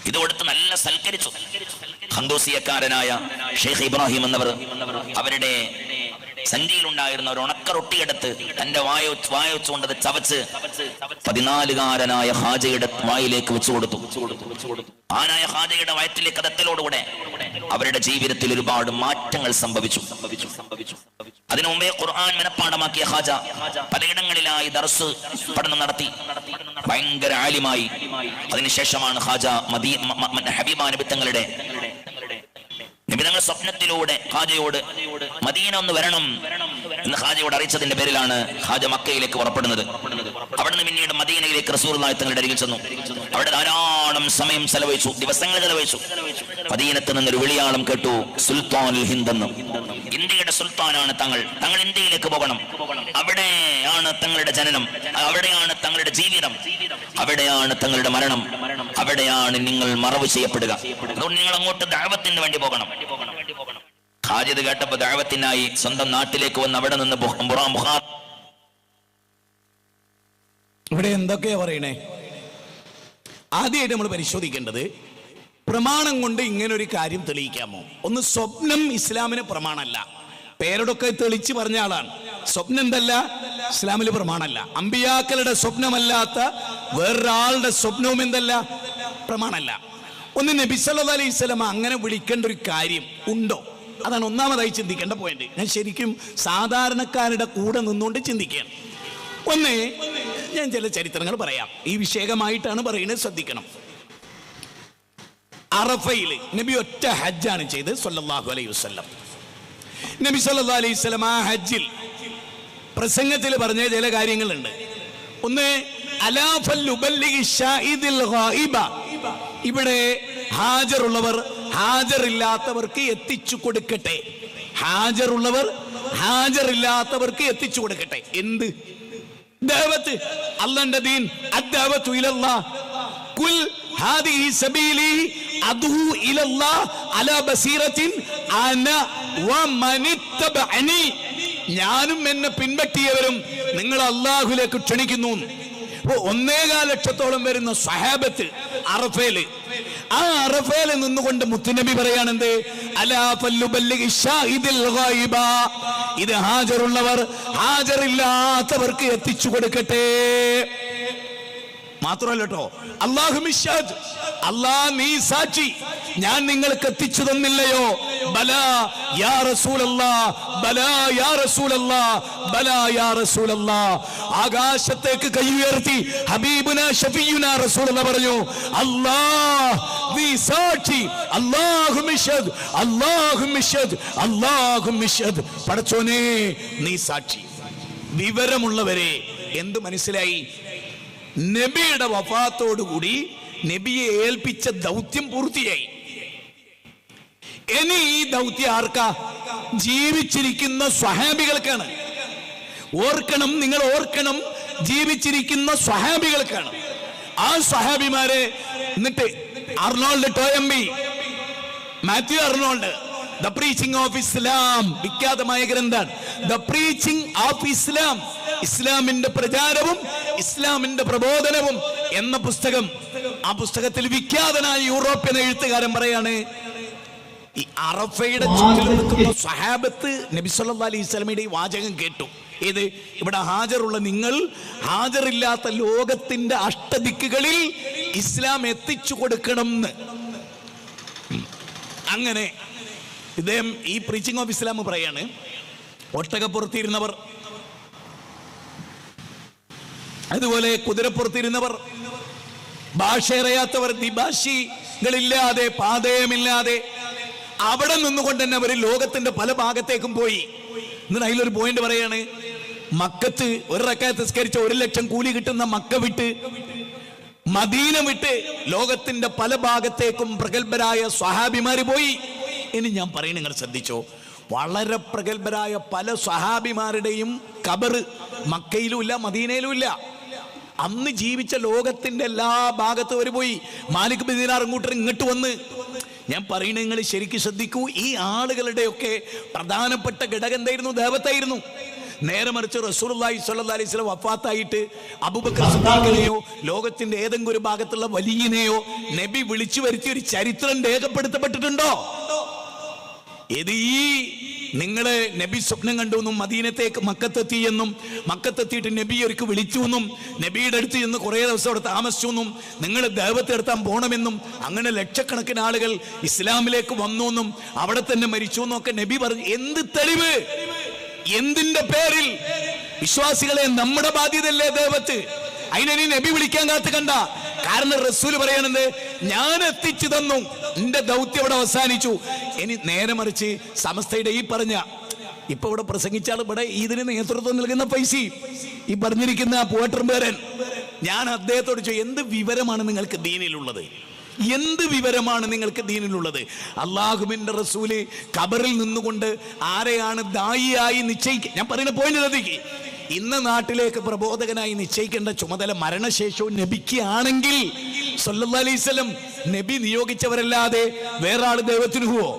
ഇത് കൊടുത്ത് നല്ല സൽക്കരിച്ചു. ഖന്ദൂസിയക്കാരനായ ഷെയ്ഖ് ഇബ്രാഹിം എന്നവർ അവരുടെ സഞ്ചിയിലുണ്ടായിരുന്ന ഒരു ഉണക്ക റൊട്ടിയെടുത്ത് തന്റെ വായൊച്ചുകൊണ്ടത് ചവച്ച് 14കാരനായ ഹാജയുടെ വായിലേക്ക് വെച്ചു കൊടുത്തു. ആനായ ഹാജയുടെ വയറ്റിലേക്ക് എത്തലോടുകൂടെ അവരുടെ ജീവിതത്തിൽ ഒരുപാട് മാറ്റങ്ങൾ സംഭവിച്ചു. അതിനു മുമ്പേ ഖുർആൻ മനഃപ്പാഠമാക്കിയ ഹാജ പലയിടങ്ങളിലായി ദർസ് പഠനം നടത്തി, ഭയങ്കര ആലിമായി. അതിനുശേഷമാണ് ഹാജ ഹബീബ നബി തങ്ങളുടെ നിബിതങ്ങൾ സ്വപ്നത്തിലൂടെ ഹാജയോട് മദീന ഒന്ന് വരണം എന്ന് ഹാജയോട് അറിയിച്ചതിന്റെ പേരിലാണ് ഹാജ മക്കയിലേക്ക് പുറപ്പെടുന്നത്. അവിടുന്ന് പിന്നീട് മദീനയിലേക്ക് റസൂലുള്ളാഹി തങ്ങളുടെ അരികിൽ ചെന്നു. അവിടെ ധാരാളം സമയം ചെലവഴിച്ചു, ദിവസങ്ങൾ ചെലവഴിച്ചു. മദീനത്ത് നിന്നൊരു വിളിയാളം കേട്ടു, സുൽത്താനുൽ ഹിന്ദ് എന്ന്. ഇന്ത്യയുടെ സുൽത്താനാണ് തങ്ങൾ, തങ്ങൾ ഇന്ത്യയിലേക്ക് പോകണം. അവിടെയാണ് തങ്ങളുടെ ജനനം, അവിടെയാണ് തങ്ങളുടെ ജീവിതം, അവിടെയാണ് തങ്ങളുടെ മരണം, അവിടെയാണ് നിങ്ങൾ മറവ് ചെയ്യപ്പെടുക. അതുകൊണ്ട് നിങ്ങൾ അങ്ങോട്ട് ദഅവത്തിന് വേണ്ടി പോകണം. ഹാജിദ് കേട്ടപ്പോ ദഅവത്തിനായി സ്വന്തം നാട്ടിലേക്ക് വന്ന് അവിടെ നിന്ന് ഇവിടെ എന്തൊക്കെയാ പറയണേ? ആദ്യമായിട്ട് നമ്മൾ പരിശോധിക്കേണ്ടത് പ്രമാണം കൊണ്ട് ഇങ്ങനൊരു കാര്യം തെളിയിക്കാമോ? ഒന്ന്, സ്വപ്നം ഇസ്ലാമിന് പ്രമാണമല്ല. പേരോടൊക്കെ തെളിച്ച് പറഞ്ഞ ആളാണ്. സ്വപ്നം എന്തല്ല? ഇസ്ലാമിൽ പ്രമാണമല്ല. അമ്പിയാക്കളുടെ സ്വപ്നമല്ലാത്ത വേറൊരാളുടെ സ്വപ്നവും എന്തല്ല? പ്രമാണമല്ല. ഒന്ന്, നബി സല്ലല്ലാഹു അലൈഹി വസല്ലം അങ്ങനെ വിളിക്കേണ്ട ഒരു കാര്യം ഉണ്ടോ? അതാണ് ഒന്നാമതായി ചിന്തിക്കേണ്ട പോയിന്റ്. ഞാൻ ശരിക്കും സാധാരണക്കാരുടെ കൂടെ നിന്നുകൊണ്ട് ചിന്തിക്കുകയാണ്. ഒന്ന്, ഞാൻ ചില ചരിത്രങ്ങൾ പറയാം. ഈ വിഷയമായിട്ടാണ് പറയുന്നത്, ശ്രദ്ധിക്കണം. അറഫയിൽ നബി ഒറ്റ ഹജ്ജാണ് ചെയ്തത് സല്ലല്ലാഹു അലൈഹി വസല്ലം. നബി സല്ലല്ലാഹു അലൈഹി വസല്ലം ആ ഹജ്ജിൽ പ്രസംഗത്തിൽ പറഞ്ഞ ചില കാര്യങ്ങളുണ്ട്. ഒന്ന്, അലാ ഫല്ലുബല്ലിഗി ഷാഹിദിൽ ഗായിബ. ഇവിടെ ഹാജറുള്ളവർ ഹാജറില്ലാത്തവർക്ക് എത്തിച്ചു കൊടുക്കട്ടെ. ഹാജറുള്ളവർ ഹാജറില്ലാത്തവർക്ക് എത്തിച്ചു കൊടുക്കട്ടെ. എന്ത്? ദഅവത്ത്, അല്ലാഹുവിന്റെ ദീൻ. അദ്ദഅവതു ഇലല്ലാഹ് കുൽ ഹാദിഹി സബീലി അദ്ഉ ഇലല്ലാഹ് അലാ ബസീറത്തിൻ അന വമനിത്തബഅനി. ഞാനും എന്നെ പിൻപറ്റിയവരും നിങ്ങൾ അല്ലാഹുവിലേക്ക് ക്ഷണിക്കുന്നു. 1.25 ലക്ഷത്തോളം വരുന്ന സ്വഹാബത്ത് അറഫയില്, ആ അറഫയിൽ നിന്നുകൊണ്ട് മുത്തുനബി പറയാണെന്ത്? അലാ ഫല്ലുബല്ലിഗി ഷാഹിദിൽ ഗായിബ. ഇത് ഹാജറുള്ളവർ ഹാജറില്ലാത്തവർക്ക് എത്തിച്ചു കൊടുക്കട്ടെ. മാത്രമല്ല കേട്ടോ, അല്ലാഹു മിശ്ഹദ്, അല്ലാഹ് നീ സാക്ഷി, ഞാൻ നിങ്ങൾക്ക് എത്തിച്ചു തന്നില്ലയോ? ബലാ യാ റസൂലല്ലാഹ്, ബലാ യാ റസൂലല്ലാഹ്, ബലാ യാ റസൂലല്ലാഹ്. ആകാശത്തേക്ക് കൈ ഉയർത്തി ഹബീബുനാ ഷഫീഉനാ റസൂലുള്ളാഹി പറഞ്ഞു, അല്ലാഹ് നീ സാക്ഷി, അല്ലാഹു മിശ്ഹദ്, അല്ലാഹു മിശ്ഹദ്, അല്ലാഹു മിശ്ഹദ്. പടച്ചോനേ നീ സാക്ഷി. വിവരമുള്ളവരെ എന്ത് മനസ്സിലായി? നബിയുടെ വഫാത്തോടുകൂടി നബിയെ ഏൽപ്പിച്ച ദൗത്യം പൂർത്തിയായി. ഇനി ഈ ദൗത്യം ആർക്കാ? ജീവിച്ചിരിക്കുന്ന സ്വഹാബികൾക്കാണ്. ഓർക്കണം, നിങ്ങൾ ഓർക്കണം, ജീവിച്ചിരിക്കുന്ന സ്വഹാബികൾക്കാണ്. ആ സ്വഹാബിമാരെ എന്നിട്ട് Arnold Toynbee, Matthew Arnold, the preaching of Islam, വിഖ്യാതമായ ഗ്രന്ഥാണ് ദ പ്രീച്ചിങ് ഓഫ് ഇസ്ലാം, ഇസ്ലാമിന്റെ പ്രചാരവും ഇസ്ലാമിന്റെ പ്രബോധനവും എന്ന പുസ്തകം. ആ പുസ്തകത്തിൽ വിഖ്യാതനായ യൂറോപ്യൻ എഴുത്തുകാരൻ പറയാണ്, ഈ അറഫയുടെ ചുറ്റിൽ നിൽക്കുന്ന സ്വഹാബത്ത് നബി സല്ലല്ലാഹു അലൈഹി വസല്ലമയുടെ ഈ വാചകം കേട്ടു. ഏത്? ഇവിടെ ഹാജറുള്ള നിങ്ങൾ ഹാജറില്ലാത്ത ലോകത്തിന്റെ അഷ്ടദിക്കുകളിൽ ഇസ്ലാം എത്തിച്ചു കൊടുക്കണം എന്ന്. അങ്ങനെ ഇദ്ദേഹം ഈ പ്രീച്ചിങ് ഓഫ് ഇസ്ലാം പറയാണ്, ഒട്ടകപ്പുറത്തിരുന്നവർ, അതുപോലെ കുതിരപ്പുറത്തിരുന്നവർ, ഭാഷ അറിയാത്തവർ, ദ്വിഭാഷികളില്ലാതെ, പാതയമില്ലാതെ അവിടെ നിന്നുകൊണ്ട് തന്നെ അവർ ലോകത്തിന്റെ പല ഭാഗത്തേക്കും പോയി. എന്നിട്ട് അതിലൊരു പോയിന്റ് പറയാണ്, മക്കത്ത് ഒരു റക്അത്ത് നിസ്കരിച്ച 1,00,000 കൂലി കിട്ടുന്ന മക്ക വിട്ട്, മദീന വിട്ട് ലോകത്തിന്റെ പല ഭാഗത്തേക്കും പ്രഗത്ഭരായ സ്വഹാബിമാര് പോയി. ഇനി ഞാൻ പറയും, നിങ്ങൾ ശ്രദ്ധിച്ചോ, വളരെ പ്രഗത്ഭരായ പല സ്വഹാബിമാരുടെയും ഖബർ മക്കയിലും ഇല്ല, മദീനയിലും ഇല്ല. അന്ന് ജീവിച്ച ലോകത്തിന്റെ എല്ലാ ഭാഗത്തും അവർ പോയി. മാലിക് ബിൻ ദീനാർ ഇങ്ങോട്ട് വന്ന്, ഞാൻ പറയുന്നത് നിങ്ങൾ ശരിക്കും ശ്രദ്ധിക്കൂ, ഈ ആളുകളുടെയൊക്കെ പ്രധാനപ്പെട്ട ഘടകം എന്തായിരുന്നു? ദേവത്തായിരുന്നു. നേരെ മറിച്ച് റസൂലുള്ളാഹി സ്വല്ലല്ലാഹു അലൈഹി വസല്ലം വഫാത്തായിട്ട് അബൂബക്കർ സിദ്ദീഖിനെയോ ലോകത്തിന്റെ ഏതെങ്കിലും ഒരു ഭാഗത്തുള്ള വലിയനെയോ നബി വിളിച്ചു വരുത്തിയ ഒരു ചരിത്രം രേഖപ്പെടുത്തപ്പെട്ടിട്ടുണ്ടോ? ഇത് ഈ നിങ്ങളെ നബി സ്വപ്നം കണ്ടു എന്നും മദീനത്തേക്ക് മക്കത്തെത്തി എന്നും മക്കത്തെത്തിയിട്ട് നബി ഒരിക്കൽ വിളിച്ചു എന്നും നബിയുടെ അടുത്ത് ചെന്ന് കുറേ ദിവസം അവിടെ താമസിച്ചു എന്നും നിങ്ങൾ ദേവത്തെടുത്താൻ പോകണമെന്നും അങ്ങനെ ലക്ഷക്കണക്കിന് ആളുകൾ ഇസ്ലാമിലേക്ക് വന്നു എന്നും അവിടെ തന്നെ മരിച്ചു എന്നൊക്കെ നബി പറഞ്ഞു. എന്ത് തെളിവ്? എന്തിന്റെ പേരിൽ? വിശ്വാസികളെ, നമ്മുടെ ബാധ്യതയല്ലേ ദേവത്ത്? അതിനെ നബി വിളിക്കാൻ കാത്തു കണ്ട. കാരണം റസൂൽ പറയണത്, ഞാൻ എത്തിച്ചു തന്നു, എന്റെ ദൗത്യം ഇവിടെ അവസാനിച്ചു. ഇനി നേരെ മറിച്ച് സമസ്തയുടെ ഈ പറഞ്ഞ ഇപ്പൊ ഇവിടെ പ്രസംഗിച്ചാൽ ഇവിടെ ഇതിന് നേതൃത്വം നൽകുന്ന പൈസ ഈ പറഞ്ഞിരിക്കുന്ന പൂവട്ടർമ്പേരൻ, ഞാൻ അദ്ദേഹത്തോട് ചോദിച്ചു, എന്ത് വിവരമാണ് നിങ്ങൾക്ക് ദീനിലുള്ളത്? എന്ത് വിവരമാണ് നിങ്ങൾക്ക് ദീനിലുള്ളത്? അള്ളാഹുവിന്റെ റസൂല് ഖബറിൽ നിന്നുകൊണ്ട് ആരെയാണ് ദായിയായി നിശ്ചയിക്കുക? ഞാൻ പറയുന്ന പോയിന്റ് ശ്രദ്ധിക്കുക. ഇന്ന് നാട്ടിലേക്ക് പ്രബോധകനായി നിശ്ചയിക്കേണ്ട ചുമതല മരണശേഷവും നബിക്ക് ആണെങ്കിൽ സല്ലല്ലാഹു അലൈഹി വസല്ലം നബി നിയോഗിച്ചവരല്ലാതെ വേറെ ആള് ദൈവത്തിന് പോവോ?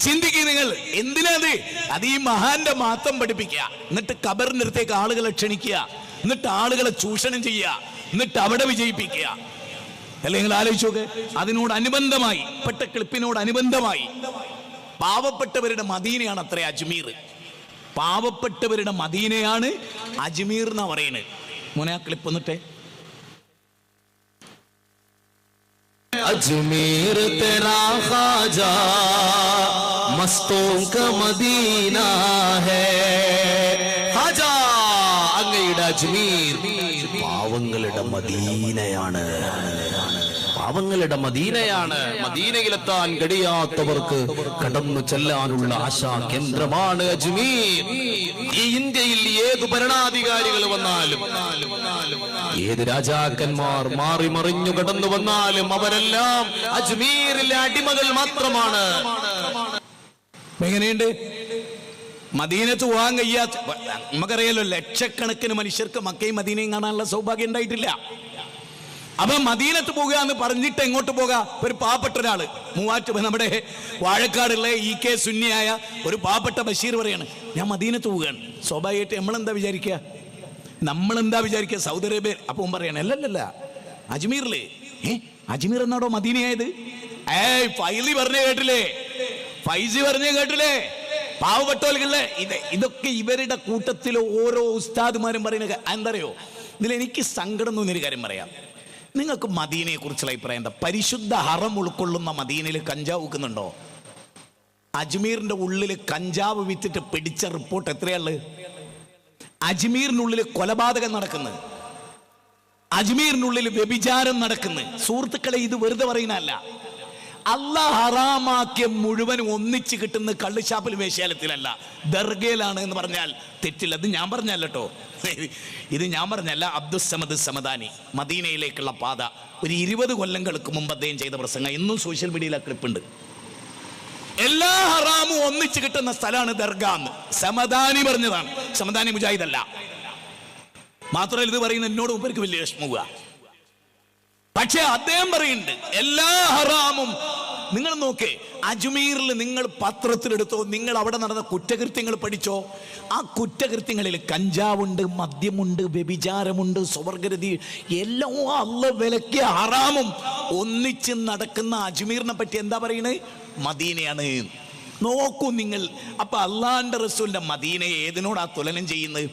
ചിന്തിക്കുക നിങ്ങൾ. എന്തിനാത്? അത് ഈ മഹാന്റെ മാത്രം പഠിപ്പിക്കുക, എന്നിട്ട് ഖബറിന്റെ അടുത്തേക്ക് ആളുകളെ ക്ഷണിക്കുക, എന്നിട്ട് ആളുകളെ ചൂഷണം ചെയ്യുക, എന്നിട്ട് അവിടെ വിജയിപ്പിക്കുക. അല്ലെ, നിങ്ങൾ ആലോചിച്ച് നോക്ക്. അതിനോടനുബന്ധമായി പെട്ട ക്ലിപ്പിനോടനുബന്ധമായി പാവപ്പെട്ടവരുടെ മദീനയാണ് അത്ര അജ്മീർ. പാവപ്പെട്ടവരുടെ മദീനയാണ് അജ്മീർ എന്നാ പറയുന്നത്. മോനെ ആ ക്ലിപ്പ് എന്നിട്ടേ. अजमेर तेरा ख्वाजा मस्तों का मदीना है ख्वाजा അങ്ങയുടെ അജ്മീർ പാവങ്ങളുടെ മദീനയാണ്. പാവങ്ങളുടെ മദീനയാണ്. മദീനയിലെത്താൻ കഴിയാത്തവർക്ക് കടന്നു ചെല്ലാനുള്ള ആശാ കേന്ദ്രമാണ് അജ്മീർ. ഈ ഇന്ത്യയിൽ ഏത് ഭരണാധികാരികൾ വന്നാലും, ഏത് രാജാക്കന്മാർ മാറി മറിഞ്ഞു കടന്നു വന്നാലും അവരെല്ലാം അജ്മീറിലെ അടിമകൾ മാത്രമാണ്. എങ്ങനെയുണ്ട്? മദീനത്ത് പോകാൻ കഴിയാത്ത, നമുക്കറിയാലോ, ലക്ഷക്കണക്കിന് മനുഷ്യർക്ക് മക്കയും മദീനയും കാണാനുള്ള സൗഭാഗ്യം ഉണ്ടായിട്ടില്ല. അപ്പൊ മദീനത്ത് പോകുക എന്ന് പറഞ്ഞിട്ട് എങ്ങോട്ട് പോകാം? ഒരു പാവപ്പെട്ട ഒരാള് നമ്മുടെ വാഴക്കാടുള്ള EK സുന്നിയായ ഒരു പാവപ്പെട്ട ബഷീർ പറയാണ്, ഞാൻ മദീനത്ത് പോവുകയാണ്. സ്വാഭാവികമായിട്ട് നമ്മളെന്താ വിചാരിക്കുക? Saudi Arabia. അപ്പം പറയണേ, അല്ലല്ല, അജ്മീറില്. അജ്മീർ എന്നാടോ മദീനയായത്? ഫൈസി പറഞ്ഞേ കേട്ടില്ലേ? പാവപ്പെട്ടവர்களെ ഇതൊക്കെ ഇവരുടെ കൂട്ടത്തിൽ ഓരോ ഉസ്താദുമാരും പറയുന്ന എന്താ അറിയോ? ഇതിൽ എനിക്ക് സങ്കടം തോന്നിയൊരു കാര്യം പറയാം. നിങ്ങൾക്ക് മദീനയെ കുറിച്ചുള്ള അഭിപ്രായം എന്താ? പരിശുദ്ധ ഹറം ഉൾക്കൊള്ളുന്ന മദീനയിൽ കഞ്ചാവ് വിൽക്കുന്നുണ്ടോ? അജ്മീറിന്റെ ഉള്ളിൽ കഞ്ചാവ് വിറ്റിട്ട് പിടിച്ച റിപ്പോർട്ട് എത്രയാള്? അജ്മീറിനുള്ളിൽ കൊലപാതകം നടക്കുന്നു, അജ്മീറിനുള്ളിൽ വ്യഭിചാരം നടക്കുന്നു. സുഹൃത്തുക്കളെ, ഇത് വെറുതെ പറയുന്നതല്ല. അള്ളാഹ് ഹറാമാക്കിയ മുഴുവൻ ഒന്നിച്ച് കിട്ടുന്ന കള്ളുഷാപ്പിൽ വേശ്യാലത്തിലല്ല, ദർഗയിലാണ് എന്ന് പറഞ്ഞാൽ തെറ്റില്ല. അത് ഞാൻ പറഞ്ഞല്ല കേട്ടോ, ഇത് ഞാൻ പറഞ്ഞല്ല. അബ്ദുസ്സമദ് സമദാനി, മദീനയിലേക്കുള്ള പാത, ഒരു 20 കൊല്ലങ്ങൾക്ക് മുമ്പ് അദ്ദേഹം ചെയ്ത പ്രസംഗം ഇന്നും സോഷ്യൽ മീഡിയയിൽ ആ ക്ലിപ്പുണ്ട്. എല്ലാ ഹറാമും ഒന്നിച്ച് കിട്ടുന്ന സ്ഥലമാണ് ദർഗ എന്ന് സമദാനി പറഞ്ഞതാണ്. സമദാനി മുജാഹിദല്ല. മാത്രമല്ല ഇത് പറയുന്ന എന്നോട് മുമ്പർക്ക് വലിയ വിഷമവുക. പക്ഷെ അദ്ദേഹം പറയുന്നുണ്ട് എല്ലാ ഹറാമും. നിങ്ങൾ നോക്കേ, അജ്മീറിൽ നിങ്ങൾ പത്രത്തിലെടുത്തോ, നിങ്ങൾ അവിടെ നടന്ന കുറ്റകൃത്യങ്ങൾ പഠിച്ചോ. ആ കുറ്റകൃത്യങ്ങളിൽ കഞ്ചാവുണ്ട്, മദ്യമുണ്ട്, വ്യഭിചാരമുണ്ട്, സ്വവർഗരതി, എല്ലാം അള്ളാഹ് വിലക്കിയ ഹറാമും ഒന്നിച്ച് നടക്കുന്ന അജ്മീറിനെ പറ്റി എന്താ പറയുന്നത്? മദീനയാണ്. നോക്കൂ നിങ്ങൾ. അപ്പൊ അള്ളാന്റെ റസൂലിന്റെ മദീനയെ ഏതിനോടാ തുലനം ചെയ്യുന്നത്?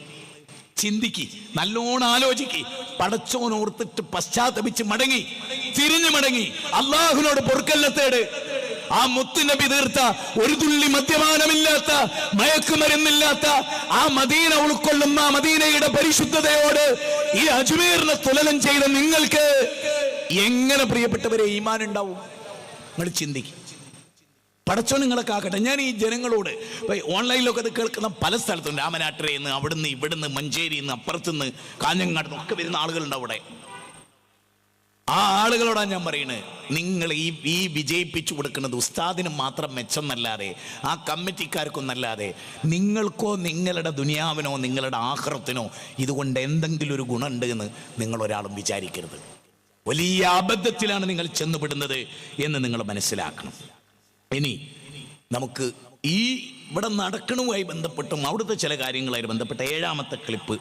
ചിന്തിക്ക്, നല്ലോണം ആലോചിക്ക്. പടച്ചോനോർത്തിട്ട് പശ്ചാത്തപിച്ച് മടങ്ങി, തിരിഞ്ഞു മടങ്ങി അള്ളാഹുവിനോട് പൊറുക്കല്ലത്തേട്. ആ മുത്തുനബി തീർത്ത, ഒരു തുള്ളി മദ്യപാനമില്ലാത്ത, മയക്കുമരുന്നില്ലാത്ത ആ മദീന ഉൾക്കൊള്ളുന്ന ആ മദീനയുടെ പരിശുദ്ധതയോട് ഈ അജ്മീറിനെ തുലനം ചെയ്ത നിങ്ങൾക്ക് എങ്ങനെ പ്രിയപ്പെട്ടവരെ ഈമാൻ ഉണ്ടാവും? നിങ്ങൾ ചിന്തിക്കും. പടച്ചോ നിങ്ങളൊക്കെ ആക്കട്ടെ. ഞാൻ ഈ ജനങ്ങളോട് ഓൺലൈനിലൊക്കെ അത് കേൾക്കുന്ന പല സ്ഥലത്തും, രാമനാട്ടുരയിൽ നിന്ന്, അവിടുന്ന് ഇവിടുന്ന്, മഞ്ചേരിയിൽ നിന്ന്, അപ്പുറത്തുനിന്ന്, കാഞ്ഞങ്ങാട് നിന്നൊക്കെ വരുന്ന ആളുകളുണ്ട് അവിടെ. ആ ആളുകളോടാണ് ഞാൻ പറയുന്നത്, നിങ്ങൾ ഈ വിജയിപ്പിച്ചു കൊടുക്കുന്നത് ഉസ്താദിന് മാത്രം മെച്ചമെന്നല്ലാതെ, ആ കമ്മിറ്റിക്കാർക്കൊന്നല്ലാതെ, നിങ്ങൾക്കോ നിങ്ങളുടെ ദുനിയാവിനോ നിങ്ങളുടെ ആഖിറത്തിനോ ഇതുകൊണ്ട് എന്തെങ്കിലും ഒരു ഗുണമുണ്ട് എന്ന് നിങ്ങൾ ഒരാളും വിചാരിക്കരുത്. വലിയ അബദ്ധത്തിലാണ് നിങ്ങൾ ചെന്നുപെടുന്നത് എന്ന് നിങ്ങൾ മനസ്സിലാക്കണം. ഇനി നമുക്ക് ഈ ഇവിടെ നടക്കണവുമായി ബന്ധപ്പെട്ടും അവിടുത്തെ ചില കാര്യങ്ങളുമായി ബന്ധപ്പെട്ട 7ാമത്തെ ക്ലിപ്പ്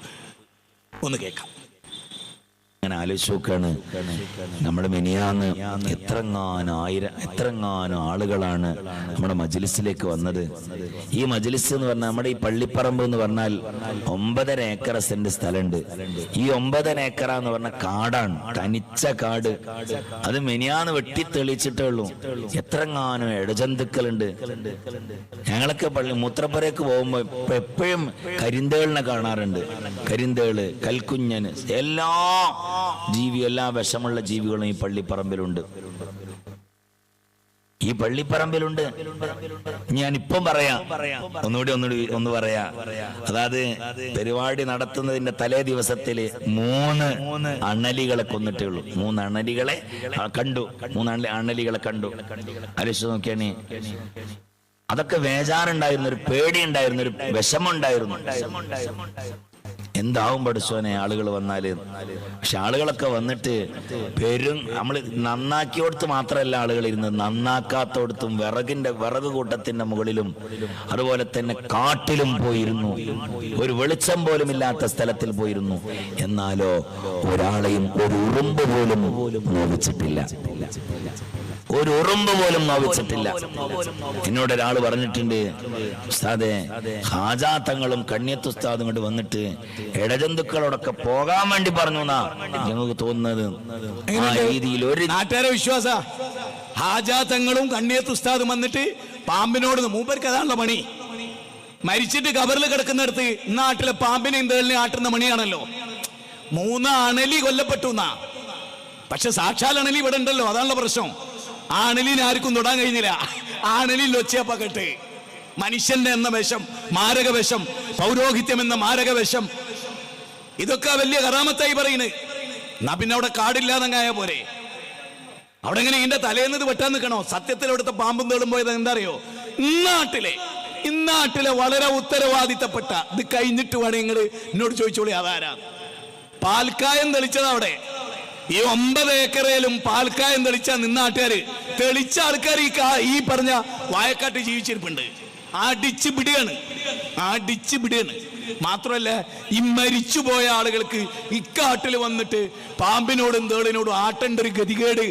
ഒന്ന് കേൾക്കാം. അങ്ങനെ ആലോചിച്ച് നോക്കാണ്, നമ്മുടെ മിനിയാന്ന് എത്രങ്ങാനും ആളുകളാണ് നമ്മുടെ മജ്ലിസിലേക്ക് വന്നത്. ഈ മജ്ലിസ് എന്ന് പറഞ്ഞാൽ, നമ്മുടെ ഈ പള്ളിപ്പറമ്പ് എന്ന് പറഞ്ഞാൽ 9.5 ഏക്കർ സെന്റ് സ്ഥലമുണ്ട്. ഈ 9.5 ഏക്കർ എന്ന് പറഞ്ഞ കാടാണ്, തനിച്ച കാട്. അത് മിനിയാന്ന് വെട്ടിത്തെളിച്ചിട്ടേ ഉള്ളൂ. എത്രങ്ങാനും ഇടജന്തുക്കളുണ്ട്. ഞങ്ങളൊക്കെ മൂത്രപ്പുരയ്ക്ക് പോകുമ്പോ എപ്പോഴും കരിന്തേളിനെ കാണാറുണ്ട്. കരിന്തേള്, കൽക്കുഞ്ഞന്, എല്ലാ വിഷമുള്ള ജീവികളും ഈ പള്ളിപ്പറമ്പിലുണ്ട്. ഞാനിപ്പം ഒന്ന് പറയാ. അതായത് പരിപാടി നടത്തുന്നതിന്റെ തലേ ദിവസത്തില് 3 അണലികളെ കൊന്നിട്ടേ ഉള്ളൂ. 3 അണലികളെ കണ്ടു. 3 അണലികളെ കണ്ടു. ആലോചിച്ച് നോക്കിയാണ്. അതൊക്കെ വേജാറുണ്ടായിരുന്നു, ഒരു പേടിയുണ്ടായിരുന്നു, ഒരു വിഷമുണ്ടായിരുന്നു. എന്താവും പഠിച്ചോനെ ആളുകൾ വന്നാല്. പക്ഷെ ആളുകളൊക്കെ വന്നിട്ട് നമ്മൾ നന്നാക്കിയോടത്ത് മാത്രമല്ല ആളുകൾ ഇരുന്നത്, നന്നാക്കാത്തോടത്തും വിറക് കൂട്ടത്തിന്റെ മുകളിലും അതുപോലെ തന്നെ കാട്ടിലും പോയിരുന്നു. ഒരു വെളിച്ചം പോലും ഇല്ലാത്ത സ്ഥലത്തിൽ പോയിരുന്നു. എന്നാലോ ഒരാളെയും ഒരു ഉറുമ്പ് പോലും നോവിച്ചിട്ടില്ല. ഒരു ഉറുമ്പ് പോലും നോവിച്ചിട്ടില്ല. എന്നോട് ഒരാൾ പറഞ്ഞിട്ടുണ്ട്, ഉസ്താദേ, ഹാജാ തങ്ങളും കണ്യത്ത് ഉസ്താദും കൊണ്ട് വന്നിട്ട് ഇടജന്തുക്കളോടൊക്കെ പോകാൻ വേണ്ടി പറഞ്ഞു എന്നാ ഞങ്ങൾക്ക് തോന്നുന്നത്. ആ രീതിയിൽ ഒരു നാട്ടുകാരെ വിശ്വാസ, ഹാജാ തങ്ങളും കണ്യത്ത് ഉസ്താദും വന്നിട്ട് പാമ്പിനോട്, മൂപ്പർക്ക് അതാണല്ലോ പണി. മരിച്ചിട്ട് കബറിൽ കിടക്കുന്നിടത്ത് നാട്ടിലെ പാമ്പിനെയും തേളിനെയും ആട്ടുന്ന മണിയാണല്ലോ. 3 അണലി കൊല്ലപ്പെട്ടു എന്നാ. പക്ഷെ സാക്ഷാൽ അണലി ഇവിടെ ഉണ്ടല്ലോ, അതാണല്ലോ പ്രശ്നം. ആ അണലിനെ ആർക്കും തൊടാൻ കഴിഞ്ഞില്ല. ആ അണലിൽ ഒച്ചയപ്പക്കെട്ട് മനുഷ്യന്റെ എന്ന വിഷം, മാരക വിഷം, പൗരോഹിത്യം എന്ന മാരക വിഷം, ഇതൊക്കെ വലിയ കറാമത്തായി പറയുന്നത്. എന്നാ പിന്നെ അവിടെ കാടില്ലാതങ്ങായ പോരെ. അവിടെ എങ്ങനെ ഇതിന്റെ തലേന്നത് വെട്ടാൻ നിൽക്കണോ? സത്യത്തിൽ അവിടുത്തെ പാമ്പും തേളും പോയത് എന്താ അറിയോ? ഇന്നാട്ടിലെ വളരെ ഉത്തരവാദിത്തപ്പെട്ട, ഇത് കഴിഞ്ഞിട്ട് വേണം നിങ്ങൾ എന്നോട് ചോദിച്ചോളി അതാരാ. പാൽക്കായം തെളിച്ചത് അവിടെ. ഈ 9 ഏക്കറയിലും പാൽക്കായം തെളിച്ച നിന്നാട്ടുകാര്, തെളിച്ച ആൾക്കാർ ഈ പറഞ്ഞ വായക്കാട്ട് ജീവിച്ചിരിപ്പുണ്ട്. അടിച്ചു പിടിയാണ്. മാത്രമല്ല, ഈ മരിച്ചുപോയ ആളുകൾക്ക് ഇക്കാട്ടിൽ വന്നിട്ട് പാമ്പിനോടും തേളിനോടും ആട്ടേണ്ട ഒരു ഗതികേട്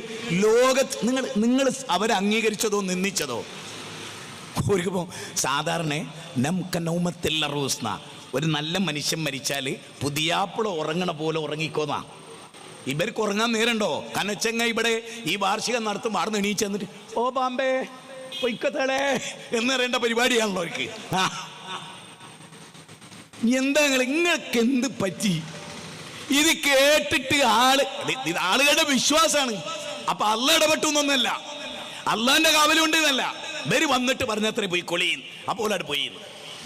ലോകത്ത് നിങ്ങൾ അവരെ അംഗീകരിച്ചതോ നിന്ദിച്ചതോ? സാധാരണ ഒരു നല്ല മനുഷ്യൻ മരിച്ചാൽ പുതിയാപ്പിള ഉറങ്ങണ പോലെ ഉറങ്ങിക്കോന്നാ. ഇവർക്ക് ഉറങ്ങാൻ നേരണ്ടോ? കനച്ചങ്ങ ഇവിടെ ഈ വാർഷികം നടത്തും മാറുന്ന എണീച്ച് എന്നിട്ട് ഓ പാമ്പേ പൊയ്ക്കത്തളേ എന്ന് പറയേണ്ട പരിപാടിയാണല്ലോ അവർക്ക്. എന്താ നിങ്ങൾക്ക് എന്ത് പറ്റി? ഇത് കേട്ടിട്ട് ആളുകളുടെ വിശ്വാസമാണ്. അപ്പൊ അള്ള ഇടപെട്ടു എന്നൊന്നല്ല. അള്ളാന്റെ കാവലുണ്ട് എന്നല്ല, ഇവര് വന്നിട്ട് പറഞ്ഞത്രേ പോയി കൊളിയും. അപ്പോൾ അവിടെ പോയി.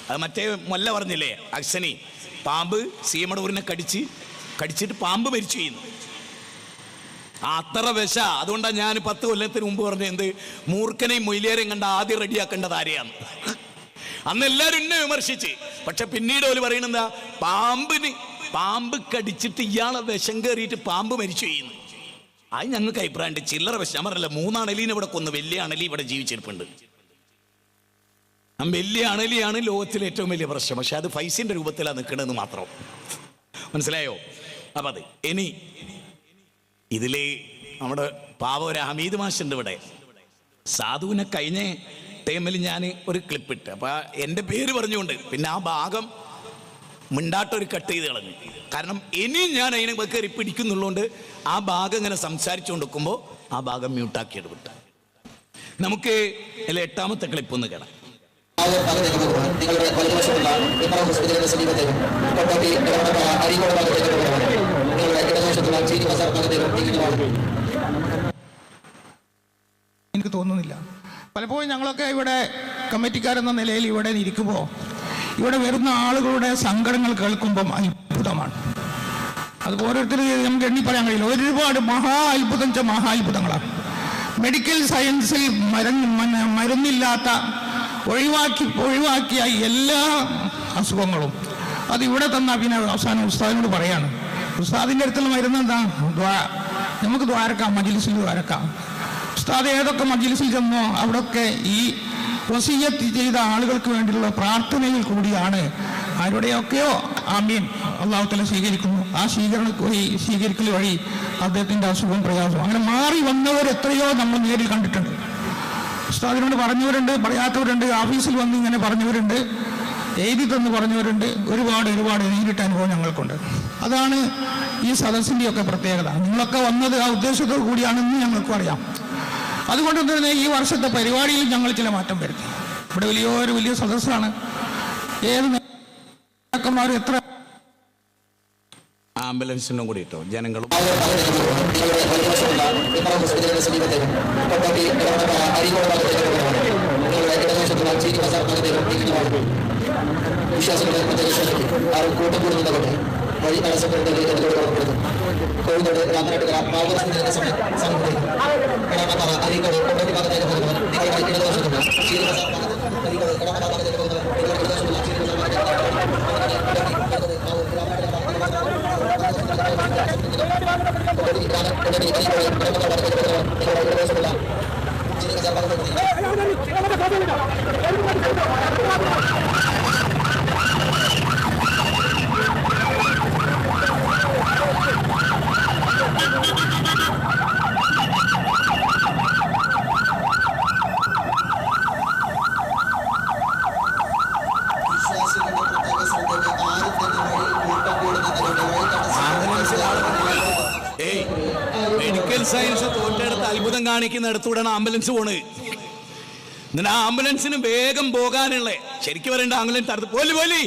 അത് മറ്റേ മൊല്ല പറഞ്ഞില്ലേ, അക്സനി പാമ്പ് സീമടൂരിനെ കടിച്ചിട്ട് പാമ്പ് മരിച്ചു ചെയ്യുന്നു. അത്ര വിഷ. അതുകൊണ്ടാണ് ഞാൻ 10 കൊല്ലത്തിന് മുമ്പ് പറഞ്ഞ എന്ത് മൂർഖനെയും മൊയിലേരെയും കണ്ട ആദ്യം റെഡിയാക്കേണ്ടത് ആരെയാണ്. അന്ന് എല്ലാവരും എന്നെ വിമർശിച്ച്. പക്ഷെ പിന്നീട് അവർ പറയണെന്താ, പാമ്പ് കടിച്ചിട്ട് ഇയാളെ വിഷം കയറിയിട്ട് പാമ്പ് മരിച്ചു ചെയ്യുന്നു. അത് ഞങ്ങൾക്ക് അഭിപ്രായമുണ്ട്. ചില്ലറ വിഷം. ഞാൻ പറഞ്ഞില്ല, 3 അണലീനെ ഇവിടെ കൊന്നു. വലിയ അണലി ഇവിടെ ജീവിച്ചിരിപ്പുണ്ട്. വലിയ അണലിയാണ് ലോകത്തിലെ ഏറ്റവും വലിയ പ്രശ്നം. പക്ഷെ അത് ഫൈസിന്റെ രൂപത്തിലാണ് നിൽക്കണമെന്ന് മാത്രം. മനസ്സിലായോ? അപ്പൊ അത് ഇനി ഇതില് നമ്മുടെ പാവ ഒരു ഹമീദ് മാഷുണ്ട് ഇവിടെ. സാധുവിനെ കഴിഞ്ഞ ടൈമിൽ ഞാൻ ഒരു ക്ലിപ്പ് ഇട്ട്, അപ്പൊ എൻ്റെ പേര് പറഞ്ഞുകൊണ്ട് പിന്നെ ആ ഭാഗം മിണ്ടാട്ടൊരു കട്ട് ചെയ്ത് കളഞ്ഞു. കാരണം ഇനിയും ഞാൻ അതിനെ കയറി പിടിക്കുന്നുള്ളതുകൊണ്ട് ആ ഭാഗം ഇങ്ങനെ സംസാരിച്ചു കൊണ്ടിരിക്കുമ്പോൾ ആ ഭാഗം മ്യൂട്ടാക്കിയിട്ട് വിട്ടു. നമുക്ക് 8ാമത്തെ ക്ലിപ്പ് ഒന്ന് കേടാം. നിങ്ങളുടെ വലതുവശത്തുള്ള വിമറ ഹോസ്പിറ്റലിന്റെ സമീപത്തേക്കും കൊണ്ടോട്ടി അരീക്കോട് ഭാഗത്തേക്ക് നിങ്ങളുടെ ഇടതുവശത്തുള്ള ചീനി ബസാർ ഭാഗത്തേക്കും എനിക്ക് തോന്നുന്നില്ല. പലപ്പോഴും ഞങ്ങളൊക്കെ ഇവിടെ കമ്മിറ്റിക്കാരെന്ന നിലയിൽ ഇവിടെ ഇരിക്കുമ്പോൾ ഇവിടെ വരുന്ന ആളുകളുടെ സങ്കടങ്ങൾ കേൾക്കുമ്പം അത്ഭുതമാണ്. അത് ഓരോരുത്തർ നമുക്ക് എണ്ണി പറയാൻ കഴിയില്ല. ഒരുപാട് മഹാ അത്ഭുതങ്ങളാണ്. മെഡിക്കൽ സയൻസിൽ മരുന്നില്ലാത്ത ഒഴിവാക്കിയ എല്ലാ അസുഖങ്ങളും അത് ഇവിടെ തന്ന പിന്നെ അവസാനം ഉസ്താദിനോട് പറയാണ്, ഉസ്താദിൻ്റെ അടുത്തുള്ള മരുന്ന് എന്താ? നമുക്ക് ദ്വാരക്കാം, മജ്ലിസിൽ ദ്വാരക്കാം. ഉസ്താദ് ഏതൊക്കെ മജ്ലിസിൽ ചെന്നോ അവിടെയൊക്കെ ഈ വസിയ്യത്ത് ചെയ്ത ആളുകൾക്ക് വേണ്ടിയുള്ള പ്രാർത്ഥനയിൽ കൂടിയാണ് ആരുടെയൊക്കെയോ ആമീൻ അല്ലാഹു തആല സ്വീകരിക്കുന്നു. ആ സ്വീകരിക്കൽ വഴി അദ്ദേഹത്തിൻ്റെ അസുഖം പ്രയാസം അങ്ങനെ മാറി വന്നവർ എത്രയോ നമ്മൾ നേരിൽ കണ്ടിട്ടുണ്ട്. ഉസ്താദിനോട് പറഞ്ഞവരുണ്ട്, പറയാത്തവരുണ്ട്, ഓഫീസിൽ വന്ന് ഇങ്ങനെ പറഞ്ഞവരുണ്ട്, എഴുതി തന്ന് പറഞ്ഞവരുണ്ട്. ഒരുപാട് നേരിട്ട അനുഭവം ഞങ്ങൾക്കുണ്ട്. അതാണ് ഈ സദസ്സിൻ്റെയൊക്കെ പ്രത്യേകത. നിങ്ങളൊക്കെ വന്നത് ആ ഉദ്ദേശത്തോടു കൂടിയാണെന്ന് ഞങ്ങൾക്കും അറിയാം. അതുകൊണ്ട് തന്നെ ഈ വർഷത്തെ പരിപാടിയിൽ ഞങ്ങൾ ചില മാറ്റം വരുത്തി. ഇവിടെ വലിയ സദസ്സാണ്. ഏത് നേതാക്കന്മാരും എത്ര ആംബുലൻസിനും കൂടി ഇട്ടോ ജനങ്ങളും വിശ്വാസികളുടെ ആരും കൂട്ടം കൂടുന്നതാകട്ടെ വഴി തടസ്സപ്പെടുന്നത് എന്നോട് ഉറപ്പെടുന്നു. കോഴിക്കോട് രാമനാട്ടുകര പാവസ്ഥിതിയുടെ സമൂഹത്തിൽ എടവണ്ണപ്പാറ അരീക്കോട് കൊണ്ടോട്ടി ഭാഗത്തേക്ക് പോകുന്നവർ നിങ്ങളുടെ ഇടതുവശത്തുള്ള ചീരി ബസാർ ഭാഗത്ത് അരീക്കോട് എടവണ്ണപ്പാറ ഭാഗത്തേക്ക് പോകുന്നവർ നിങ്ങളുടെ ഇടതുവശത്തുള്ള ചീരി ബസാർ ഭാഗത്തേക്ക് മെഡിക്കൽ സയൻസ് തോറ്റെടുത്ത് അത്ഭുതം കാണിക്കുന്നിടത്തൂടെയാണ് ആംബുലൻസ് പോണ്. എന്നിട്ട് ആ ആംബുലൻസിന് വേഗം പോകാനുള്ള ശരിക്കും പറയേണ്ട ആംബുലൻസ് അടുത്ത് പോലെ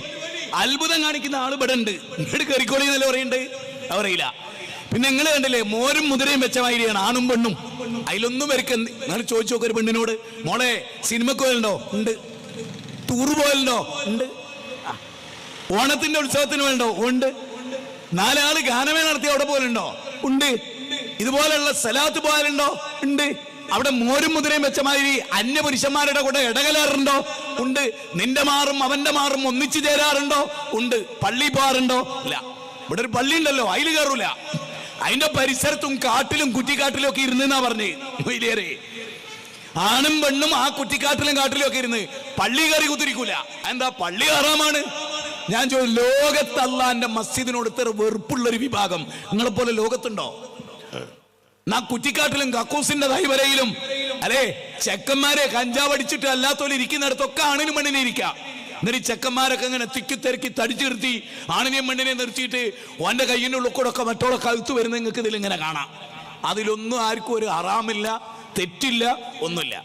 അത്ഭുതം കാണിക്കുന്ന ആൾ ഇവിടെ ഉണ്ട്. ഇങ്ങോട്ട് കയറിക്കോളി എന്നല്ല പറയുന്നുണ്ട്, അവറിയില്ല. പിന്നെ നിങ്ങൾ കണ്ടില്ലേ, മോരും മുതിരയും വെച്ച മാതിരിയാണ് ആണും പെണ്ണും. അതിലൊന്നും വരക്ക് നിങ്ങൾ ചോദിച്ചു നോക്കൊരു പെണ്ണിനോട്, മോളെ സിനിമക്ക് പോയല്ലോ? ഉണ്ട്. ടൂർ പോയല്ലോ? ഉണ്ട്. ഓണത്തിന്റെ ഉത്സവത്തിന് വേണ്ടോ? ഉണ്ട്. 4 ആള് ഗാനമേ നടത്തി അവിടെ പോലുണ്ടോ? ഉണ്ട്. ഇതുപോലെയുള്ള സ്ഥലത്ത് പോയാലുണ്ടോ? ഉണ്ട്. അവിടെ മോരും മുതിരയും വെച്ച മാതിരി അന്യപുരുഷന്മാരുടെ കൂടെ ഇടകലാറുണ്ടോ? ഉണ്ട്. നിന്റെ മാറും അവന്റെ മാറും ഒന്നിച്ചു ചേരാറുണ്ടോ? ഉണ്ട്. പള്ളി പോകാറുണ്ടോ? ഇല്ല. ഇവിടെ ഒരു പള്ളി ഉണ്ടല്ലോ, അതിൽ കയറൂല. അതിന്റെ പരിസരത്തും കാട്ടിലും കുറ്റിക്കാട്ടിലും ഒക്കെ ഇരുന്നാ പറഞ്ഞേ വലിയേറെ. ആണും പെണ്ണും ആ കുറ്റിക്കാട്ടിലും കാട്ടിലും ഒക്കെ ഇരുന്ന് പള്ളി കയറി കുത്തിരിക്കൂല. എന്താ? പള്ളി ഹറാമാണ്. ഞാൻ ചോദിച്ചു, ലോകത്ത് അള്ളാന്റെ മസ്ജിദിനോട് ഇത്ര വെറുപ്പുള്ളൊരു വിഭാഗം നിങ്ങളെപ്പോലെ ലോകത്തുണ്ടോ? കുറ്റിക്കാട്ടിലും കക്കൂസിന്റെ തൈവരയിലും അല്ലേ ചെക്കന്മാരെ കഞ്ചാവ് അടിച്ചിട്ട് അല്ലാത്തോലെ ഇരിക്കുന്നിടത്തൊക്കെ ആണിനും പെണ്ണിനെ ഇരിക്കാം. എന്നിട്ട് ഈ ചെക്കന്മാരൊക്കെ ഇങ്ങനെ തിക്കി തടിച്ചു നിർത്തി ആണിനെയും പെണ്ണിനെയും നിർത്തിയിട്ട് ഓന്റെ കയ്യിൻ്റെ ഉള്ളിക്കൂടൊക്കെ മറ്റോളൊക്കെ അകത്ത് വരുന്ന നിങ്ങൾക്ക് ഇതിലിങ്ങനെ കാണാം. അതിലൊന്നും ആർക്കും ഒരു ഹറാമില്ല, തെറ്റില്ല, ഒന്നുമില്ല.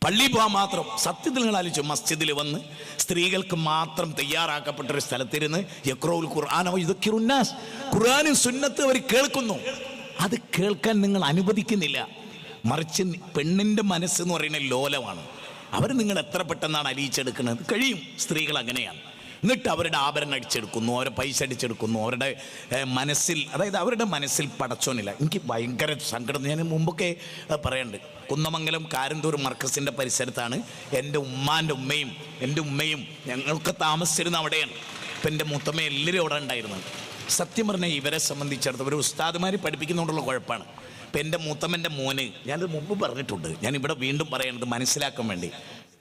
പള്ളി പോകാൻ മാത്രം. സത്യത്തിൽ നിങ്ങൾ ആലോചിച്ചു, മസ്ജിദിൽ വന്ന് സ്ത്രീകൾക്ക് മാത്രം തയ്യാറാക്കപ്പെട്ടൊരു സ്ഥലത്തിരുന്ന് യഖ്റഉൽ ഖുർആന വയുദക്കിറുന്നാസ്, ഖുർആനും സുന്നത്ത് അവർ കേൾക്കുന്നു. അത് കേൾക്കാൻ നിങ്ങൾ അനുവദിക്കുന്നില്ല. മറിച്ച് പെണ്ണിൻ്റെ മനസ്സെന്ന് പറയുന്ന ലോലമാണ്. അവർ നിങ്ങൾ എത്ര പെട്ടെന്നാണ് അലിയിച്ചെടുക്കുന്നത്? കഴിയും. സ്ത്രീകൾ അങ്ങനെയാണ്. എന്നിട്ട് അവരുടെ ആഭരണം അടിച്ചെടുക്കുന്നു, അവരുടെ പൈസ അടിച്ചെടുക്കുന്നു, അവരുടെ മനസ്സിൽ, അതായത് അവരുടെ മനസ്സിൽ പടച്ചോനില്ല. എനിക്ക് ഭയങ്കര സങ്കടം. ഞാൻ മുമ്പൊക്കെ പറയുന്നുണ്ട്, കുന്നമംഗലം കാരന്തൂർ മർക്കസിൻ്റെ പരിസരത്താണ് എൻ്റെ ഉമ്മാൻ്റെ ഉമ്മയും എൻ്റെ ഉമ്മയും ഞങ്ങളൊക്കെ താമസിച്ചിരുന്ന അവിടെയാണ്. ഇപ്പം എൻ്റെ മുത്തമ്മ എല്ലാവരും അവിടെ ഉണ്ടായിരുന്നു. സത്യം പറഞ്ഞാൽ ഇവരെ സംബന്ധിച്ചിടത്തോളം ഒരു ഉസ്താദുമാർ പഠിപ്പിക്കുന്നതുകൊണ്ടുള്ള കുഴപ്പമാണ്. ഇപ്പം എൻ്റെ മൂത്തമ്മൻ്റെ മോന്, ഞാനത് മുമ്പ് പറഞ്ഞിട്ടുണ്ട്, ഞാനിവിടെ വീണ്ടും പറയണത് മനസ്സിലാക്കാൻ വേണ്ടി.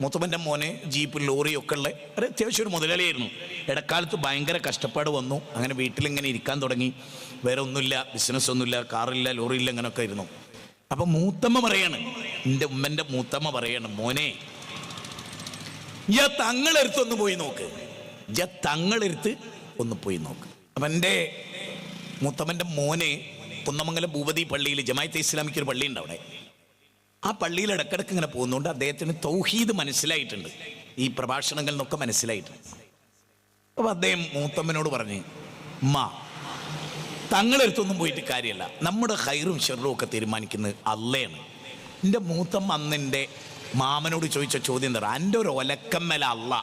മൂത്തമ്മൻ്റെ മോന് ജീപ്പ് ലോറിയൊക്കെ ഉള്ള ഒരു അത്യാവശ്യം ഒരു മുതലാളിയായിരുന്നു. ഇടക്കാലത്ത് ഭയങ്കര കഷ്ടപ്പാട് വന്നു. അങ്ങനെ വീട്ടിലിങ്ങനെ ഇരിക്കാൻ തുടങ്ങി. വേറെ ഒന്നുമില്ല, ബിസിനസ്സൊന്നുമില്ല, കാറില്ല, ലോറിയില്ല, അങ്ങനെയൊക്കെ ആയിരുന്നു. അപ്പം മൂത്തമ്മ പറയാണ്, എൻ്റെ ഉമ്മൻ്റെ മൂത്തമ്മ പറയാണ്, മോനെ തങ്ങളെടുത്ത് ഒന്ന് പോയി നോക്ക്, തങ്ങളെടുത്ത് ഒന്ന് പോയി നോക്ക്. അപ്പം എൻ്റെ മൂത്തമ്മൻ്റെ മോനെ കുന്നമംഗലം ഭൂപതി പള്ളിയിൽ ജമാഅത്തെ ഇസ്ലാമിക്ക് ഒരു പള്ളിയുണ്ട് അവിടെ. ആ പള്ളിയിൽ ഇടക്കിടക്ക് ഇങ്ങനെ പോകുന്നതുകൊണ്ട് അദ്ദേഹത്തിന് തൗഹീദ് മനസ്സിലായിട്ടുണ്ട്, ഈ പ്രഭാഷണങ്ങളിൽ നിന്നൊക്കെ മനസ്സിലായിട്ടുണ്ട്. അപ്പോൾ അദ്ദേഹം മൂത്തമ്മനോട് പറഞ്ഞ്, ഉമ്മ തങ്ങളെടുത്തൊന്നും പോയിട്ട് കാര്യമല്ല, നമ്മുടെ ഖൈറും ഷെറും ഒക്കെ തീരുമാനിക്കുന്നത് അള്ളയാണ്. എൻ്റെ മൂത്തമ്മ അന്ന് എൻ്റെ മാമനോട് ചോദിച്ച ചോദ്യം എന്താ, എൻ്റെ ഒരു ഒലക്കമ്മല അള്ള.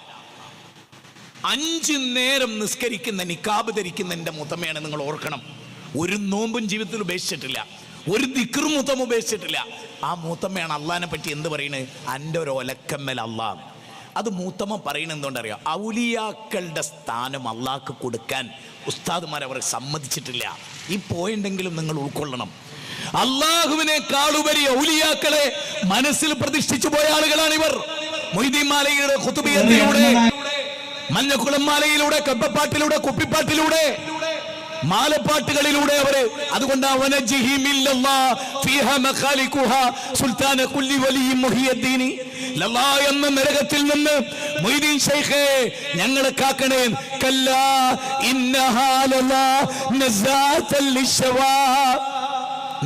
5 നേരം നിസ്കരിക്കുന്ന നിക്കാബ് ധരിക്കുന്ന എൻ്റെ മൂത്തമ്മയാണ്, നിങ്ങൾ ഓർക്കണം. ഒരു നോമ്പും ജീവിതത്തിൽ ഉപേക്ഷിച്ചിട്ടില്ല, ഒരു ദിക്റും മൂത്തമ്മ ഉപേക്ഷിച്ചിട്ടില്ല. ആ മൂത്തമ്മയാണ് അള്ളാഹിനെ പറ്റി എന്ത് പറയുന്നത്, എൻ്റെ ഒരു ഒലക്കമ്മൽ അള്ളാഹ്. അത് മൂത്തമ്മ പറയുന്നത് എന്തുകൊണ്ടറിയാം, ഔലിയാക്കളുടെ സ്ഥാനം അള്ളാഹ്ക്ക് കൊടുക്കാൻ ഉസ്താദുമാർ അവർ സമ്മതിച്ചിട്ടില്ല. ഈ പോയിന്റെങ്കിലും നിങ്ങൾ ഉൾക്കൊള്ളണം. അള്ളാഹുവിനേക്കാളുപരി ഔലിയാക്കളെ മനസ്സിൽ പ്രതിഷ്ഠിച്ചു പോയ ആളുകളാണ് ഇവർ. മൊയ്തീൻ മാലയുടെ ഖുതുബിയത്തിലൂടെ, മഞ്ഞക്കുളം മാലയിലൂടെ, കപ്പപ്പാട്ടിലൂടെ, കുപ്പിപ്പാട്ടിലൂടെ, മാലപ്പാട്ടുകളിലൂടെ അവര്. അതുകൊണ്ട് എന്ന നരകത്തിൽ നിന്ന് മൊയ്തീൻ ശൈഖേ ഞങ്ങളെ കാക്കണേ.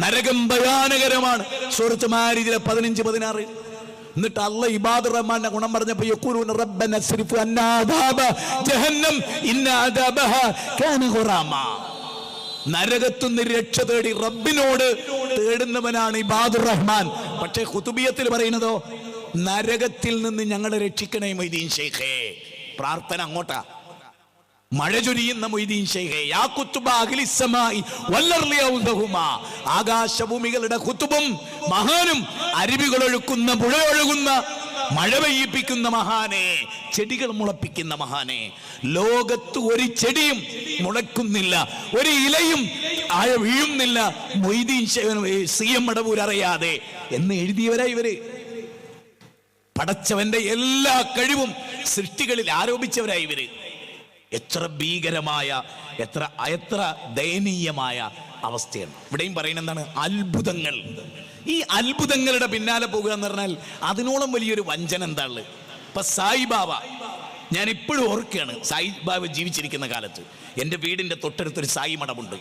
നരകം ഭയാനകരമാണ്. സൂറത്ത് മാരിജിലെ 15-16. എന്നിട്ട് അല്ലാഹ് ഇബാദുർ റഹ്മാന്റെ ഗുണം പറഞ്ഞപ്പോൾ യഖൂലൂന റബ്ബന സ്രിഫ് അന്നാ അദാബ ജഹന്നം ഇന്ന അദാബഹാ കാന ഖുറാമ. നരകത്തുനിന്ന് രക്ഷ തേടി റബ്ബിനോട് തേടുന്നവനാണ് ഇബാദുർ റഹ്മാൻ. പക്ഷേ ഖുതുബിയത്തിൽ പറയുന്നതോ, നരകത്തിൽ നിന്ന് ഞങ്ങളെ രക്ഷിക്കണേ മൊയ്തീൻ ശൈഖേ. പ്രാർത്ഥന അങ്ങോട്ടാ. മഴ ചൊരിയുന്ന മൊയ്തീൻ ശൈഖേ, യാ കുത്തുബ അഖിലിസ് സമായി വല്ലർളി ഔദഹുമാ. ആകാശഭൂമികളുടെ കുത്തുബും മഹാനും, അരുവികൾ ഒഴുക്കുന്ന, പുഴ ഒഴുകുന്ന, മഴ പെയ്യിപ്പിക്കുന്ന മഹാനെ, ചെടികൾ മുളപ്പിക്കുന്ന മഹാനെ. ലോകത്ത് ഒരു ചെടിയും മുളക്കുന്നില്ല, ഒരു ഇലയും വീഴുന്നില്ല മൊയ്തീൻ CM മടവൂർ അറിയാതെ എന്ന് എഴുതിയവരാ ഇവര്. പടച്ചവന്റെ എല്ലാ കഴിവും സൃഷ്ടികളിൽ ആരോപിച്ചവരായി ഇവര്. എത്ര ഭീകരമായ, എത്ര ദയനീയമായ അവസ്ഥയാണ്. ഇവിടെയും പറയുന്നത് എന്താണ്, അത്ഭുതങ്ങൾ. ഈ അത്ഭുതങ്ങളുടെ പിന്നാലെ പോകുക എന്ന് പറഞ്ഞാൽ അതിനോളം വലിയൊരു വഞ്ചന എന്താണ്. ഇപ്പൊ സായിബാബ, ഞാൻ ഇപ്പോഴും ഓർക്കുകയാണ്, സായിബാബ ജീവിച്ചിരിക്കുന്ന കാലത്ത് എൻ്റെ വീടിൻ്റെ തൊട്ടടുത്തൊരു സായി മഠമുണ്ട്.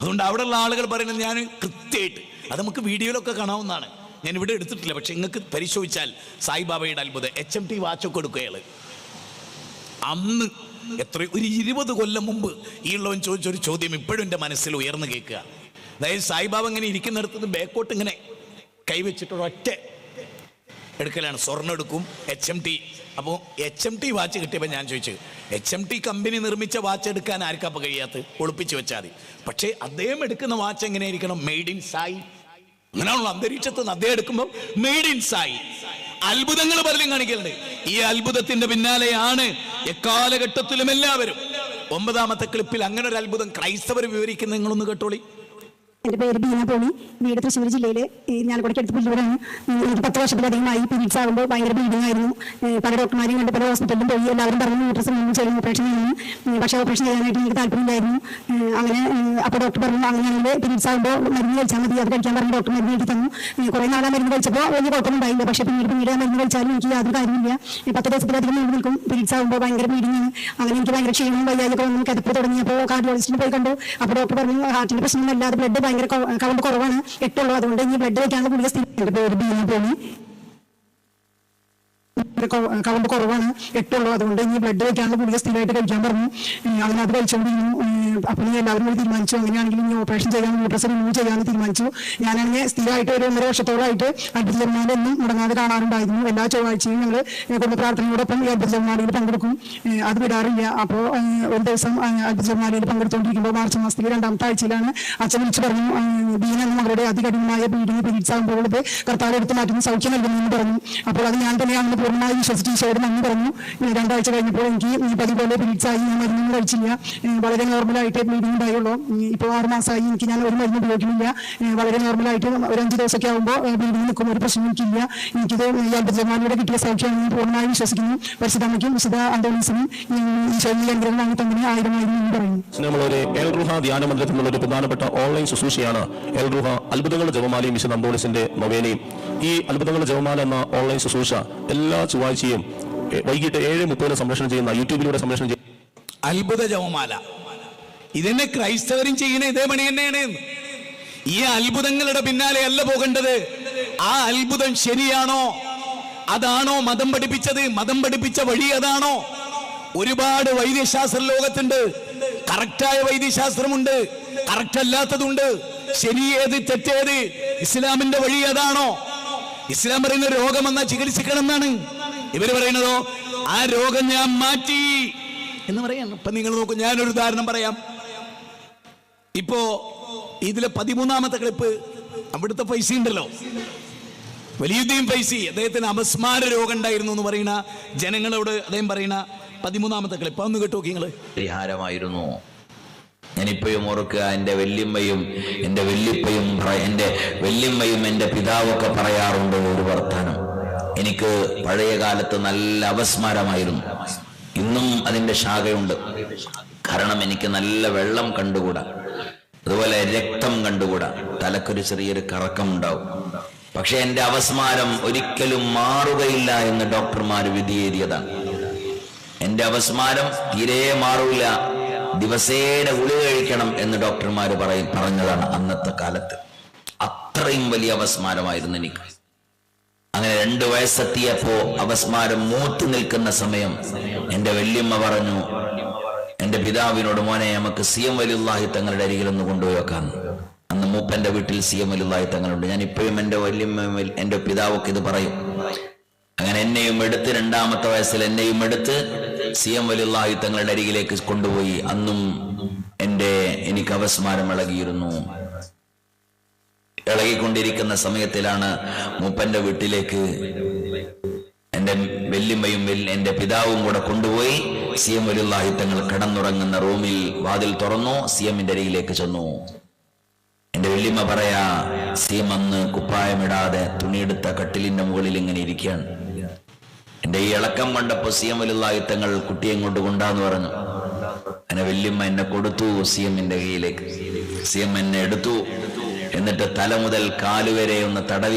അതുകൊണ്ട് അവിടെയുള്ള ആളുകൾ പറയുന്നത് ഞാൻ കൃത്യമായിട്ട്, അത് നമുക്ക് വീഡിയോയിലൊക്കെ കാണാവുന്നതാണ്, ഞാൻ ഇവിടെ എടുത്തിട്ടില്ല. പക്ഷെ നിങ്ങൾക്ക് പരിശോധിച്ചാൽ സായിബാബയുടെ അത്ഭുതം. HMT വാച്ചൊക്കെ കൊടുക്കുകയാണ്. അന്ന് ഒരു 20 കൊല്ലം മുമ്പ് ഈ ഉള്ളവൻ ചോദിച്ചൊരു ചോദ്യം ഇപ്പോഴും എൻ്റെ മനസ്സിൽ ഉയർന്നു കേൾക്കുക. അതായത് സായിബാബ ഇങ്ങനെ ഇരിക്കുന്നിടത്ത് ബാക്കോട്ട് ഇങ്ങനെ കൈവച്ചിട്ട് ഒറ്റ എടുക്കലാണ്. സ്വർണ്ണം എടുക്കും, HMT. അപ്പോൾ HMT വാച്ച് കിട്ടിയപ്പോൾ ഞാൻ ചോദിച്ചു, HMT കമ്പനി നിർമ്മിച്ച വാച്ച് എടുക്കാൻ ആർക്കപ്പോൾ കഴിയാത്ത, ഒളിപ്പിച്ച് വെച്ചാൽ മതി. പക്ഷേ അദ്ദേഹം എടുക്കുന്ന വാച്ച് എങ്ങനെയായിരിക്കണം, മെയ്ഡ് ഇൻ സായി. അങ്ങനെയാണല്ലോ അന്തരീക്ഷത്തിൽ നിന്ന് അദ്ദേഹം എടുക്കുമ്പോൾ മെയ്ഡ് ഇൻ സായി. അത്ഭുതങ്ങൾ പലരും കാണിക്കലുണ്ട്. ഈ അത്ഭുതത്തിന്റെ പിന്നാലെയാണ് എക്കാലഘട്ടത്തിലും എല്ലാവരും. 9ാമത്തെ ക്ലിപ്പിൽ അങ്ങനെ ഒരു അത്ഭുതം ക്രൈസ്തവർ വിവരിക്കുന്നത് നിങ്ങളൊന്ന് കേട്ടോളി. എൻ്റെ പേര് ബീന പോണി, വീട് തൃശ്ശൂർ ജില്ലയിലെ ഞാലക്കുടയ്ക്കടുത്ത് പുല്ലൂരാണ്. എനിക്ക് 10 വർഷത്തിലധികമായി പീരീഡ്സ് ആകുമ്പോൾ ഭയങ്കര ബ്ലീഡിംഗ് ആയിരുന്നു. പല ഡോക്ടർമാരെയും കണ്ട് പല ഹോസ്പിറ്റലിലും പോയി. എല്ലാവരും പറഞ്ഞു യൂട്രസ് ചെയ്യണം, ഓപ്പറേഷൻ ചെയ്യണം. പക്ഷേ ഓപ്പറേഷൻ ചെയ്യാനായിട്ട് എനിക്ക് താല്പര്യമില്ലായിരുന്നു. അങ്ങനെ അപ്പോൾ ഡോക്ടർ പറഞ്ഞു, അങ്ങനെയാണെങ്കിൽ പീരീഡ്സ് ആകുമ്പോൾ മരുന്ന് കഴിച്ചാൽ മതി, അത് കഴിക്കാൻ പറഞ്ഞ് ഡോക്ടർ മരുന്ന് എഴുതി തന്നു. കുറേ നാളെ മരുന്ന് കഴിച്ചപ്പോൾ വലിയ കുഴപ്പമൊന്നും ഉണ്ടായില്ല. പക്ഷേ പിന്നീട് ആ മരുന്ന് കഴിച്ചാലും എനിക്ക് യാതൊരു കാര്യമില്ല. 10 ദിവസത്തിലധികം നീണ്ടു നിൽക്കും. പീരീഡ്സ് ആകുമ്പോൾ ഭയങ്കര ബ്ലീഡിംഗ് ആണ്. അങ്ങനെ എനിക്ക് ഭയങ്കര ക്ഷീണവും വയ്യാതൊക്കെ വന്നു. കിതപ്പ് തുടങ്ങിയപ്പോൾ കാർഡിയോളജിസ്റ്റിനെ പോയി കണ്ടു. അപ്പോൾ ഡോക്ടർ പറഞ്ഞു, ഹാർട്ടിൻ്റെ പ്രശ്നമല്ലാതെ ബ്ലഡ് ഭയങ്കര കൗണ്ട് കുറവാണ്, 8 ഉള്ളൂ. അതുകൊണ്ട് ഇനി ബ്ലഡ് വയ്ക്കാനുള്ള ഗുളിക സ്ഥിരം. പേര് ബീന പോണി. ഭയങ്കര കൗണ്ട് കുറവാണ്, 8 ഉള്ളൂ. അതുകൊണ്ട് ഇനി ബ്ലഡ് വയ്ക്കാനുള്ള ഗുളിക സ്ഥിരമായിട്ട് കഴിക്കാൻ പറഞ്ഞു. അങ്ങനെ അത് കഴിച്ചുകൊണ്ടിരുന്നു. അപ്പം എല്ലാവരും കൂടി തീരുമാനിച്ചു അങ്ങനെയാണെങ്കിൽ ഇനി ഓപ്പറേഷൻ ചെയ്യാൻ, യൂട്രസ് റിമൂവ് ചെയ്യാമെന്ന് തീരുമാനിച്ചു. ഞാനാണെങ്കിൽ സ്ഥിരമായിട്ട് ഒരു 1.5 വർഷത്തോളമായിട്ട് അത്ഭുത ജപമാലയൊന്നും മുടങ്ങാതെ കാണാറുണ്ടായിരുന്നു. എല്ലാ ചൊവ്വാഴ്ചയും ഞങ്ങൾ കുടുംബ പ്രാർത്ഥനയോടൊപ്പം ഈ അത്ഭുത ജപമാലയിൽ പങ്കെടുക്കും, അത് വിടാറില്ല. അപ്പോൾ ഒരു ദിവസം അത്ഭുത ജപമാലയിൽ പങ്കെടുത്തുകൊണ്ടിരിക്കുമ്പോൾ മാർച്ച് മാസത്തിലെ 2ാമത്തെ ആഴ്ചയിലാണ് അച്ഛൻ വിളിച്ച് പറഞ്ഞു, ദീന എന്ന മകളുടെ അതികഠിനമായ പീഡന പിരിച്ചാകുമ്പോൾ കർത്താവ് എടുത്ത് മാറ്റുന്ന സൗഖ്യം നൽകുമെന്ന് പറഞ്ഞു. അപ്പോൾ അത് ഞാൻ തന്നെ അങ്ങനെ പൂർണ്ണമായി വിശ്വസിച്ച് ഈശോയോട് നന്ദി പറഞ്ഞു. 2 ആഴ്ച കഴിഞ്ഞപ്പോൾ എനിക്ക് പതിപോലെ പിരിച്ചായി, ഞാൻ മരുന്നൊന്നും കഴിച്ചില്ല, വളരെ നോർമലായിട്ട് ബ്ലീഡിംഗ് ഉണ്ടായുള്ളൂ. ഇപ്പോൾ 6 മാസമായി ഞാൻ ഒരു മരുന്ന് ഉപയോഗിക്കുന്നില്ല. വളരെ നോർമലായിട്ട് ഒരു 5 ദിവസമൊക്കെ ആകുമ്പോൾ ബ്ലീഡിംഗ് നിൽക്കും, ഒരു പ്രശ്നം എനിക്കില്ല. എനിക്കിത് ഈ അത്ഭുതമാലയുടെ കിട്ടിയ സൗഖ്യമാണെന്ന് പൂർണ്ണമായി വിശ്വസിക്കുന്നു. പരിശുദ്ധമ്മയ്ക്കും വിശുദ്ധ അന്തോണീസിനും ഈശോയുടെ അനുഗ്രഹം വാങ്ങി തന്നെ 1000 പറയുന്നു. നമ്മളൊരു എൽ റുഹ ധ്യാന മന്ദിരത്തിൽ നിന്നുള്ള ഒരു പ്രധാനപ്പെട്ട ഓൺലൈൻ ശുശ്രൂഷയാണ് എൽ റുഹ അത്ഭുതങ്ങളുടെ ജപമാലയും വിശുദ്ധ അന്തോണീസിന്റെ നൊവേനയും. ഈ അത്ഭുതങ്ങളുടെ ജപമാല എന്ന ഓൺലൈൻ ശുശ്രൂഷ എല്ലാ ചൊവ്വാഴ്ചയും വൈകിട്ട് 7:30 സംപ്രേഷണം ചെയ്യുന്ന യൂട്യൂബിലൂടെ സംപ്രേഷണം ചെയ്യുന്ന അത്ഭുത ജപമാല ഇതെന്നെ ക്രൈസ്തവരും ചെയ്യുന്ന ഇതേ പണി തന്നെയാണ്. ഈ അത്ഭുതങ്ങളുടെ പിന്നാലെ അല്ല പോകേണ്ടത്. ആ അത്ഭുതം ശരിയാണോ, അതാണോ മതം പഠിപ്പിച്ചത്, മതം പഠിപ്പിച്ച വഴി അതാണോ? ഒരുപാട് വൈദ്യശാസ്ത്ര ലോകത്തുണ്ട്. കറക്റ്റായ വൈദ്യശാസ്ത്രമുണ്ട്, കറക്റ്റ് അല്ലാത്തതുണ്ട്. ശരിയേത് തെറ്റേത്, ഇസ്ലാമിന്റെ വഴി അതാണോ? ഇസ്ലാം പറയുന്ന രോഗം എന്നാ ചികിത്സിക്കണം എന്നാണ്. ഇവര് പറയുന്നതോ ആ രോഗം ഞാൻ മാറ്റി എന്ന് പറയാണ്. ഇപ്പൊ നിങ്ങൾ നോക്കൂ, ഞാനൊരു ഉദാഹരണം പറയാം. ഇപ്പോ ഇതിലെ 13ാമത്തെ ക്ലിപ്പ്, അവിടുത്തെ പൈസ ഉണ്ടല്ലോ, വലിയുദ്ദീൻ ഫൈസി, അദ്ദേഹത്തിന് അപസ്മാര രോഗം ഉണ്ടായിരുന്നു എന്ന് പറയുന്ന ജനങ്ങളോട് അദ്ദേഹം പറയുന്ന 13ാമത്തെ ക്ലിപ്പ് ഒന്ന് കേട്ടു നോക്കി നിങ്ങൾ. പരിഹാരമായിരുന്നു. ഞാനിപ്പോഴും ഓർക്കുക, എൻ്റെ വല്യമ്മയും എൻ്റെ വല്യപ്പയും എൻ്റെ വല്യമ്മയും എൻ്റെ പിതാവൊക്കെ പറയാറുണ്ട് ഒരു വർത്തമാനം. എനിക്ക് പഴയ കാലത്ത് നല്ല അപസ്മാരമായിരുന്നു. ഇന്നും അതിൻ്റെ ശാഖയുണ്ട്. കാരണം എനിക്ക് നല്ല വെള്ളം കണ്ടുകൂടാ, അതുപോലെ രക്തം കണ്ടുകൂടാ, തലക്കൊരു ചെറിയൊരു കറക്കം ഉണ്ടാവും. പക്ഷെ എൻ്റെ അപസ്മാരം ഒരിക്കലും മാറുകയില്ല എന്ന് ഡോക്ടർമാർ വിധിയെഴുതിയതാണ്. എൻ്റെ അപസ്മാരം തീരെ മാറൂല, ദിവസേന ഗുളിക കഴിക്കണം എന്ന് ഡോക്ടർമാർ പറഞ്ഞതാണ് അന്നത്തെ കാലത്ത്. അത്രയും വലിയ അപസ്മാരമായിരുന്നു എനിക്ക്. അങ്ങനെ 2 വയസ്സെത്തിയപ്പോ അപസ്മാരം മൂത്തു നിൽക്കുന്ന സമയം എൻ്റെ വല്യമ്മ പറഞ്ഞു എൻ്റെ പിതാവിനോട്, മോനെ നമുക്ക് CM വലിയുള്ളാഹി തങ്ങളുടെ അരികിലൊന്ന് കൊണ്ടുപോയി വെക്കാം. അന്ന് മൂപ്പന്റെ വീട്ടിൽ CM വലിയുള്ളാഹി തങ്ങളുണ്ട്. ഞാൻ ഇപ്പോഴും എൻ്റെ വല്യമ്മ എൻ്റെ പിതാവൊക്കെ ഇത് പറയും. അങ്ങനെ എന്നെയും എടുത്ത് 2ാമത്തെ വയസ്സിൽ എന്നെയും എടുത്ത് CM വലിയുള്ളാഹി തങ്ങളുടെ അരികിലേക്ക് കൊണ്ടുപോയി. അന്നും എനിക്ക് അപസ്മാരം ഇളകിയിരുന്നു. ഇളകിക്കൊണ്ടിരിക്കുന്ന സമയത്തിലാണ് മൂപ്പന്റെ വീട്ടിലേക്ക് എൻ്റെ വല്യമ്മയും എൻ്റെ പിതാവും കൂടെ കൊണ്ടുപോയി CM വലിയുള്ളാഹി തങ്ങൾ കിടന്നുറങ്ങുന്ന റൂമിൽ വാതിൽ തുറന്നു. CMന്റെ അരികിലേക്ക് ചെന്നു. എൻ്റെ വല്യമ്മ പറയാ, CM അന്ന് കുപ്പായമിടാതെ തുണിയെടുത്ത കട്ടിലിന്റെ മുകളിൽ ഇങ്ങനെ ഇരിക്കുകയാണ്. എൻ്റെ ഈ ഇളക്കം കണ്ടപ്പോ CM വലിയുള്ളാഹി തങ്ങൾ കുട്ടിയെ കൊണ്ട് കൊണ്ടാന്ന് പറഞ്ഞു. അങ്ങനെ വല്യമ്മ എന്നെ കൊടുത്തു CMന്റെ കയ്യിലേക്ക്. CM എന്നെ എടുത്തു. എന്നിട്ട് തല മുതൽ കാലുവരെ ഒന്ന്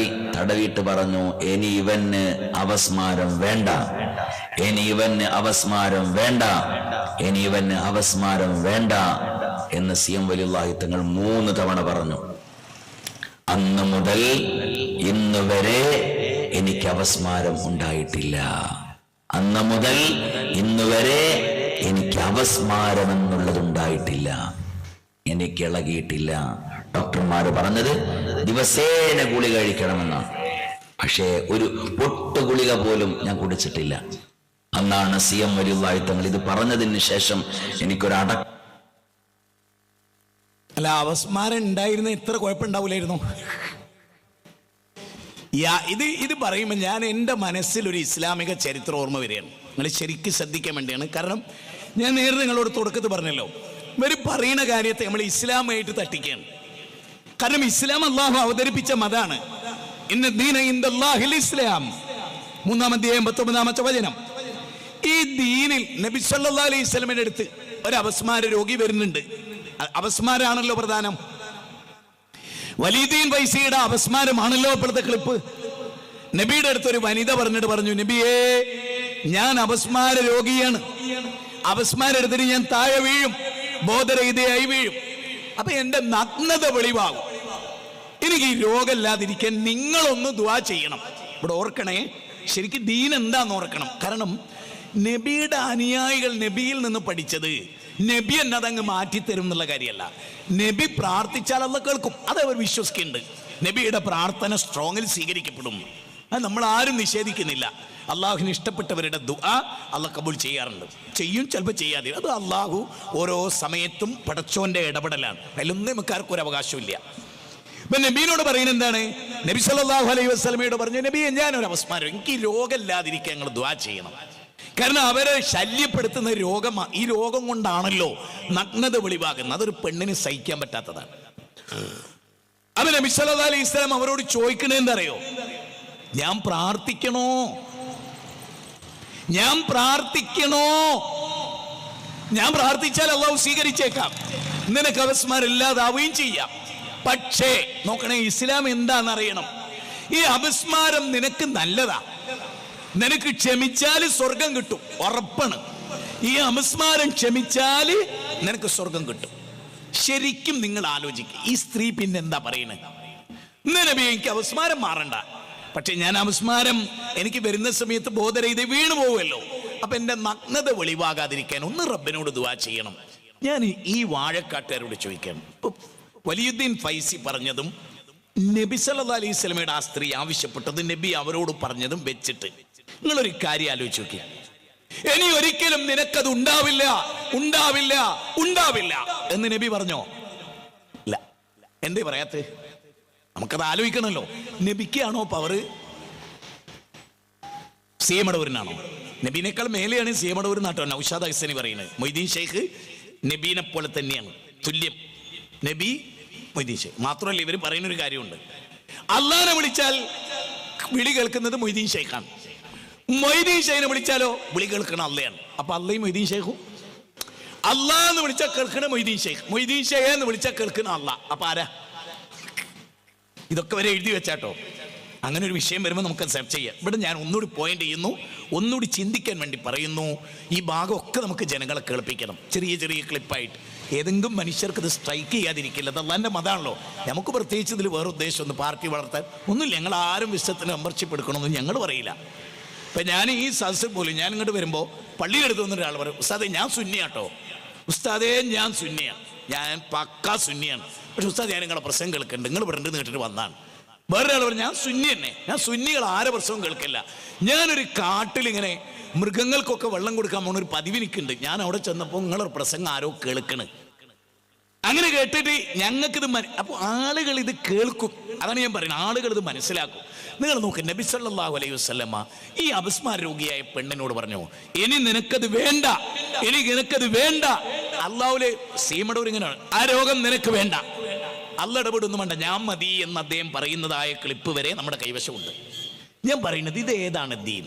തടവിയിട്ട് പറഞ്ഞു, ഇനി ഇവന് അപസ്മാരം വേണ്ട, ഇനി ഇവന് അപസ്മാരം വേണ്ട, ഇനി ഇവന് അപസ്മാരം വേണ്ട എന്ന് CM വലിയുള്ളാഹി തങ്ങൾ 3 തവണ പറഞ്ഞു. അന്ന് മുതൽ ഇന്ന് വരെ എനിക്ക് അപസ്മാരം ഉണ്ടായിട്ടില്ല. അന്ന് മുതൽ ഇന്ന് വരെ എനിക്ക് അപസ്മാരം എന്നുള്ളതുണ്ടായിട്ടില്ല, എനിക്ക് ഇളകിയിട്ടില്ല. ഡോക്ടർമാര് പറഞ്ഞത് ദിവസേന ഗുളിക കഴിക്കണമെന്നാണ്. പക്ഷേ ഒരു പൊട്ട് ഗുളിക പോലും ഞാൻ കുടിച്ചിട്ടില്ല. അന്നാണ് CM വലിയുള്ളാഹി തങ്ങൾ ഇത് പറഞ്ഞതിന് ശേഷം എനിക്കൊരു അല്ല, അപസ്മാരം ഉണ്ടായിരുന്ന ഇത്ര കുഴപ്പമുണ്ടാവില്ലായിരുന്നു. ഇത് പറയുമ്പോൾ ഞാൻ എൻ്റെ മനസ്സിൽ ഒരു ഇസ്ലാമിക ചരിത്രം ഓർമ്മ വരികയാണ്. നിങ്ങൾ ശരിക്കും ശ്രദ്ധിക്കാൻ വേണ്ടിയാണ്. കാരണം ഞാൻ നേരത്തെ നിങ്ങളോട് തുടക്കത്തിൽ പറഞ്ഞല്ലോ, ഇവർ പറയുന്ന കാര്യത്തെ നമ്മൾ ഇസ്ലാമായിട്ട് തട്ടിക്കുകയാണ്. കാരണം ഇസ്ലാം അള്ളാഹു അവതരിപ്പിച്ച മതാണ്. ഇന്ന ദീന ഇൻദല്ലാഹിൽ ഇസ്ലാം, 3-ാം അധ്യായം 19-ാമത്തെ വചനം. ഈ ദീനിൽ നബി സല്ലല്ലാഹു അലൈഹി വസല്ലമയുടെ അടുത്ത് ഒരു അപസ്മാര രോഗി വരുന്നുണ്ട്. അപസ്മാരാണല്ലോ പ്രധാനം. വലിയുദ്ദീൻ ഫൈസിയുടെ അപസ്മാരമാണല്ലോ ഇപ്പോഴത്തെ ക്ലിപ്പ്. നബിയുടെ അടുത്ത് ഒരു വനിത പറഞ്ഞു, നബിയേ, ഞാൻ അപസ്മാര രോഗിയാണ്, അപസ്മാരം എടുത്തിട്ട് ഞാൻ താഴെ വീഴും, ബോധരഹിതയായി വീഴും. അപ്പൊ എന്റെ നഗ്നത വെളിവാകും. എനിക്ക് ഈ രോഗമില്ലാതിരിക്കാൻ നിങ്ങളൊന്ന് ദുആ ചെയ്യണം. ഇവിടെ ഓർക്കണേ, ശരിക്കും ദീൻ എന്താന്ന് ഓർക്കണം. കാരണം നബിയുടെ അനുയായികൾ നബിയിൽ നിന്ന് പഠിച്ചത് നബി എന്നതങ്ങ് മാറ്റിത്തരും എന്നുള്ള കാര്യമല്ല. നബി പ്രാർത്ഥിച്ചാൽ അള്ളാഹ് കേൾക്കും, അത് അവർ വിശ്വസിക്കുന്നുണ്ട്. നബിയുടെ പ്രാർത്ഥന സ്ട്രോങ്ങിൽ സ്വീകരിക്കപ്പെടും, അത് നമ്മൾ ആരും നിഷേധിക്കുന്നില്ല. അള്ളാഹുവിന് ഇഷ്ടപ്പെട്ടവരുടെ ദുആ അള്ളാഹ് കബൂൽ ചെയ്യാറുണ്ട്, ചെയ്യും, ചിലപ്പോൾ ചെയ്യാതെ. അത് അള്ളാഹു ഓരോ സമയത്തും പടച്ചോന്റെ ഇടപെടലാണ്, അതിലൊന്നും നമുക്കാർക്കും ഒരു അവകാശമില്ല. ഇപ്പൊ നബീനോട് പറയുന്നത് എന്താണ്? നബി സല്ലല്ലാഹു അലൈഹി വസല്ലമയോട് പറഞ്ഞു, നബിയെ ഞാനൊരു അവസ്മാരം, എനിക്ക് രോഗമില്ലാതിരിക്കാൻ നിങ്ങൾ ദുആ ചെയ്യണം. കാരണം അവരെ ശല്യപ്പെടുത്തുന്ന രോഗം, ഈ രോഗം കൊണ്ടാണല്ലോ നഗ്നത വെളിവാകുന്നത്. അതൊരു പെണ്ണിന് സഹിക്കാൻ പറ്റാത്തതാണ്. അപ്പൊ നബി സല്ലല്ലാഹു അലൈഹി വസല്ലം അവരോട് ചോദിക്കണത് എന്തറിയോ? ഞാൻ പ്രാർത്ഥിക്കണോ? ഞാൻ പ്രാർത്ഥിച്ചാൽ അള്ളാഹു സ്വീകരിച്ചേക്കാം, നിനക്ക് അപസ്മാരമില്ലാതാവുകയും ചെയ്യാം. പക്ഷേ നോക്കണേ, ഇസ്ലാം എന്താണെന്നറിയണം. ഈ അപസ്മാരം നിനക്ക് നല്ലതാ, നിനക്ക് ക്ഷമിച്ചാൽ സ്വർഗം കിട്ടും, ഉറപ്പാണ്. ഈ അപസ്മാരം ക്ഷമിച്ചാൽ നിനക്ക് സ്വർഗം കിട്ടും. ശരിക്കും നിങ്ങൾ ആലോചിക്കുക, ഈ സ്ത്രീ പിന്നെ എന്താ പറയുന്നത്? നബി എനിക്ക് അപസ്മാരം മാറണ്ട, പക്ഷെ ഞാൻ അപസ്മാരം എനിക്ക് വരുന്ന സമയത്ത് ബോധരഹിത വീണു പോവുമല്ലോ, അപ്പൊ എന്റെ നഗ്നത വെളിവാകാതിരിക്കാൻ ഒന്ന് റബ്ബിനോട് ദുആ ചെയ്യണം. ഞാൻ ഈ വാഴക്കാട്ടുകാരോട് ചോദിക്കണം, വലിയുദ്ദീൻ ഫൈസി പറഞ്ഞതും നബി സല്ലല്ലാഹു അലൈഹി വസല്ലമയുടെ ആ സ്ത്രീ ആവശ്യപ്പെട്ടത് നബി അവരോട് പറഞ്ഞതും വെച്ചിട്ട് നിങ്ങളൊരു കാര്യം ആലോചിച്ച് നോക്കിയ, ഇനി ഒരിക്കലും നിനക്കത് ഉണ്ടാവില്ല ഉണ്ടാവില്ല ഉണ്ടാവില്ല എന്ന് നബി പറഞ്ഞോ? ഇല്ല. എന്തേ പറയാത്ത? നമുക്കത് ആലോചിക്കണമല്ലോ. നബിക്കാണോ പവർ, സീമടൂരിനാണോ? നബീനേക്കാൾ മേലെയാണ് സീമടൂർ നാട്ടോ നൗഷാദ് ഹസനി പറയുന്നത്. മൊയ്തീൻ ഷെയ്ഖ് നബീനെ പോലെ തന്നെയാണ്, തുല്യം. നബി മൊയ്തീൻ ഷെയ്ഖ് മാത്രമല്ല, ഇവർ പറയുന്നൊരു കാര്യമുണ്ട്, അള്ളാനെ വിളിച്ചാൽ വിളി കേൾക്കുന്നത് മൊയ്തീൻ ഷെയ്ഖാണ്, മൊയ്തീൻ ഷെയ്ഖിനെ വിളിച്ചാലോ വിളി കേൾക്കണ അള്ളയാണ്. അപ്പൊ അള്ളയും മൊയ്തീൻ ഷെയ്ഖും. അള്ളാന്ന് വിളിച്ചാൽ കേൾക്കണ മൊയ്തീൻ ഷെയ്ഖ്, മൊയ്തീൻ ഷെയ്ഖ് എന്ന് വിളിച്ചാൽ കേൾക്കണ അള്ളാ. അപ്പൊ ആരാ? ഇതൊക്കെ വരെ എഴുതി വെച്ചാട്ടോ. അങ്ങനെ ഒരു വിഷയം വരുമ്പോൾ നമുക്ക് സെർച്ച് ചെയ്യാം. ഇവിടെ ഞാൻ ഒന്നുകൂടി പോയിന്റ് ചെയ്യുന്നു, ഒന്നുകൂടി ചിന്തിക്കാൻ വേണ്ടി പറയുന്നു. ഈ ഭാഗമൊക്കെ നമുക്ക് ജനങ്ങളെ കേൾപ്പിക്കണം, ചെറിയ ചെറിയ ക്ലിപ്പായിട്ട്. ഏതെങ്കിലും മനുഷ്യർക്ക് ഇത് സ്ട്രൈക്ക് ചെയ്യാതിരിക്കില്ല, അത് അള്ളാന്റെ മതമാണല്ലോ. നമുക്ക് പ്രത്യേകിച്ച് ഇതിൽ വേറെ ഉദ്ദേശം ഒന്ന് പാർട്ടി വളർത്താൻ ഒന്നുമില്ല. ഞങ്ങൾ ആരും വിശ്വത്തിന് മെമ്പർഷിപ്പ് എടുക്കണമെന്ന് ഞങ്ങൾ പറയില്ല. ഇപ്പം ഞാൻ ഈ സദസ്സിൽ പോലും ഞാൻ ഇങ്ങോട്ട് വരുമ്പോൾ പള്ളിയിലെടുത്ത് വന്നൊരാൾ പറയും, ഉസ്താദേ ഞാൻ സുന്നിയാട്ടോ, ഉസ്താദേ ഞാൻ സുന്നിയാണ്, ഞാൻ പക്കാ സുന്നിയാണ്, പക്ഷെ ഉസ്താദ് ഞാൻ നിങ്ങളെ പ്രസംഗം കേൾക്കുന്നുണ്ട്, നിങ്ങൾ ഇവിടെ കേട്ടിട്ട് വന്നാണ്. വേറൊരാൾ പറഞ്ഞു ഞാൻ സുന്നി തന്നെ, ഞാൻ സുന്നികൾ ആരെ പ്രസംഗം കേൾക്കില്ല. ഞാനൊരു കാട്ടിലിങ്ങനെ മൃഗങ്ങൾക്കൊക്കെ വെള്ളം കൊടുക്കാൻ പോകുന്ന ഒരു പതിവ് എനിക്കുണ്ട്. ഞാൻ അവിടെ ചെന്നപ്പോൾ നിങ്ങളൊരു പ്രസംഗം ആരോ കേൾക്കണ്, അങ്ങനെ കേട്ടിട്ട് ഞങ്ങൾക്കിത് അപ്പോൾ ആളുകൾ ഇത് കേൾക്കും. അതാണ് ഞാൻ പറയുന്നത്, ആളുകൾ ഇത് മനസ്സിലാക്കും. നിങ്ങൾ നോക്ക്, നബി സല്ലല്ലാഹു അലൈഹി വസല്ലമ ഈ അപസ്മാര രോഗിയായ പെണ്ണിനോട് പറഞ്ഞു, ഇനി നിനക്കത് വേണ്ട, ഇനി നിനക്കത് വേണ്ട. അള്ളാഹുലെ സീമടൂർ ഇങ്ങനെയാണ്, ആ രോഗം നിനക്ക് വേണ്ട, അല്ല ഇടപെടൊന്നും വേണ്ട, ഞാൻ മതി എന്ന് അദ്ദേഹം പറയുന്നതായ ക്ലിപ്പ് വരെ നമ്മുടെ കൈവശമുണ്ട്. ഞാൻ പറയുന്നത് ഇത് ഏതാണ് ദീൻ?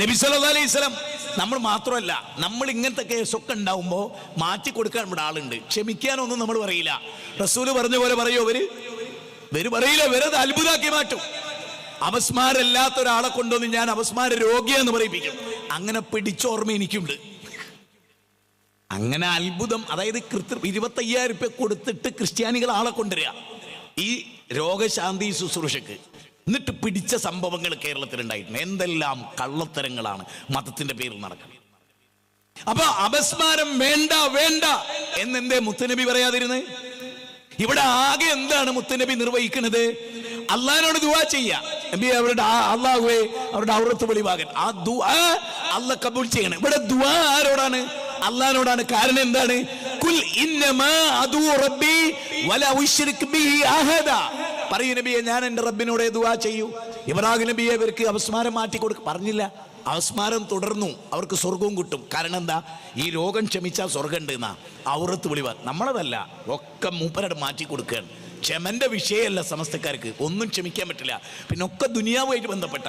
നബി സല്ലല്ലാഹു അലൈഹി വസല്ലം. നമ്മൾ മാത്രമല്ല, നമ്മൾ ഇങ്ങനത്തെ കേസൊക്കെ ഉണ്ടാവുമ്പോൾ മാറ്റി കൊടുക്കാൻ ഇവിടെ ആളുണ്ട്, ക്ഷമിക്കാനൊന്നും നമ്മൾ പറയില്ല. റസൂല് പറഞ്ഞ പോലെ പറയോ ഇവര് പറയില്ല, ഇവരത് അത്ഭുതമാക്കി മാറ്റും. അപസ്മാരല്ലാത്ത ഒരാളെ കൊണ്ടുവന്ന് ഞാൻ അപസ്മാര രോഗിയെന്ന് പറയിപ്പിക്കും. അങ്ങനെ പിടിച്ചോർമ്മ എനിക്കുണ്ട്. അങ്ങനെ അത്ഭുതം, അതായത് 25,000 രൂപ കൊടുത്തിട്ട് ക്രിസ്ത്യാനികൾ ആളെ കൊണ്ടുവരിക ഈ രോഗശാന്തി ശുശ്രൂഷക്ക്. എന്നിട്ട് പിടിച്ച സംഭവങ്ങൾ കേരളത്തിലുണ്ടായിട്ടുണ്ട്. എന്തെല്ലാം കള്ളത്തരങ്ങളാണ് മതത്തിന്റെ പേരിൽ നടക്കുന്നത്. അപ്പൊ അപസ്മാരം വേണ്ട വേണ്ട എന്നെന്തേ മുത്തുനബി പറയാതിരുന്നത്? ഇവിടെ ആകെ എന്താണ് മുത്തുനബി നിർവഹിക്കുന്നത്? അള്ളാഹിനോട് ദുആ ചെയ്യാ. നബി അവരുടെ അള്ളാഹുവേ അവരുടെ ഔറത്ത് വെളിവാകൻ, ആ ദുആ അള്ളാഹ് കബൂൽ ചെയ്യണം. ഇവിടെ ദുആ ആരോടാണ്? അള്ളാഹിനോടാണ്. കാരണം എന്താണ്? കുൽ ഇന്നമാ അദൂ റബ്ബി വലാ ഉശ്രിക് ബിഹി അഹദ. പറയൂ നബിയെ, ഞാൻ എൻ്റെ റബ്ബിനോട് ദുആ ചെയ്യൂ. ഇബ്രാഹിം നബിയെ ഇവർക്ക് അപസ്മാരം മാറ്റി കൊടുക്ക പറഞ്ഞില്ല, അപസ്മാരം തുടർന്നു, അവർക്ക് സ്വർഗവും കിട്ടും. കാരണം എന്താ? ഈ രോഗം ക്ഷമിച്ചാൽ സ്വർഗം ഉണ്ട് എന്നാ ഔറത്ത് വെളിവാ. നമ്മളതല്ല, ഒക്കെ മൂപ്പരട് മാറ്റി കൊടുക്കുകയാണ്. ക്ഷമന്റെ വിഷയമല്ല സമസ്തക്കാർക്ക്, ഒന്നും ക്ഷമിക്കാൻ പറ്റില്ല. പിന്നെ ഒക്കെ ദുനിയാവുമായിട്ട് ബന്ധപ്പെട്ട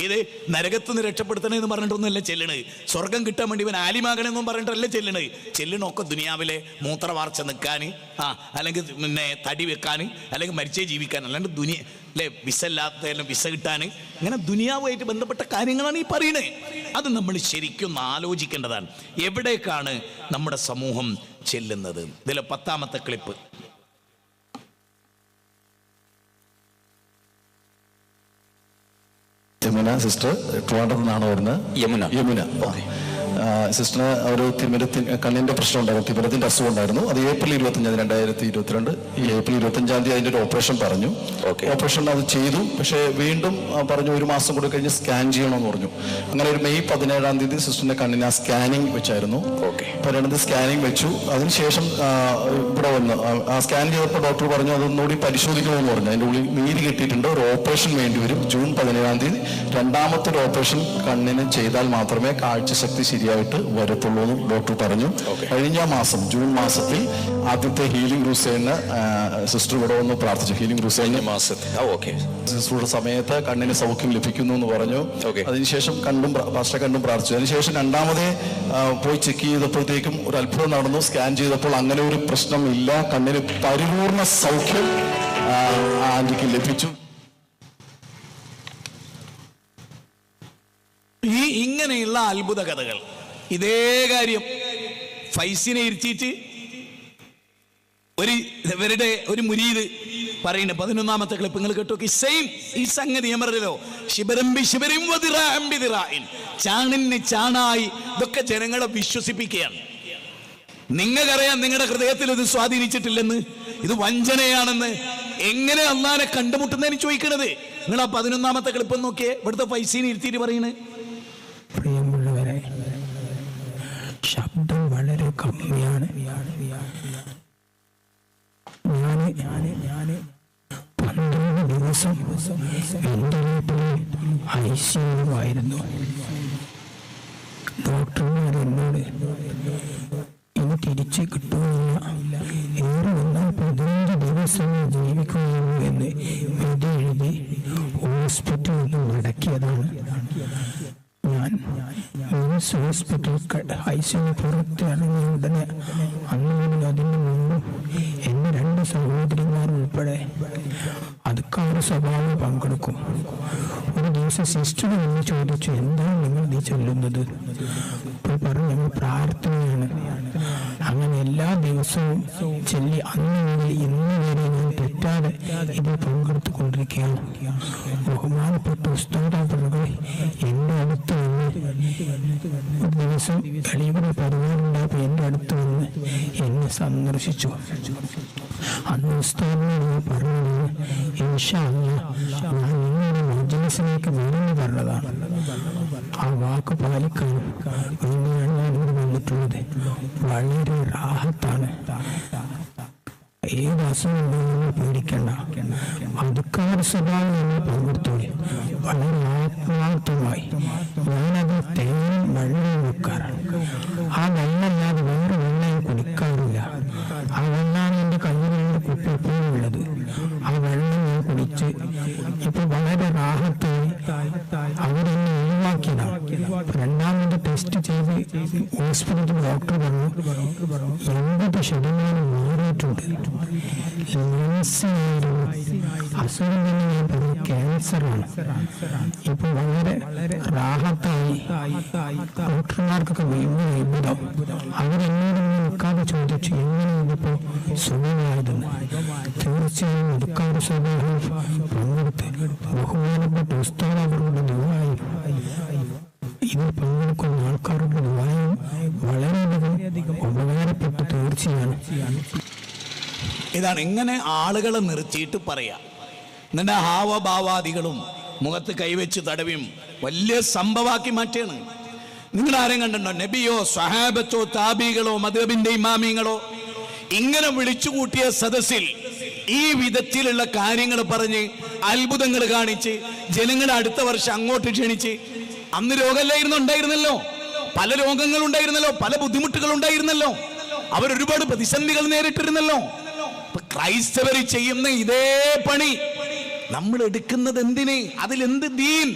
ഇത് നരകത്ത് നിന്ന് രക്ഷപ്പെടുത്തണമെന്ന് പറഞ്ഞിട്ടൊന്നുമല്ല ചെല്ലണത്. സ്വർഗം കിട്ടാൻ വേണ്ടി ഇവൻ ആലിമാകണമെന്നും പറഞ്ഞിട്ടല്ല ചെല്ലണത്. ചെല്ലണമൊക്കെ ദുനിയാവിലെ മൂത്രവാർച്ച നിൽക്കാൻ, അല്ലെങ്കിൽ പിന്നെ തടി വെക്കാൻ, അല്ലെങ്കിൽ മരിച്ചേ ജീവിക്കാൻ, അല്ലാണ്ട് അല്ലേ വിസ ഇല്ലാത്തതെല്ലാം വിസ കിട്ടാൻ, ഇങ്ങനെ ദുനിയാവുമായിട്ട് ബന്ധപ്പെട്ട കാര്യങ്ങളാണ് ഈ പറയുന്നത്. അത് നമ്മൾ ശരിക്കും ആലോചിക്കേണ്ടതാണ്. എവിടേക്കാണ് നമ്മുടെ സമൂഹം ചെല്ലുന്നത്? ഇതിലെ 10ാമത്തെ ക്ലിപ്പ്. യമുന സിസ്റ്റർ ട്രിവാൻഡ്രത്ത് നിന്നാണ് വരുന്നത്. യമുന സിസ്റ്ററിന് ഒരു കണ്ണിന്റെ പ്രശ്നം ഉണ്ടായിരുന്നു, തിമിരത്തിന്റെ അസുഖം ഉണ്ടായിരുന്നു. അത് ഏപ്രിൽ 25, 2022 ഏപ്രിൽ 25 അതിന്റെ ഒരു ഓപ്പറേഷൻ പറഞ്ഞു. ഓപ്പറേഷൻ അത് ചെയ്തു. പക്ഷേ വീണ്ടും പറഞ്ഞു 1 മാസം കൂടെ കഴിഞ്ഞ് സ്കാൻ ചെയ്യണമെന്ന് പറഞ്ഞു. അങ്ങനെ ഒരു മെയ് 17 സിസ്റ്ററിന്റെ കണ്ണിന് ആ സ്കാനിങ് വെച്ചായിരുന്നു. 12 സ്കാനിങ് വെച്ചു. അതിനുശേഷം ഇവിടെ വന്ന് ആ സ്കാൻ ചെയ്തപ്പോൾ ഡോക്ടർ പറഞ്ഞു അതൊന്നുകൂടി പരിശോധിക്കണമെന്ന് പറഞ്ഞു. അതിൻ്റെ ഉള്ളിൽ നീര് കെട്ടിയിട്ടുണ്ട്, ഒരു ഓപ്പറേഷൻ വേണ്ടി വരും. ജൂൺ 17 രണ്ടാമത്തെ ഒരു ഓപ്പറേഷൻ കണ്ണിന് ചെയ്താൽ മാത്രമേ കാഴ്ചശക്തി ശരിയായിട്ട് വരത്തുള്ളൂ എന്ന് ഡോക്ടർ പറഞ്ഞു. കഴിഞ്ഞ മാസം ജൂൺ മാസത്തിൽ ആദ്യത്തെ ഹീലിംഗ് ക്രൂസേഡിന് സിസ്റ്റർ ഇവിടെ വന്ന് പ്രാർത്ഥിച്ചു. ഹീലിംഗ് ക്രൂസേഡിന് സിസ്റ്ററുടെ സമയത്ത് കണ്ണിന് സൗഖ്യം ലഭിക്കുന്നു എന്ന് പറഞ്ഞു. അതിനുശേഷം കണ്ടും പ്രാർത്ഥിച്ചു. അതിനുശേഷം രണ്ടാമതേ പോയി ചെക്ക് ചെയ്തപ്പോഴത്തേക്കും ഒരു അത്ഭുതം നടന്നു. സ്കാൻ ചെയ്തപ്പോൾ അങ്ങനെ ഒരു പ്രശ്നം ഇല്ല, കണ്ണിന് പരിപൂർണ സൗഖ്യം ആന്റിക്ക് ലഭിച്ചു. ഈ ഇങ്ങനെയുള്ള അത്ഭുത കഥകൾ, ഇതേ കാര്യം ഫൈസിനെ ഇരുത്തിയിട്ട് ഇവരുടെ ഒരു മുരീദ് പറയുന്നത് 11ാമത്തെ ക്ലിപ്പ് നിങ്ങൾ കേട്ടോ. സെയിം ഈ സംഗതി ഞാൻ പറഞ്ഞല്ലോ, ചാണിന് ചാണായി. ഇതൊക്കെ ജനങ്ങളെ വിശ്വസിപ്പിക്കുകയാണ്. നിങ്ങൾക്കറിയാം നിങ്ങളുടെ ഹൃദയത്തിൽ ഇത് സ്വാധീനിച്ചിട്ടില്ലെന്ന്, ഇത് വഞ്ചനയാണെന്ന്. എങ്ങനെ അള്ളാനെ കണ്ടുമുട്ടുന്നതിന് ചോദിക്കണത്. നിങ്ങൾ ആ 11ാമത്തെ ക്ലിപ്പ് നോക്കിയേ, ഇവിടുത്തെ ഫൈസിനെ ഇരുത്തിയിട്ട് പറയുന്നത്. പ്രിയമുള്ളവരെ, ശബ്ദം വളരെ കമ്മിയാണ്. ഞാൻ 12 ദിവസം എൻ്റെ വീട്ടിൽ ഐസിയുമായിരുന്നു. ഡോക്ടർമാർ എന്നോട് ഇനി തിരിച്ച് കിട്ടുന്നില്ല, ഏറെ വന്നാൽ 15 ദിവസം ജീവിക്കുകയുള്ളൂ എന്ന് എഴുതി ഹോസ്പിറ്റലിൽ നിന്ന് മടക്കിയതാണ്. ഞാൻ ഹോസ്പിറ്റൽ ഐസിയു പുറത്തിറങ്ങിയ ഉടനെ അന്ന് അതിന് മുമ്പ് എൻ്റെ 2 സഹോദരിമാർ ഉൾപ്പെടെ അതുക്കാറ് സ്വഭാവം പങ്കെടുക്കും. ഒരു ദിവസം സിസ്റ്റർ എന്ന് ചോദിച്ചു, എന്താണ് നിങ്ങൾ ഇത് ചൊല്ലുന്നത്? അപ്പോൾ പറഞ്ഞു, ഞങ്ങൾ പ്രാർത്ഥനയാണ്. അങ്ങനെ എല്ലാ ദിവസവും ചൊല്ലി അന്ന് മുതൽ ഇന്ന് വരെ ഞാൻ തെറ്റാതെ ഇതിൽ പങ്കെടുത്തുകൊണ്ടിരിക്കുകയാണ്. ബഹുമാനപ്പെട്ട ഉസ്താദുകൾ എൻ്റെ അടുത്ത് വന്ന് ഒരു ദിവസം കളിയുടെ പരിപാടിയുണ്ടായപ്പോൾ എൻ്റെ അടുത്ത് വന്ന് എന്നെ സന്ദർശിച്ചു. അന്ന് ഉസ്താദിനോട് പറഞ്ഞത്, ഇൻഷാ അല്ലാഹ് ഞാൻ നിങ്ങളുടെ മജ്‌ലിസിലേക്ക് വരുമെന്ന് പറഞ്ഞതാണ്. ആ വാക്ക് പാലിക്കാൻ വേണ്ടിയാണ് ഞാൻ ഇവിടെ വന്നിട്ടുള്ളത്. വളരെ റാഹത്താണ്. ഏത് അസുഖം പേടിക്കണ്ട. അതുക്കാർ സ്വഭാവം നമ്മൾ പങ്കെടുത്തോളി. വളരെ ആത്മാർത്ഥമായി ഞാനത് തേനും വെള്ളം വെക്കാറാണ്. ആ വെള്ളമല്ലാതെ വേറെ വെള്ളം കുടിക്കാറില്ല. ആ വെള്ളമാണ് എൻ്റെ കയ്യിലുള്ള കുപ്പി എപ്പോഴും ഉള്ളത്. ആ വെള്ളം ഞാൻ കുടിച്ച് ഇപ്പൊ വളരെ റാഹത്തായി. അവരെന്നെ ഒഴിവാക്കിയതാണ്. രണ്ടാമത് ടെസ്റ്റ് ചെയ്ത് ഹോസ്പിറ്റലിൽ ഡോക്ടർ പറഞ്ഞു 80% മാറിയിട്ടുണ്ട്. അസുഖം തന്നെ ഞാൻ പറഞ്ഞു ക്യാൻസറാണ്. ഇപ്പൊ വളരെ റാഹത്തായി. ഡോക്ടർമാർക്കൊക്കെ ഭയങ്കര അത്ഭുതം. അവരെന്നോട് നിൽക്കാതെ ചോദിച്ചു, എങ്ങനെ ഇതിപ്പോ സുഖമായതെന്ന്. തീർച്ചയായും എടുക്കാതെ സ്വഭാവം പങ്കെടുത്ത് ബഹുമാനപ്പെട്ട ഉസ്താദ് അവരുടെ ദുആയും ഇതിൽ പങ്കെടുക്കുന്ന ആൾക്കാരുടെ ദുആയും വളരെയധികം ഉപകാരപ്പെട്ട തീർച്ചയാണ്. ഇതാണ് ഇങ്ങനെ ആളുകളെ നിർത്തിയിട്ട് പറയാം. എന്നിട്ട് ഹാവഭാവാദികളും മുഖത്ത് കൈവച്ച് തടവിയും വലിയ സംഭവമാക്കി മാറ്റാണ്. നിങ്ങൾ ആരെയും കണ്ടിട്ടുണ്ടോ? നബിയോ സ്വഹാബത്തോ താബികളോ മദ്ഹബിന്റെ ഇമാമിങ്ങളോ ഇങ്ങനെ വിളിച്ചുകൂട്ടിയ സദസ്സിൽ ഈ വിധത്തിലുള്ള കാര്യങ്ങൾ പറഞ്ഞ് അത്ഭുതങ്ങൾ കാണിച്ച് ജനങ്ങളെ അടുത്ത വർഷം അങ്ങോട്ട് ക്ഷണിച്ച്? അന്ന് രോഗമല്ലായിരുന്നു ഉണ്ടായിരുന്നല്ലോ, പല രോഗങ്ങൾ ഉണ്ടായിരുന്നല്ലോ, പല ബുദ്ധിമുട്ടുകൾ ഉണ്ടായിരുന്നല്ലോ, അവരൊരുപാട് പ്രതിസന്ധികൾ നേരിട്ടിരുന്നല്ലോ. ക്രൈസ്തവർ ചെയ്യുന്ന ഇതേ പണി നമ്മൾ എടുക്കുന്നത് എന്തിന്? അതിലെന്ത് ദീൻ?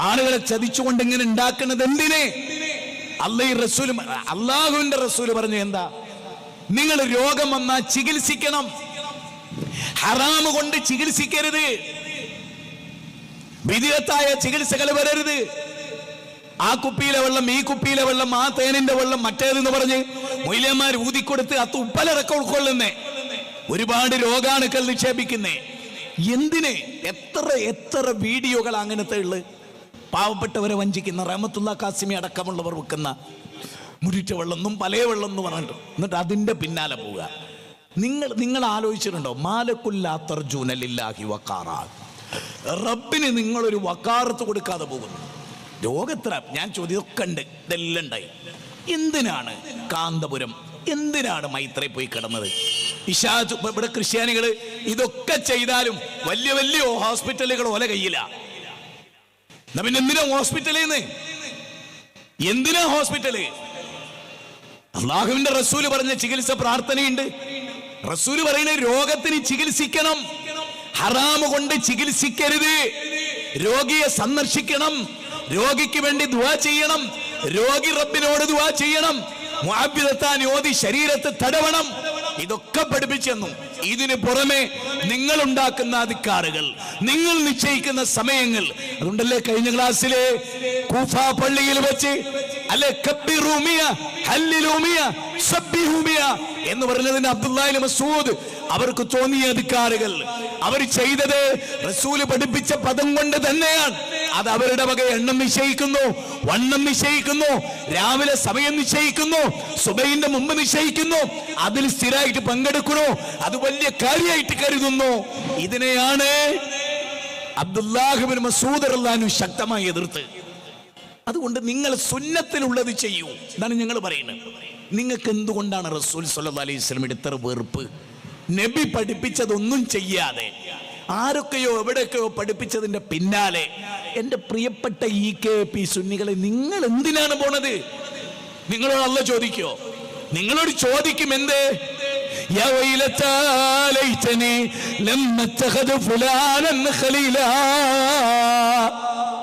ആളുകളെ ചതിച്ചുകൊണ്ട് ഇങ്ങനെ ഉണ്ടാക്കുന്നത് എന്തിന്? അള്ളാഹുവിന്റെ റസൂല് പറഞ്ഞു എന്താ? നിങ്ങൾ രോഗം വന്നാൽ ചികിത്സിക്കണം, ഹറാമ് കൊണ്ട് ചികിത്സിക്കരുത്, വിധിയത്തായ ചികിത്സകൾ വരരുത്. ആ കുപ്പിയിലെ വെള്ളം, ഈ കുപ്പിയിലെ വെള്ളം, ആ തേനിന്റെ വെള്ളം, മറ്റേതെന്ന് പറഞ്ഞ് മൊയ്ലിയന്മാർ ഊതിക്കൊടുത്ത് അത് ഉപ്പലിറക്കം ഉൾക്കൊള്ളുന്നേ. ഒരുപാട് രോഗാണുക്കൾ നിക്ഷേപിക്കുന്നേ. എന്തിന്? എത്ര എത്ര വീഡിയോകൾ അങ്ങനത്തെ ഉള്ളത്. പാവപ്പെട്ടവരെ വഞ്ചിക്കുന്ന റഹ്മത്തുള്ള കാസിമി അടക്കമുള്ളവർ വെക്കുന്ന മുരിറ്റ വെള്ളമെന്നും പല വെള്ളം എന്ന് പറഞ്ഞിട്ട് എന്നിട്ട് അതിൻ്റെ പിന്നാലെ പോവുക. നിങ്ങൾ ആലോചിച്ചിട്ടുണ്ടോ? മാലക്കുല്ലാത്തർജൂനലില്ലാഹി വക്കാറ, റബ്ബിന് നിങ്ങളൊരു വക്കാറത്ത് കൊടുക്കാതെ പോകുന്നു. ലോകത്ര ഞാൻ ചോദ്യമൊക്കെ ഉണ്ട്, ഇതെല്ലാം ഉണ്ടായി. എന്തിനാണ് കാന്തപുരം, എന്തിനാണ് മൈത്രി പോയി കിടന്നത്? ഇവിടെ ക്രിസ്ത്യാനികൾ ഇതൊക്കെ ചെയ്താലും വലിയ വലിയ ഹോസ്പിറ്റലുകൾ ഓല കയ്യില. പിന്നെ എന്തിനാ ഹോസ്പിറ്റലിന്ന്? എന്തിനാ ഹോസ്പിറ്റല്? അള്ളാഹുവിന്റെ റസൂല് പറഞ്ഞ ചികിത്സ പ്രാർത്ഥനയുണ്ട്. റസൂല് പറയുന്ന രോഗത്തിന് ചികിത്സിക്കണം, ഹറാമ് കൊണ്ട് ചികിത്സിക്കരുത്. രോഗിയെ സന്ദർശിക്കണം, രോഗിക്ക് വേണ്ടി ദുആ ചെയ്യണം, രോഗി റബ്ബിനോട് ദുആ ചെയ്യണം, മുഅബ്ബിദത്താൻ ഓതി ശരീരത്തെ തടവണം. ഇതൊക്കെ പഠിപ്പിച്ചെന്നു. ഇതിന് പുറമെ നിങ്ങൾ ഉണ്ടാക്കുന്ന അധികാറുകൾ, നിങ്ങൾ നിശ്ചയിക്കുന്ന സമയങ്ങൾ. അതുകൊണ്ടല്ലേ കഴിഞ്ഞ ക്ലാസ്സിലെ കൂഫ പള്ളിയിൽ വെച്ച് അല്ലെ കബ്ബിറൂമിയ ഹല്ലിലൂമിയ സബ്ബിഹൂമിയ എന്ന് പറഞ്ഞതിന് അബ്ദുല്ലാഹി മസ്ഊദ് അവർക്ക് തോന്നിയ അധികാറുകൾ അവർ ചെയ്തത് റസൂല് പഠിപ്പിച്ച പദം കൊണ്ട് തന്നെയാണ്. അത് അവരുടെ വക എണ്ണം നിശ്ചയിക്കുന്നു, വണ്ണം നിശ്ചയിക്കുന്നു, രാവിലെ സമയം നിശ്ചയിക്കുന്നു, സുബഹിന്റെ മുമ്പ് നിശ്ചയിക്കുന്നു, അതിൽ സ്ഥിരമായിട്ട് പങ്കെടുക്കണോ, അത് വലിയ കാര്യമായിട്ട് കരുതുന്നു. ഇതിനെയാണ് അബ്ദുല്ലാഹി ഇബ്നു മസ്ഊദ് റളിയല്ലാഹു അൻഹു ശക്തമായി എതിർത്ത്. അതുകൊണ്ട് നിങ്ങൾ സുന്നത്തിലുള്ളത് ചെയ്യൂ എന്നാണ് ഞങ്ങൾ പറയുന്നത്. നിങ്ങൾക്ക് എന്തുകൊണ്ടാണ് റസൂൽ സ്വല്ലല്ലാഹു അലൈഹി വസല്ലം ഇത്ര വെറുപ്പ്? നബി പഠിപ്പിച്ചതൊന്നും ചെയ്യാതെ ആരൊക്കെയോ എവിടെയൊക്കെയോ പഠിപ്പിച്ചതിന്റെ പിന്നാലെ എൻ്റെ പ്രിയപ്പെട്ട EKP സുന്നികളെ നിങ്ങൾ എന്തിനാണ് പോണത്? നിങ്ങളോട് അല്ലാഹ് ചോദിക്കോ? നിങ്ങളോട് ചോദിക്കും എന്ത്? യാ വൈലതാ ലൈതനി ലം അത്തഖദ ഫുലാനൻ ഖലീലാ.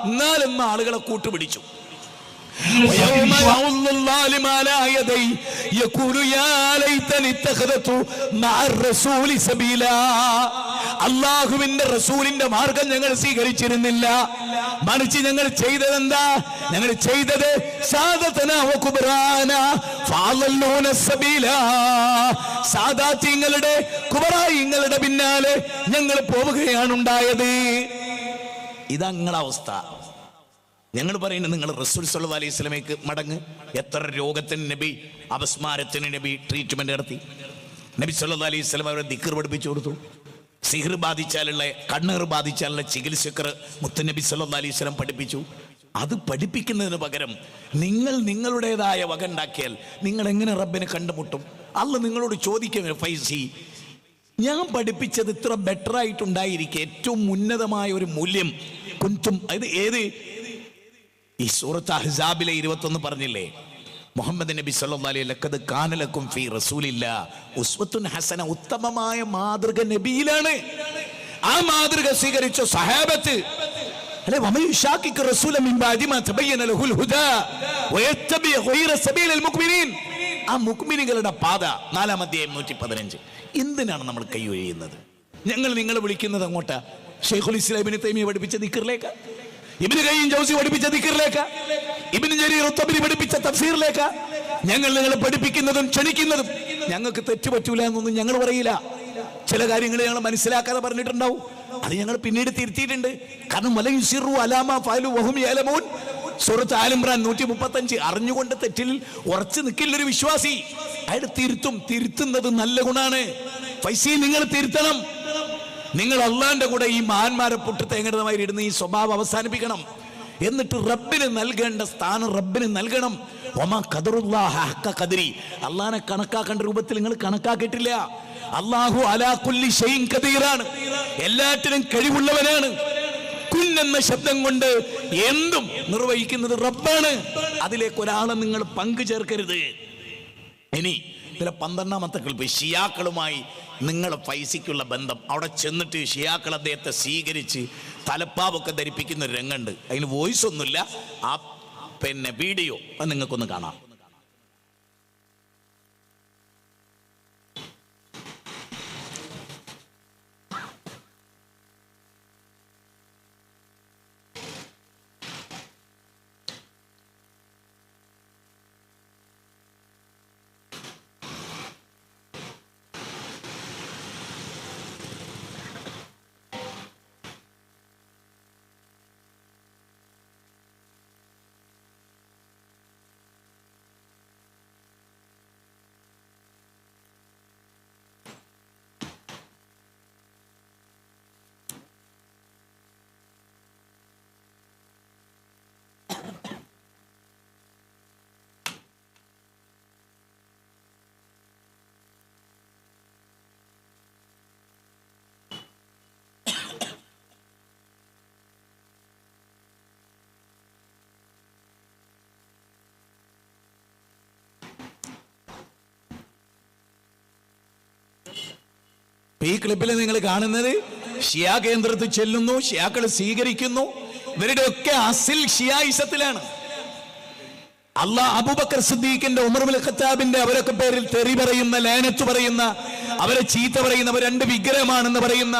എന്നാലും ആളുകളെ കൂട്ടുപിടിച്ചു. അള്ളാഹുവിന്റെ റസൂലിന്റെ മാർഗം ഞങ്ങൾ സ്വീകരിച്ചിരുന്നില്ല, മറിച്ച് ഞങ്ങൾ ചെയ്തതെന്താ? ഞങ്ങൾ ചെയ്തത് സാദാത്യങ്ങളുടെ കുബറായിങ്ങളുടെ പിന്നാലെ ഞങ്ങൾ പോവുകയാണ് ഉണ്ടായത്. ഇതാ നിങ്ങളുടെ അവസ്ഥ. ഞങ്ങൾ പറയുന്നത് നിങ്ങൾ റസൂൽ സല്ലല്ലാഹു അലൈഹി വസല്ലമയ്ക്ക് മടങ്ങ്. എത്ര രോഗത്തിന് നബി, അപസ്മാരത്തിന് നബി ട്രീറ്റ്മെന്റ് നടത്തി. നബി സല്ലല്ലാഹു അലൈഹി വസല്ലം അവരെ ദിക്ർ പഠിപ്പിച്ചു കൊടുത്തു. സിഹർ ബാധിച്ചാലുള്ള, കണ്ണേർ ബാധിച്ചാലുള്ള ചികിത്സക്കർ മുത്തുനബി സല്ലല്ലാഹു അലൈഹി വസല്ലം പഠിപ്പിച്ചു. അത് പഠിപ്പിക്കുന്നതിന് പകരം നിങ്ങൾ നിങ്ങളുടേതായ വക ഉണ്ടാക്കിയാൽ നിങ്ങൾ എങ്ങനെ റബ്ബിനെ കണ്ടുമുട്ടും? അല്ലാഹ് നിങ്ങളോട് ചോദിക്കുക, ഫൈസി ഞാൻ പഠിപ്പിച്ചത് ഇത്ര ബെറ്റർ ആയിട്ടുണ്ടായിരിക്കെ ഏറ്റവും ഉന്നതമായ ഒരു മൂല്യം കുന്തും, അത് ഏത്? ഈ സൂറത്ത് അഹ്സാബിലെ 21 പറഞ്ഞില്ലേ, മുഹമ്മദ് നബി സല്ലല്ലാഹു അലൈഹി ലഖദ് കാന ലക്കും ഫീ റസൂലില്ലാഹി ഉസ്വത്തുൻ ഹസന, ഉത്തമമായ മാതൃക നബിയിലാണ്. ആ മാതൃക സ്വീകരിച്ച സഹാബത്ത് അല്ലേ, വമയുശാഖിഖ് റസൂല മിൻ ബഅദി മാ തബയ്യന ലഹുൽ ഹുദാ വയത്തബി ഗൈറ സബീലിൽ മുഅ്മിനീൻ. ആ മുഅ്മിനീങ്ങളുടെ പാത 4-ാം അധ്യായം 115. എന്തിനാണ് നമ്മൾ കൈയൊഴിയുന്നത്? ഞങ്ങൾ നിങ്ങളെ വിളിക്കുന്നത് അങ്ങോട്ടാ? ശൈഖുൽ ഇസ്ലാം ഇബ്നു തൈമിയ പഠിപ്പിച്ച ദിക്റിലേക്ക്, ഇബ്നു ഖയ്യിം ജൗസി പഠിപ്പിച്ച ദിക്റിലേക്ക്, ഇബ്നു ജരീർ തബ്രി പഠിപ്പിച്ച തഫ്സീറിലേക്ക് ഞങ്ങൾ നിങ്ങളെ പഠിപ്പിക്കുന്നതും ക്ഷണിക്കുന്നതും. ഞങ്ങൾക്ക് തെറ്റ് പറ്റൂല എന്നൊന്നും ഞങ്ങൾ പറയില്ല. ചില കാര്യങ്ങൾ ഞങ്ങൾ മനസ്സിലാക്കാതെ പറഞ്ഞിട്ടുണ്ടാവും, അത് ഞങ്ങൾ പിന്നീട് തിരുത്തിയിട്ടുണ്ട്. കാരണം വല യുസിറു അലാ മാ ഫഅലു വഹും യഅലമൂൻ, സൂറത്ത് ആൽ ഇംറാൻ 135. അറിഞ്ഞുകൊണ്ട് തെറ്റിൽ ഉറച്ചു നിൽക്കില്ലൊരു വിശ്വാസി, അയാൾ തിരുത്തും. തിരുത്തുന്നത് നല്ല ഗുണാണ്. ഫൈസി നിങ്ങൾ തിരുത്തണം. നിങ്ങൾ അള്ളാന്റെ കൂടെ ഈ മഹാന്മാരെ പൊട്ട് തേങ്ങടമായി ഇടുന്ന ഈ സ്വഭാവം അവസാനിപ്പിക്കണം. എന്നിട്ട് റബ്ബിന് നൽകേണ്ട സ്ഥാനം റബ്ബിന് നൽകണം. ഒമാ ഖദറുല്ലാഹ ഹഖ ഖദരി, അള്ളാനെ കണക്കാക്കേണ്ട രൂപത്തിൽ നിങ്ങൾ കണക്കാക്കിയിട്ടില്ല. അല്ലാഹു അലാ കുല്ലി ഷൈഇൻ ഖദീറാണ്, എല്ലാറ്റിനും കഴിവുള്ളവനാണ്. കുൻ എന്ന ശബ്ദം കൊണ്ട് എന്തും നിർവഹിക്കുന്നത് റബ്ബാണ്. അതിലേക്ക് ഒരാളെ നിങ്ങൾ പങ്കു ചേർക്കരുത്. ഇനി ഇതിലെ 12-ാമത്തെ ക്ലിപ്പ്, ഷിയാക്കളുമായി നിങ്ങളുടെ പൈസയ്ക്കുള്ള ബന്ധം. അവിടെ ചെന്നിട്ട് ഷിയാക്കൾ അദ്ദേഹത്തെ സ്വീകരിച്ച് തലപ്പാവൊക്കെ ധരിപ്പിക്കുന്ന ഒരു രംഗമുണ്ട്. അതിന് വോയിസ് ഒന്നുമില്ല, ആ വീഡിയോ അത് നിങ്ങൾക്കൊന്ന് കാണാം. ഈ ക്ലിപ്പിൽ നിങ്ങൾ കാണുന്നത് ഷിയാ കേന്ദ്രത്തിൽ ചെല്ലുന്നു, ഷിയാക്കൾ സ്വീകരിക്കുന്നു. ഇവരുടെ ഒക്കെ അസിൽ ഷിയായിസത്തിലാണ്. അബൂബക്കർ സിദ്ദീഖിന്റെ, ഉമർ ഇബ്നുൽ ഖത്താബിന്റെ അവരൊക്കെ പേരിൽ തെറി പറയുന്ന, ലാനത്ത് പറയുന്ന, അവരെ ചീത്ത പറയുന്ന, അവർ രണ്ട് വിഗ്രഹമാണെന്ന് പറയുന്ന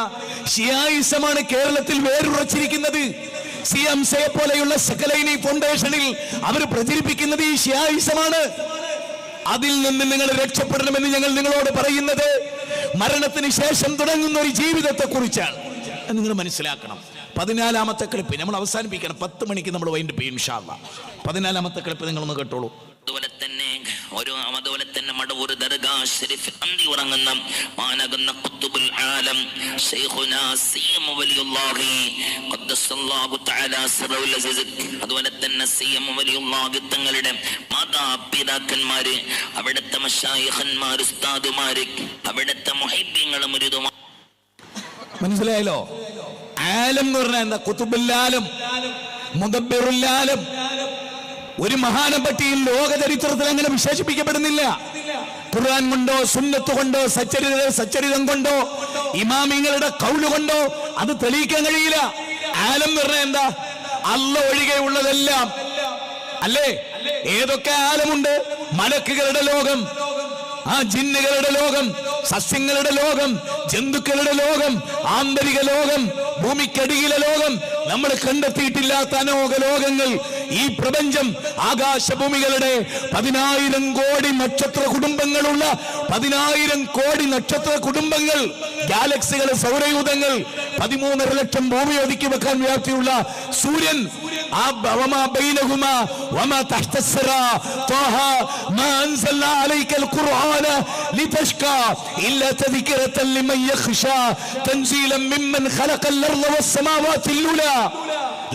ഷിയായിസമാണ് കേരളത്തിൽ വേരുറച്ചിരിക്കുന്നത്. സിഎംസയെ പോലെയുള്ള സകലൈനി ഫൗണ്ടേഷനിൽ അവർ പ്രചരിപ്പിക്കുന്നത് ഈ ഷിയായിസമാണ്. അതിൽ നിന്ന് നിങ്ങൾ രക്ഷപ്പെടണമെന്ന് ഞങ്ങൾ നിങ്ങളോട് പറയുന്നത് മരണത്തിന് ശേഷം തുടങ്ങുന്ന ഒരു ജീവിതത്തെ കുറിച്ചാണ്. നിങ്ങൾ മനസ്സിലാക്കണം. 14ാമത്തെ ക്ലിപ്പ് നമ്മൾ അവസാനിപ്പിക്കണം. 10 മണിക്ക് നമ്മൾ വൈൻഡപ്പ് ചെയ്യും ഇൻഷാ അല്ലാഹ്. 14ാമത്തെ ക്ലിപ്പ് നിങ്ങളൊന്ന് കേട്ടോളൂ. അതുപോലെ തന്നെ മടവൂർ ദർഗാ ശരീഫ് അന്തി ഉറങ്ങുന്ന മാനകുന്ന ഖുത്ബുൽ ആലം ശൈഖുനാ സിയം വലിയുല്ലാഹി ഖദ്ദസല്ലാഹു തആല സിറഉൽ അസീസ്. അതുപോലെ തന്നെ സിയം വലിയുല്ലാഹി തങ്ങളുടെ മാതാപിതാക്കന്മാര്, അവിടുത്തെ മശായിഖന്മാർ, ഉസ്താദുമാര്, അവിടുത്തെ മുഹിബ്ബീങ്ങളും മുരീദുമാർ. മനസ്സിലായല്ലോ? ആലം എന്ന് പറഞ്ഞാൽ എന്താ? ഖുത്ബുൽ ആലം, മുദബ്ബിറുൽ ആലം. ഒരു മഹാനെ പറ്റിയും ലോക ചരിത്രത്തിൽ അങ്ങനെ വിശേഷിപ്പിക്കപ്പെടുന്നില്ല. ഖുർആൻ കൊണ്ടോ സുന്നത്ത് കൊണ്ടോ സച്ചരിതം കൊണ്ടോ ഇമാമിങ്ങളുടെ ഖൗല് കൊണ്ടോ അത് തെളിയിക്കാൻ കഴിയില്ല. ആലം എന്ന് പറഞ്ഞാൽ എന്താ? അല്ലാഹ് ഒഴികെയുള്ളതെല്ലാം അല്ലേ? ഏതൊക്കെ ആലമുണ്ട്? മലക്കുകളുടെ ലോകം, ജിന്നുകളുടെ ലോകം, സസ്യങ്ങളുടെ ലോകം, ജന്തുക്കളുടെ ലോകം, ആന്തരിക ലോകം, ഭൂമിക്കടിയിലെ ലോകം, നമ്മൾ കണ്ടെത്തിയിട്ടില്ലാത്ത അനോഘ ലോകങ്ങൾ, ഈ പ്രപഞ്ചം, ആകാശഭൂമികളുടെ 10,000 കോടി നക്ഷത്ര കുടുംബങ്ങളുള്ള 10,000 കോടി നക്ഷത്ര കുടുംബങ്ങൾ, ഗാലക്സികൾ, സൗരയൂഥങ്ങൾ, 13.5 ലക്ഷം ഭൂമി ഒതുക്കി വെക്കാൻ വ്യാപ്തിയുള്ള സൂര്യൻ,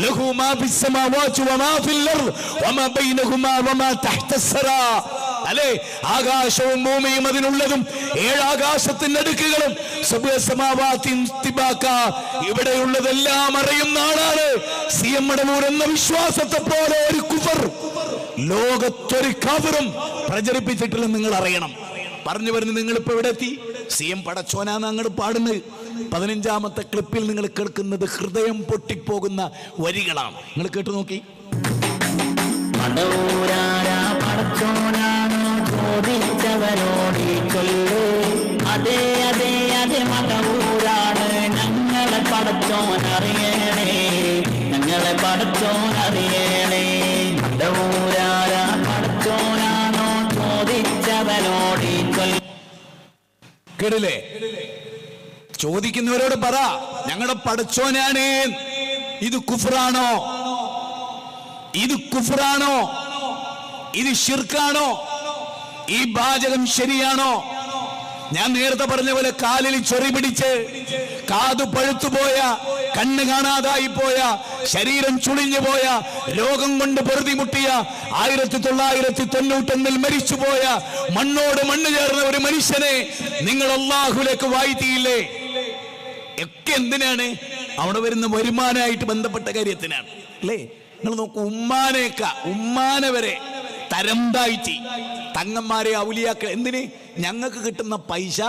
له ما في السماوات وما في الأرض وما بينهما وما تحت الثرى. അല്ലേ? ആകാശവും ഭൂമിയും അതിനുള്ളതും 7 ആകാശത്തിന്റെ അടുക്കുകളും ഇവിടെയുള്ളതെല്ലാം അറിയുന്ന ആളാണ്. സിഎം മടവൂർ എന്ന വിശ്വാസത്തെ പോലെ ഒരു കുഫർ ലോകത്തൊരു കാഫിറും പ്രചരിപ്പിച്ചിട്ടില്ലെന്ന് നിങ്ങൾ അറിയണം. പറഞ്ഞു വരുന്നത് നിങ്ങൾ ഇപ്പൊ എവിടെ എത്തി? സിഎം പടച്ചോനാന്ന് അങ്ങോട്ട് പാടുന്നത്. 15ാമത്തെ ക്ലിപ്പിൽ നിങ്ങൾ കേൾക്കുന്നത് ഹൃദയം പൊട്ടിപ്പോകുന്ന വരികളാണ്. നിങ്ങൾ കേട്ടു നോക്കി. അതെ അതെ അതെ മടവൂരാണ് ഞങ്ങളെ പടച്ചോനറിയണേ, ഞങ്ങളെ പടച്ചോനറിയണേ. മടവൂരാരാ പടച്ചോനാണോ ചോദിച്ചവനോടി കേട്ടില്ലേ? ചോദിക്കുന്നവരോട് പറ, ഞങ്ങളുടെ പടച്ചോനാണ്. ഇത് കുഫ്റാണോ? ഇത് കുഫ്റാണോ? ഇത് ശിർക്കാണോ? ഈ വാചകം ശരിയാണോ? ഞാൻ നേരത്തെ പറഞ്ഞ പോലെ കാലിൽ ചൊറി പിടിച്ച്, കാതു പഴുത്തുപോയ, കണ്ണ് കാണാതായി പോയ, ശരീരം ചുളിഞ്ഞു പോയ, രോഗം കൊണ്ട് പൊറുതിമുട്ടിയ, 1991 മരിച്ചുപോയ, മണ്ണോട് മണ്ണ് ചേർന്ന ഒരു മനുഷ്യനെ നിങ്ങൾ അല്ലാഹുവിലേക്ക് വാഴ്ത്തിയില്ലേ? ഒക്കെ എന്തിനാണ്? അവിടെ വരുന്ന വരുമാനമായിട്ട് ബന്ധപ്പെട്ട കാര്യത്തിനാണ് അല്ലേ? നിങ്ങൾ നോക്കൂ, ഉമ്മാനെ വരെ തരം താഴ്ത്തി തങ്ങന്മാരെ, ഔലിയാക്കൾ, എന്തിന്? ഞങ്ങൾക്ക് കിട്ടുന്ന പൈസ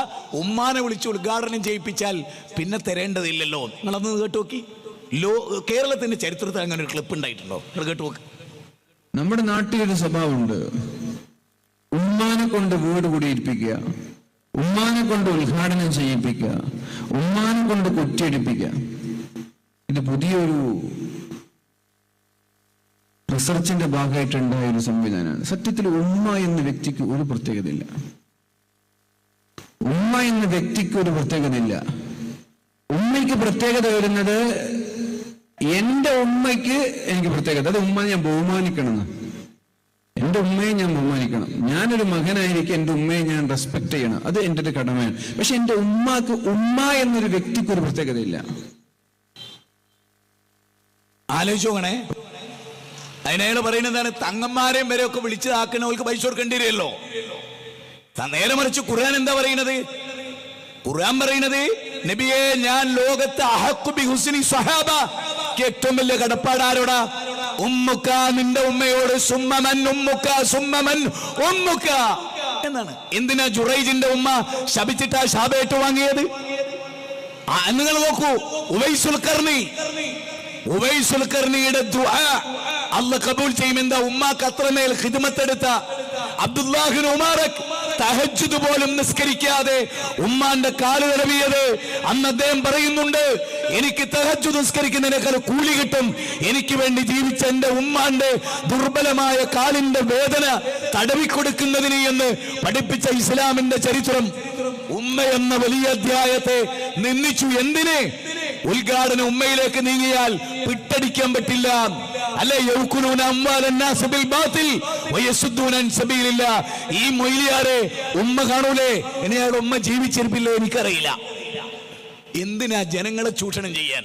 ഉമ്മാനെ വിളിച്ച് ഉദ്ഘാടനം ചെയ്യിപ്പിച്ചാൽ പിന്നെ തരേണ്ടതില്ലല്ലോ. നിങ്ങളന്ന് കേട്ടു നോക്കി. കേരളത്തിന്റെ ചരിത്രത്തിൽ അങ്ങനെ ഒരു ക്ലിപ്പ് ഉണ്ടായിട്ടുണ്ടോ? നിങ്ങൾ കേട്ടു നോക്ക്. നമ്മുടെ നാട്ടിലൊരു സ്വഭാവമുണ്ട്. ഉമ്മാനെ കൊണ്ട് വീട് കുടിയിരിപ്പിക്കുക, ഉമ്മാനെ കൊണ്ട് ഉദ്ഘാടനം ചെയ്യിപ്പിക്കുക, ഉമ്മാനെ കൊണ്ട് കുറ്റിയടിപ്പിക്കുക. ഇത് പുതിയൊരു റിസർച്ചിന്റെ ഭാഗമായിട്ടുണ്ടായ ഒരു സംവിധാനമാണ്. സത്യത്തിൽ ഉമ്മ എന്ന വ്യക്തിക്ക് ഒരു പ്രത്യേകതയില്ല. ഉമ്മ എന്ന വ്യക്തിക്ക് ഒരു പ്രത്യേകതയില്ല. ഉമ്മയ്ക്ക് പ്രത്യേകത വരുന്നത്, എന്റെ ഉമ്മയ്ക്ക് എനിക്ക് പ്രത്യേകത, അത് ഉമ്മ ഞാൻ ബഹുമാനിക്കണം. എന്റെ ഉമ്മയെ ഞാൻ ബഹുമാനിക്കണം. ഞാനൊരു മകനായിരിക്കും, എന്റെ ഉമ്മയെ ഞാൻ റെസ്പെക്ട് ചെയ്യണം. അത് എന്റെ ഒരു കടമയാണ്. പക്ഷെ എന്റെ ഉമ്മാക്ക്, ഉമ്മ എന്നൊരു വ്യക്തിക്ക് ഒരു പ്രത്യേകതയില്ല. ആലോചിച്ചോണേ. അതിനയാൾ പറയുന്നത് എന്താണ്? തങ്ങന്മാരെയും വരെ ഒക്കെ വിളിച്ചതാക്കണവർക്ക് പൈസ കൊടുക്കേണ്ടി വരുമല്ലോ. നേരെ മറിച്ച് ഖുർആൻ എന്താ പറയുന്നത്? ഖുർആൻ പറയുന്നത്, നബിയെ, ഞാൻ ലോകത്തെ അഹഖു ബി ഹുസ്നി സ്വഹാബ, ഏറ്റവും വലിയ കടപ്പാട് ആരോടാ? ഉമ്മുക്ക, നിന്റെ ഉമ്മയോട്. സുമ്മമൻ ഉമ്മുക്ക, സുമ്മമൻ ഉമ്മുക്ക. എന്നാണ്. എന്തിനാ ജുറൈജിന്റെ ഉമ്മ ശപിച്ചിട്ടാ ശാപേറ്റ് വാങ്ങിയത്? നിങ്ങൾ നോക്കൂ, ഉവൈസുൽ ഖർണിയുടെ ദുആ അല്ലാഹ് കബൂൽ ചെയ്യുമെന്ന ഉമ്മാക്ക് അത്രമേൽ ഖിദ്മത്തെടുത്ത അബ്ദുല്ലാഹിബ്നു ഉമറക് തഹജ്ജുദ് പോലും നിസ്കരിക്കാതെ ഉമ്മാന്റെ കാല് തടവിയത്. അന്ന് അദ്ദേഹം പറയുന്നുണ്ട്, എനിക്ക് തഹജ്ജുദ് നിസ്കരിക്കുന്നതിനേക്കാൾ കൂലി കിട്ടും എനിക്ക് വേണ്ടി ജീവിച്ച എന്റെ ഉമ്മാന്റെ ദുർബലമായ കാലിന്റെ വേദന തടവിക്കൊടുക്കുന്നതിന് എന്ന് പഠിപ്പിച്ച ഇസ്ലാമിന്റെ ചരിത്രം. ഉമ്മ എന്ന വലിയ അധ്യായത്തെ നിന്ദിച്ചു. എന്തിന്? ഉദ്ഘാടനം ഉമ്മയിലേക്ക് നീങ്ങിയാൽ പിട്ടടിക്കാൻ പറ്റില്ല. അല്ലെ യൗകുലൂന അംവാലൻ നാസ് ബിൽ ബാത്തിൽ വയസുദ്ദൂന അൻ സബീലില്ലാ. ഈ മൊയ്ലിയാരെ ഉമ്മ കാണൂലേ? ഇനി അയാളുടെ ഉമ്മ ജീവിച്ചിരിപ്പില്ലേ എനിക്കറിയില്ല. എന്തിനാ ജനങ്ങളെ ചൂഷണം ചെയ്യാൻ?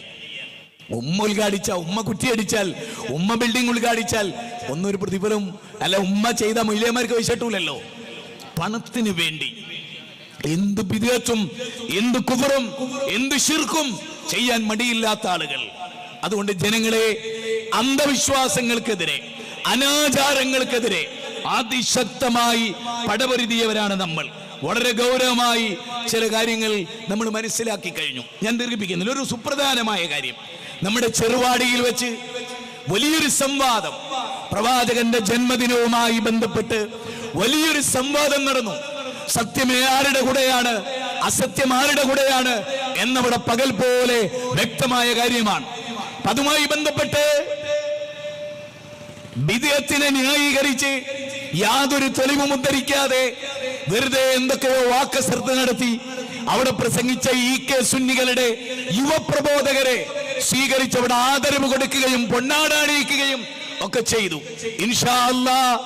ഉമ്മ ഉദ്ഘാടിച്ച, ഉമ്മ കുറ്റിയടിച്ചാൽ, ഉമ്മ ബിൽഡിംഗ് ഉദ്ഘാടിച്ചാൽ ഒന്നൊരു പ്രതിഫലം അല്ല ഉമ്മ ചെയ്ത മൊയ്ലിയമാർക്ക് വശിട്ടൂലല്ലോ. പണത്തിന് വേണ്ടി എന്ത് ബിദ്അത്തും എന്ത് കുഫറും എന്ത് ശിർക്കും ചെയ്യാൻ മടിയില്ലാത്ത ആളുകൾ. അതുകൊണ്ട് ജനങ്ങളെ അന്ധവിശ്വാസങ്ങൾക്കെതിരെ, അനാചാരങ്ങൾക്കെതിരെ അതിശക്തമായി പടപൊരുതിയവരാണ് നമ്മൾ. വളരെ ഗൗരവമായി ചില കാര്യങ്ങൾ നമ്മൾ മനസ്സിലാക്കി കഴിഞ്ഞു. ഞാൻ ദീർഘിപ്പിക്കുന്നില്ല. ഒരു സുപ്രധാനമായ കാര്യം, നമ്മുടെ ചെറുവാടിയിൽ വെച്ച് വലിയൊരു സംവാദം, പ്രവാചകന്റെ ജന്മദിനവുമായി ബന്ധപ്പെട്ട് വലിയൊരു സംവാദം നടന്നു. സത്യം ആരുടെ കൂടെയാണ്, അസത്യം ആരുടെ കൂടെയാണ് എന്നവിടെ പകൽ പോലെ വ്യക്തമായ കാര്യമാണ്. അതുമായി ബന്ധപ്പെട്ട് ബിദ്അത്തിനെ ന്യായീകരിച്ച് യാതൊരു തെളിവും ഉദ്ധരിക്കാതെ വെറുതെ എന്തൊക്കെയോ വാക്കശ്രദ്ധ നടത്തി അവിടെ പ്രസംഗിച്ച EK സുന്നികളുടെ യുവപ്രബോധകരെ സ്വീകരിച്ചവിടെ ആദരവ് കൊടുക്കുകയും പൊന്നാടണിയിക്കുകയും ഒക്കെ ചെയ്തു. ഇൻഷാ അല്ലാഹ്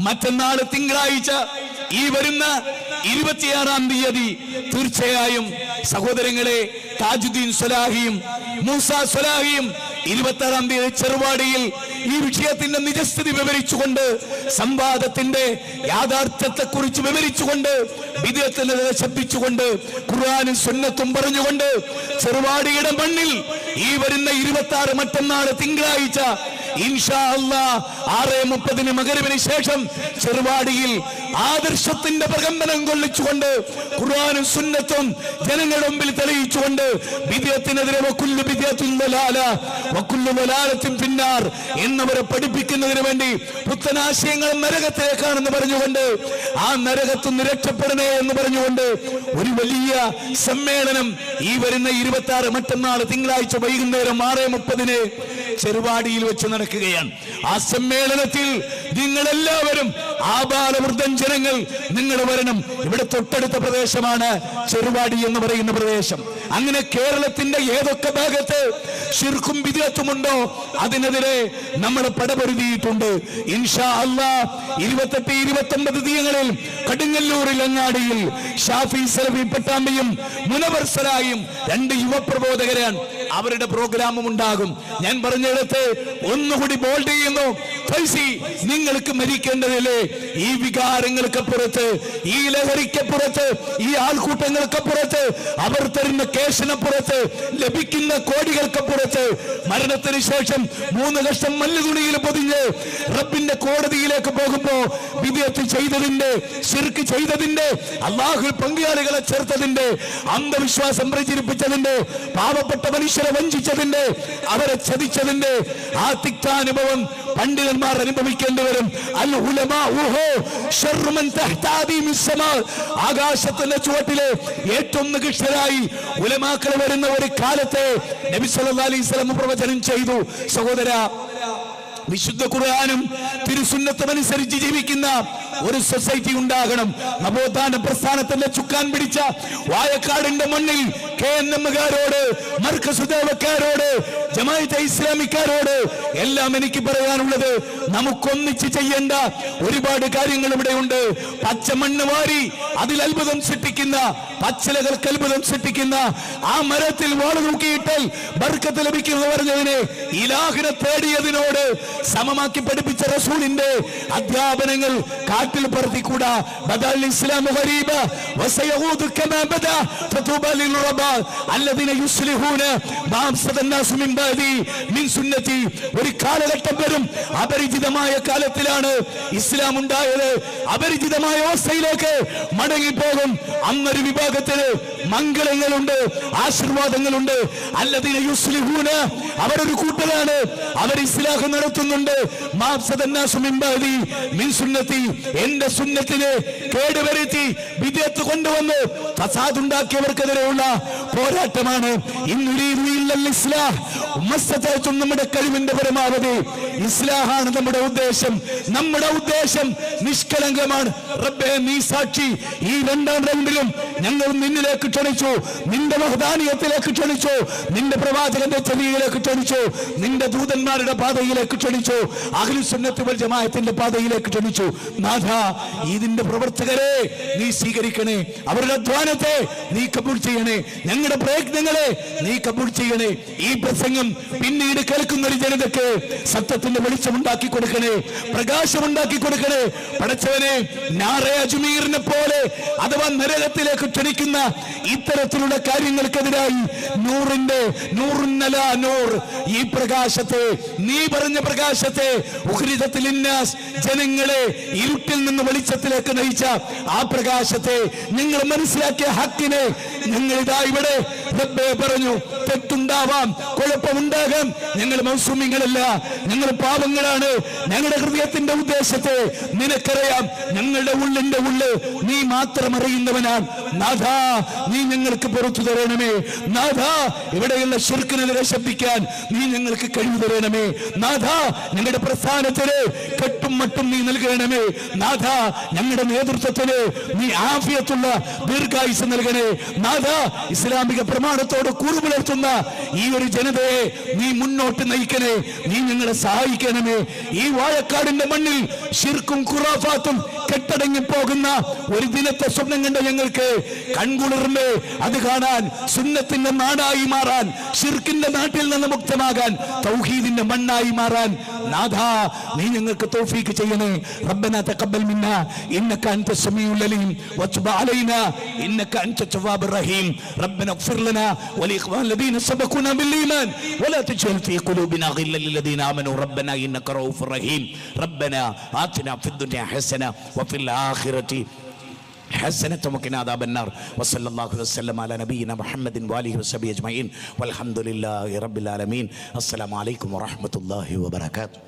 മറ്റന്നാൾ തിങ്കളാഴ്ച ഈ വരുന്ന 26-ാം തീയതി തീർച്ചയായും സഹോദരങ്ങളെ താജുദ്ദീൻ സ്വലാഹിയും മൂസ സ്വലാഹിയും 26-ാം തീയതി ചെറുവാടിയിൽ ഈ വിഷയത്തിന്റെ നിജസ്ഥിതി വിവരിച്ചുകൊണ്ട്, സംവാദത്തിന്റെ യാഥാർത്ഥ്യത്തെ കുറിച്ച് വിവരിച്ചുകൊണ്ട്, ബിദ്അത്തിനെ ശബ്ദിച്ചുകൊണ്ട്, ഖുർആനും സുന്നത്തും പറഞ്ഞുകൊണ്ട് ചെറുവാടിയുടെ മണ്ണിൽ ഈ വരുന്ന 26 മറ്റന്നാൾ തിങ്കളാഴ്ച ഇൻഷാ അല്ലാഹ് 6:30 മഗ്‌രിബിന് ശേഷം ചെറുവാടിയിൽ ആദർശത്തിന്റെ പ്രകമ്പനം കൊള്ളിച്ചുകൊണ്ട് ഖുർആനും സുന്നത്തും ജനങ്ങളുടെ മുമ്പിൽ തെളിയിച്ചുകൊണ്ട് ബിദ്അത്തിനെതിരെ വകുല്ലു ബിദ്അത്തിൻ ദലാല വകുല്ലു ദലാലത്തിൻ ഫിന്നാർ എന്നവരെ പഠിപ്പിക്കുന്നതിന് വേണ്ടി പുത്തനാശയങ്ങൾ നരകത്തിലേക്കാണെന്ന് പറഞ്ഞുകൊണ്ട്, ആ നരകത്തിൽ നിന്ന് രക്ഷപ്പെടണേ എന്ന് പറഞ്ഞുകൊണ്ട് ഒരു വലിയ സമ്മേളനം ഈ വരുന്ന 26 മറ്റന്നാൾ തിങ്കളാഴ്ച വൈകുന്നേരം 6:30 ചെറുവാടിയിൽ വെച്ച് നടക്കുകയാണ്. ആ സമ്മേളനത്തിൽ നിങ്ങളെല്ലാവരും ആബാലവൃദ്ധൻ ജനങ്ങൾ നിങ്ങൾ വരണം. ഇവിടെ തൊട്ടടുത്ത പ്രദേശമാണ് ചെറുവാടി എന്ന് പറയുന്ന പ്രദേശം. അങ്ങനെ കേരളത്തിന്റെ ഏതൊക്കെ ഭാഗത്ത് ശിർക്കും ബിദ്അത്തുമുണ്ടോ അതിനെതിരെ നമ്മൾ പടപൊരുതിയിട്ടുണ്ട്. ഇൻഷാ അല്ലാഹ് 28, 29 തീയതികളിൽ കടുങ്ങല്ലൂരിൽ അങ്ങാടിയിൽ ഷാഫി സലഫി പട്ടാമ്പിയും മുനവർ സലായും 2 യുവപ്രബോധകരാണ്. അവരുടെ പ്രോഗ്രാമും ഉണ്ടാകും. ഞാൻ പറഞ്ഞെടുത്ത് ഒന്നുകൂടി ബോൾഡ് ചെയ്യുന്നു, നിങ്ങൾക്ക് മരിക്കേണ്ടതില്ലേ? ഈ വികാരങ്ങൾക്കപ്പുറത്ത്, ഈ ലഹരിക്കപ്പുറത്ത്, ഈ ആൾക്കൂട്ടങ്ങൾക്കപ്പുറത്ത്, അവർ തരുന്ന കേസിനപ്പുറത്ത്, ലഭിക്കുന്ന കോടികൾക്കപ്പുറത്ത് മരണത്തിന് ശേഷം 3 കഷ്ണം മല്ലുതുണിയിൽ പൊതിഞ്ഞ് റബ്ബിന്റെ കോടതിയിലേക്ക് പോകുമ്പോ ബിദ്അത്ത് ചെയ്തതിന്റെ, ശിർക്ക് ചെയ്തതിന്റെ, അല്ലാഹുവിൽ പങ്കാളികളെ ചേർത്തതിന്റെ, അന്ധവിശ്വാസം പ്രചരിപ്പിച്ചതിന്റെ, പാവപ്പെട്ട മനുഷ്യരെ വഞ്ചിച്ചതിന്റെ, അവരെ ചതിച്ചതിന്റെ ആ തിക്താനുഭവം പണ്ഡിതന്മാർ അനുഭവിക്കേണ്ടി വരും. അൽ ഉലമാഉഹു ശർറു മൻ തഹ്താദി മിസ്സമാ. ആകാശത്തിന്റെ ചുവട്ടിലെ ഏറ്റവും നികൃഷ്ടരായി ഉലമാക്കൾ വരുന്ന ഒരു കാലത്തെ നബി സല്ലല്ലാഹു അലൈഹി വസല്ലം പ്രവചനം ചെയ്തു. സഹോദര, വിശുദ്ധ ഖുർആനും തിരുസുന്നത്തും അനുസരിച്ച് ജീവിക്കുന്ന ഒരു സൊസൈറ്റി ഉണ്ടാകണം. നവോത്ഥാന പ്രസ്ഥാനത്തിന്റെ ചുക്കാൻ പിടിച്ച വായക്കാടിന്റെ മണ്ണിൽ KNM-കാരോട്, മർക്കസുദേവക്കാരോട്, ജമാഅത്തെ ഇസ്ലാമിക്കാരോട് എല്ലാം എനിക്ക് പറയാനുള്ളത്, നമുക്കൊന്നിച്ച് ചെയ്യേണ്ട ഒരുപാട് കാര്യങ്ങൾ ഇവിടെയുണ്ട്. പച്ചമണ്ണ് വാരി അതിൽ അത്ഭുതം സൃഷ്ടിക്കുന്ന പച്ചിലകൾക്ക് അത്ഭുതം സൃഷ്ടിക്കുന്ന ആ മരത്തിൽ വാള് തൂക്കിയിട്ടാൽ ബർക്കത്ത് ലഭിക്കുന്നു പറഞ്ഞതിനെ ഇലാഹിനെ തേടിയതിനോട് സമമാക്കി പഠിപ്പിച്ച റസൂലിന്റെ അധ്യാപനങ്ങൾ കാറ്റിൽ പറത്തിക്കൂടാ. ബദൽ ഇസ്ലാമു ഗരീബ വസയഊദു കമാ ബദാ ഫതുബാ ലിൽറബാ അല്ലദീന യുസ്ലിഹൂന മാ അഫ്സദന്നാസു മിൻ ബഅദി മിൻ സുന്നതി. ഒരു കാലഘട്ടം വരും, അപരിചിതമായ കാലത്തിലാണ് ഇസ്ലാം ഉണ്ടായത്. അപരിചിതമായ അവസ്ഥയിലേക്ക് മടങ്ങിപ്പോകും. അന്നൊരു വിഭാഗത്തിന് മംഗളങ്ങളുണ്ട്, ആശീർവാദങ്ങളുണ്ട്. അല്ലദീന യുസ്ലിഹൂന, അവരൊരു കൂട്ടരാണ്, അവർ ഇസ്ലാഹ് നടത്തുന്നുണ്ട്. മാ അഫ്സദന്നാസു മിൻ ബഅദി മിൻ സുന്നതി, എന്റെ സുന്നത്തിനെ കേടുവരുത്തി വിദഅത്ത് കൊണ്ടുവന്ന് ഫസാദ് ഉണ്ടാക്കിയവർക്കെതിരെയുള്ള പോരാട്ടമാണ്. നമ്മുടെ കഴിവിന്റെ പരമാവധി ഇസ്ലാഹാണ് നമ്മുടെ ഉദ്ദേശം. നമ്മുടെ ഉദ്ദേശം നിഷ്കളങ്കമാണ്. റബ്ബേ നീ സാക്ഷി, ഈ രണ്ടാം റൗണ്ടിലും ഞങ്ങൾ നിന്നിലേക്ക് ക്ഷണിച്ചു, നിന്റെ മഹദാനിയത്തിലേക്ക് ക്ഷണിച്ചു, നിന്റെ പ്രവാചകന്റെ ചെവിയിലേക്ക് ക്ഷണിച്ചു, നിന്റെ ദൂതന്മാരുടെ പാതയിലേക്ക് ക്ഷണിച്ചു, അഹ്ലുസുന്നത്ത് വൽ ജമാഅത്തിന്റെ പാതയിലേക്ക് ക്ഷണിച്ചു. നാഥ, ഇതിന്റെ പ്രവർത്തകരെ നീ സ്വീകരിക്കണേ, അവരുടെ അധ്വാനത്തെ നീ കബൂൾ ചെയ്യണേ, ഞങ്ങളുടെ പ്രയത്നങ്ങളെ നീ കബൂൾ ചെയ്യണേ. ഈ പ്രസംഗം പിന്നീട് കേൾക്കുന്ന ഒരു ജനതയ്ക്ക് സത്യത്തിന്റെ വെളിച്ചമുണ്ടാക്കി കൊടുക്കണേ, പ്രകാശമുണ്ടാക്കി കൊടുക്കണേ. പടച്ചവനെ, നാറെ അജ്മീറിനെ പോലെ അഥവാ നരകത്തിലേക്ക് ക്ഷണിക്കുന്ന ഇത്തരത്തിലുള്ള കാര്യങ്ങൾക്കെതിരായി നൂർ ഈ പ്രകാശത്തെ, നീ പറഞ്ഞ പ്രകാശത്തെ, ഉഖ്രിജത്തിൽ ഇന്നാസ്, ജനങ്ങളെ ഇരുട്ടിൽ നിന്ന് വെളിച്ചത്തിലേക്ക് നയിച്ച ആ പ്രകാശത്തെ, നിങ്ങൾ മനസ്സിലാക്കിയ ഹക്കിനെ ഞങ്ങൾ ഇതാ ഇവിടെ റബ്ബേ പറഞ്ഞു. തെറ്റുണ്ടാവാം, കുഴപ്പമുണ്ടാകാം, ഞങ്ങൾ മൗസൂമികളല്ല, ഞങ്ങൾ പാവങ്ങളാണ്. ഞങ്ങളുടെ ഹൃദയത്തിന്റെ ഉദ്ദേശത്തെ നിനക്കറിയാം. ഞങ്ങളുടെ ഉള്ളിന്റെ ഉള്ള് നീ മാത്രം അറിയുന്നവനാണ്. നാഥ, നീ ഞങ്ങൾക്ക് പുറത്തു തരണമേ. നാഥ, ഇവിടെയുള്ള ശിർക്കിനെതിരെ ശബ്ദിക്കാൻ നീ ഞങ്ങൾക്ക് കഴിവ് തരണമേ. നാഥ, ഞങ്ങളുടെ പ്രസ്ഥാനത്തിന് കെട്ടും മട്ടും നീ നൽകണമേ. നാഥ, ഞങ്ങളുടെ നേതൃത്വത്തിന് നീ ആഫിയത്തുള്ള ദീർഘായുസ് നൽകണേ. നാഥ, ഇസ്ലാമിക പ്രമാണത്തോട് കൂറുപുലർത്തുന്ന ഈ ഒരു ജനതയെ നീ മുന്നോട്ട് നയിക്കണേ, നീ ഞങ്ങളെ സഹായിക്കണമേ. ഈ വാഴക്കാടിന്റെ മണ്ണിൽ ശിർക്കും ഖുറാഫാത്തും കെട്ടടങ്ങി പോകുന്ന ഒരു ദിനത്തെ സ്വപ്നം കണ്ട ഞങ്ങൾക്ക് കൺകുളിർമേ അത് കാണാൻ, സുന്നത്തിന്റെ നാടായി മാറാൻ, ശിർക്കിന്റെ നാട്ടിൽ നിന്ന് മുക്തമാകാൻ, തൗഹീദിന്റെ മണ്ണായി മാറാൻ നാഥ നീ ഞങ്ങൾക്ക് തൗഫീക്ക് ചെയ്യണേ. റബ്ബനാ തഖബ്ബൽ മിന്നാ ഇന്നക അൻത സമീഉൽ അലീം വതുബ് അലൈനാ ഇന്നക അൻത തവ്വാബുർ റഹീം. റബ്ബനാ ഇഗ്ഫിർ ലനാ വലിഇഖ്വാനിൽ الذين سبقونا بالإيمان ولا تجعل في قلوبنا غلا للذين آمنوا ربنا إنك رؤوف رحيم. ربنا آتنا في الدنيا حسنة وفي الآخرة حسنة وقنا عذاب النار. وصلى الله وسلم على نبينا محمد وآله وصحبه أجمعين والحمد لله رب العالمين. السلام عليكم ورحمة الله وبركاته.